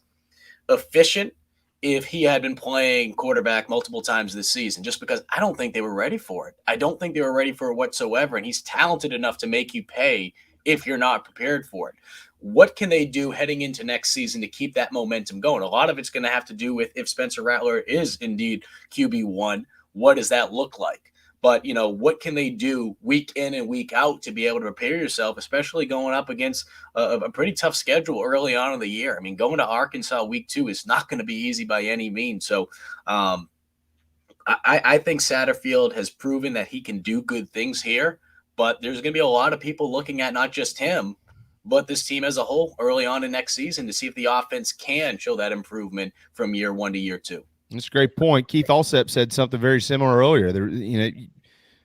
efficient if he had been playing quarterback multiple times this season, just because I don't think they were ready for it. I don't think they were ready for it whatsoever. And he's talented enough to make you pay if you're not prepared for it. What can they do heading into next season to keep that momentum going? A lot of it's going to have to do with if Spencer Rattler is indeed QB1, what does that look like? But, what can they do week in and week out to be able to prepare yourself, especially going up against a pretty tough schedule early on in the year? I mean, going to Arkansas week 2 is not going to be easy by any means. So I think Satterfield has proven that he can do good things here, but there's going to be a lot of people looking at not just him, but this team as a whole early on in next season to see if the offense can show that improvement from year 1 to year 2. That's a great point. Keith Allsep said something very similar earlier.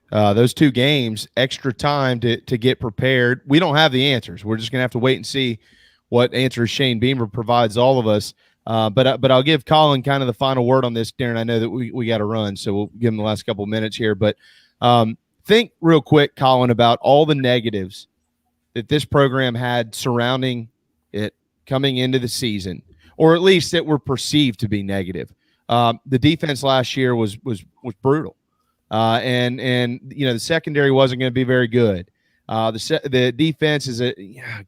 Those 2 games, extra time to get prepared. We don't have the answers. We're just going to have to wait and see what answers Shane Beamer provides all of us. But I'll give Collyn kind of the final word on this, Darren. I know that we got to run, so we'll give him the last couple of minutes here. But think real quick, Collyn, about all the negatives that this program had surrounding it coming into the season, or at least that were perceived to be negative. The defense last year was brutal, and the secondary wasn't going to be very good. The defense is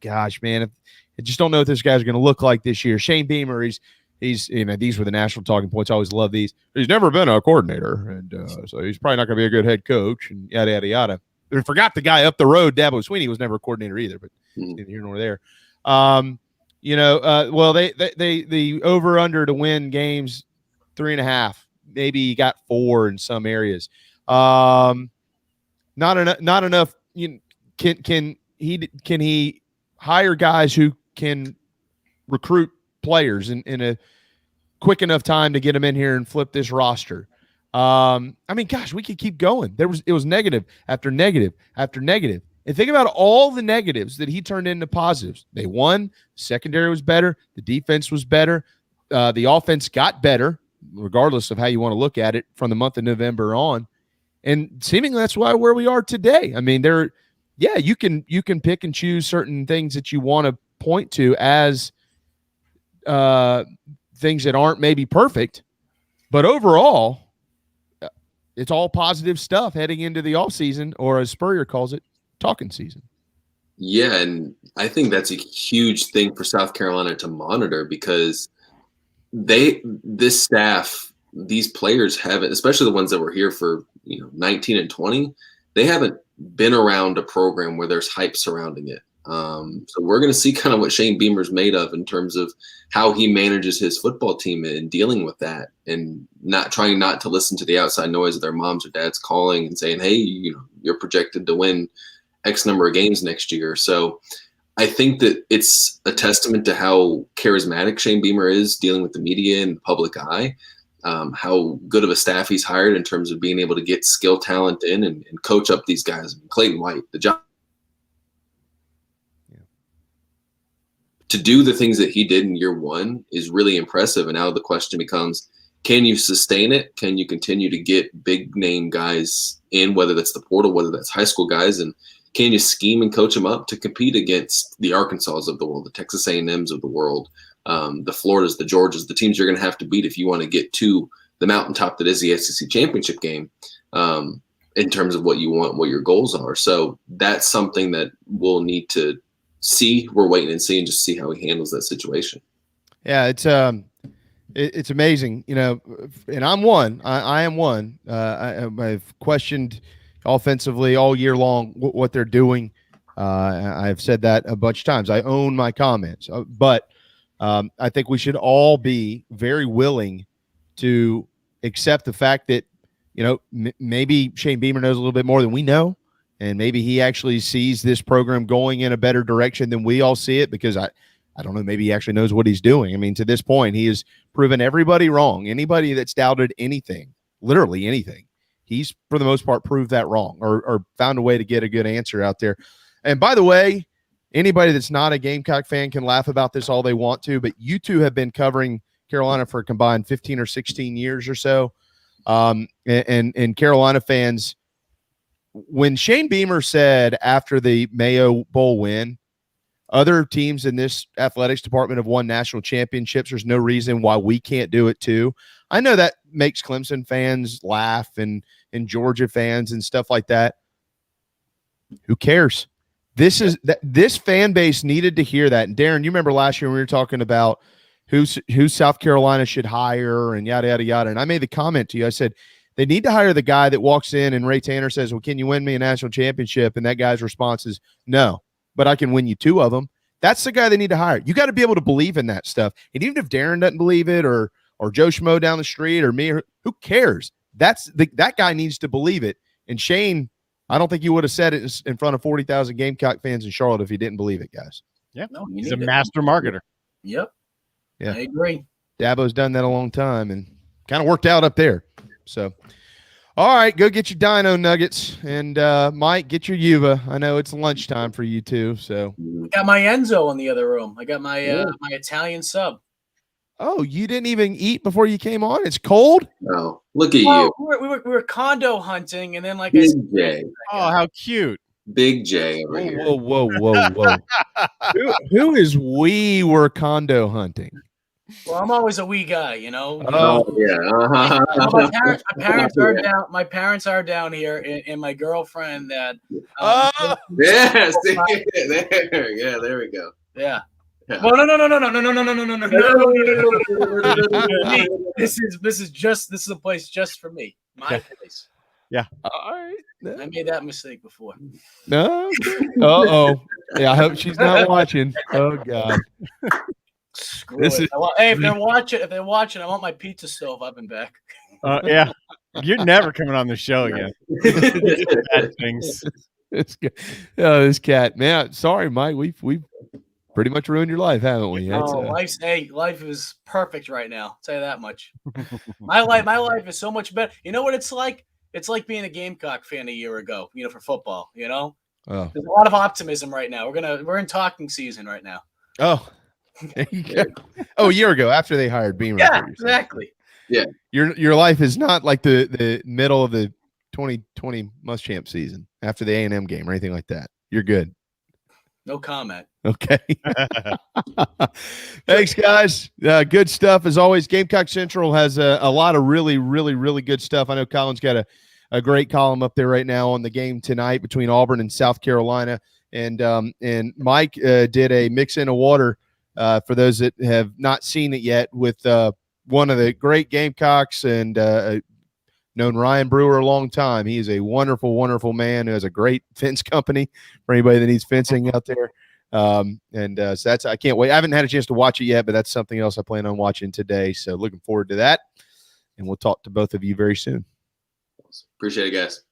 gosh, man, I just don't know what this guy's going to look like this year. Shane Beamer, he's these were the national talking points. I always love these. He's never been a coordinator, and so he's probably not going to be a good head coach, and yada yada yada. I forgot the guy up the road, Dabo Sweeney, was never a coordinator either, but neither here nor there. Well, the over under to win games 3.5, maybe he got 4 in some areas. Not enough. Can he hire guys who can recruit players in a quick enough time to get them in here and flip this roster? Gosh, we could keep going. It was negative after negative after negative. And think about all the negatives that he turned into positives. They won. Secondary was better. The defense was better. The offense got better, regardless of how you want to look at it, from the month of November on. And seemingly that's where we are today. I mean, you can pick and choose certain things that you want to point to as things that aren't maybe perfect, but overall, it's all positive stuff heading into the offseason, or as Spurrier calls it, talking season. Yeah, and I think that's a huge thing for South Carolina to monitor, because this staff, these players haven't, especially the ones that were here for 19 and 20, they haven't been around a program where there's hype surrounding it. So we're going to see kind of what Shane Beamer's made of in terms of how he manages his football team and dealing with that, and not to listen to the outside noise of their moms or dads calling and saying, hey, you're projected to win X number of games next year. So I think that it's a testament to how charismatic Shane Beamer is dealing with the media and the public eye, how good of a staff he's hired in terms of being able to get skill talent in and coach up these guys. Clayton White, the job to do the things that he did in year 1 is really impressive. And now the question becomes, can you sustain it? Can you continue to get big name guys in, whether that's the portal, whether that's high school guys, and can you scheme and coach them up to compete against the Arkansas of the world, the Texas A&Ms of the world, the Floridas, the Georgias, the teams you're going to have to beat if you want to get to the mountaintop that is the SEC championship game, in terms of what you want, what your goals are. So that's something that we'll need to see. We're waiting and seeing, just see how he handles that situation. Yeah, it's amazing, and I'm one. I am one. I've questioned offensively all year long what they're doing. I've said that a bunch of times. I own my comments, but I think we should all be very willing to accept the fact that, maybe Shane Beamer knows a little bit more than we know. And maybe he actually sees this program going in a better direction than we all see it, because I don't know, maybe he actually knows what he's doing. I mean, to this point, he has proven everybody wrong. Anybody that's doubted anything, literally anything, he's, for the most part, proved that wrong, or found a way to get a good answer out there. And by the way, anybody that's not a Gamecock fan can laugh about this all they want to, but you two have been covering Carolina for a combined 15 or 16 years or so. And Carolina fans, when Shane Beamer said after the Mayo Bowl win, other teams in this athletics department have won national championships, there's no reason why we can't do it too. I know that makes Clemson fans laugh and Georgia fans and stuff like that. Who cares? This fan base needed to hear that. And Darren, you remember last year when we were talking about who South Carolina should hire and yada, yada, yada. And I made the comment to you. I said, they need to hire the guy that walks in and Ray Tanner says, well, can you win me a national championship? And that guy's response is, no, but I can win you 2 of them. That's the guy they need to hire. You got to be able to believe in that stuff. And even if Darren doesn't believe it or Joe Schmo down the street or me, who cares? That guy needs to believe it. And Shane, I don't think you would have said it in front of 40,000 Gamecock fans in Charlotte if he didn't believe it, guys. Yeah, no, he's a master marketer. Yep. Yeah, I agree. Dabo's done that a long time and kind of worked out up there. So, all right, go get your Dino Nuggets and Mike, get your Yuva. I know it's lunchtime for you too. So, I got my Enzo in the other room. I got my my Italian sub. Oh, you didn't even eat before you came on? It's cold? No, look at you. We were condo hunting, and then like Big J. Oh, how cute. Big J over here. Whoa. who is we were condo hunting? Well, I'm always a wee guy, you know. Oh yeah. My parents are down here, and my girlfriend that. Yeah, there we go. Yeah. Well, no. This is a place just for me. My place. Yeah. All right. I made that mistake before. No. Uh-oh. Yeah, I hope she's not watching. Oh God. Screw it. Hey, if they're watching, I want my pizza stove up and back. Yeah. You're never coming on the show again. Bad things. This cat, man. Sorry, Mike. We've pretty much ruined your life, haven't we? Life is perfect right now. I'll tell you that much. My life is so much better. You know what it's like? It's like being a Gamecock fan a year ago, for football, There's a lot of optimism right now. We're in talking season right now. Oh. There you go. Oh, a year ago after they hired Beamer. Yeah, exactly. Yeah. Your life is not like the middle of the 2020 Muschamp season after the A&M game or anything like that. You're good. No comment. Okay. Thanks, guys. Good stuff as always. Gamecock Central has a lot of really, really, really good stuff. I know Collyn's got a great column up there right now on the game tonight between Auburn and South Carolina. And Mike did a mix in of water for those that have not seen it yet with one of the great Gamecocks and known Ryan Brewer a long time. He is a wonderful, wonderful man who has a great fence company for anybody that needs fencing out there. So that's, I can't wait. I haven't had a chance to watch it yet, but that's something else I plan on watching today. So looking forward to that. And we'll talk to both of you very soon. Appreciate it, guys.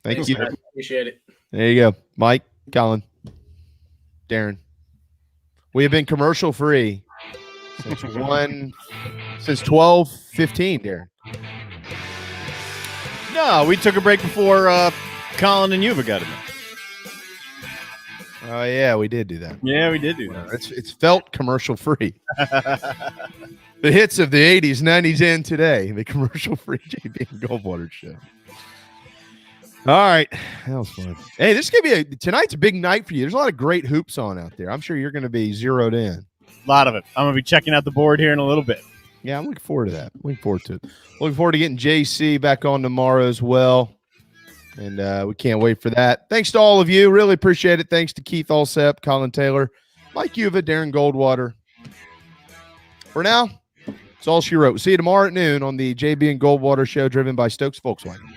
Thanks, you. Man. Appreciate it. There you go. Mike, Collyn, Darren. We have been commercial free since 12:15, Darren. No, we took a break before Collyn and Yuva got in there. Oh, yeah, we did do that. Yeah, we did do that. It's felt commercial free. The hits of the 80s, 90s, and today. The commercial free JB and Goldwater show. All right. That was fun. Hey, this is going to be tonight's a big night for you. There's a lot of great hoops on out there. I'm sure you're going to be zeroed in. A lot of it. I'm going to be checking out the board here in a little bit. Yeah, I'm looking forward to that. Looking forward to it. Looking forward to getting JC back on tomorrow as well. And we can't wait for that. Thanks to all of you. Really appreciate it. Thanks to Keith Allsep, Collyn Taylor, Mike Yuva, Darren Goldwater. For now, it's all she wrote. See you tomorrow at noon on the JB and Goldwater show driven by Stokes Volkswagen.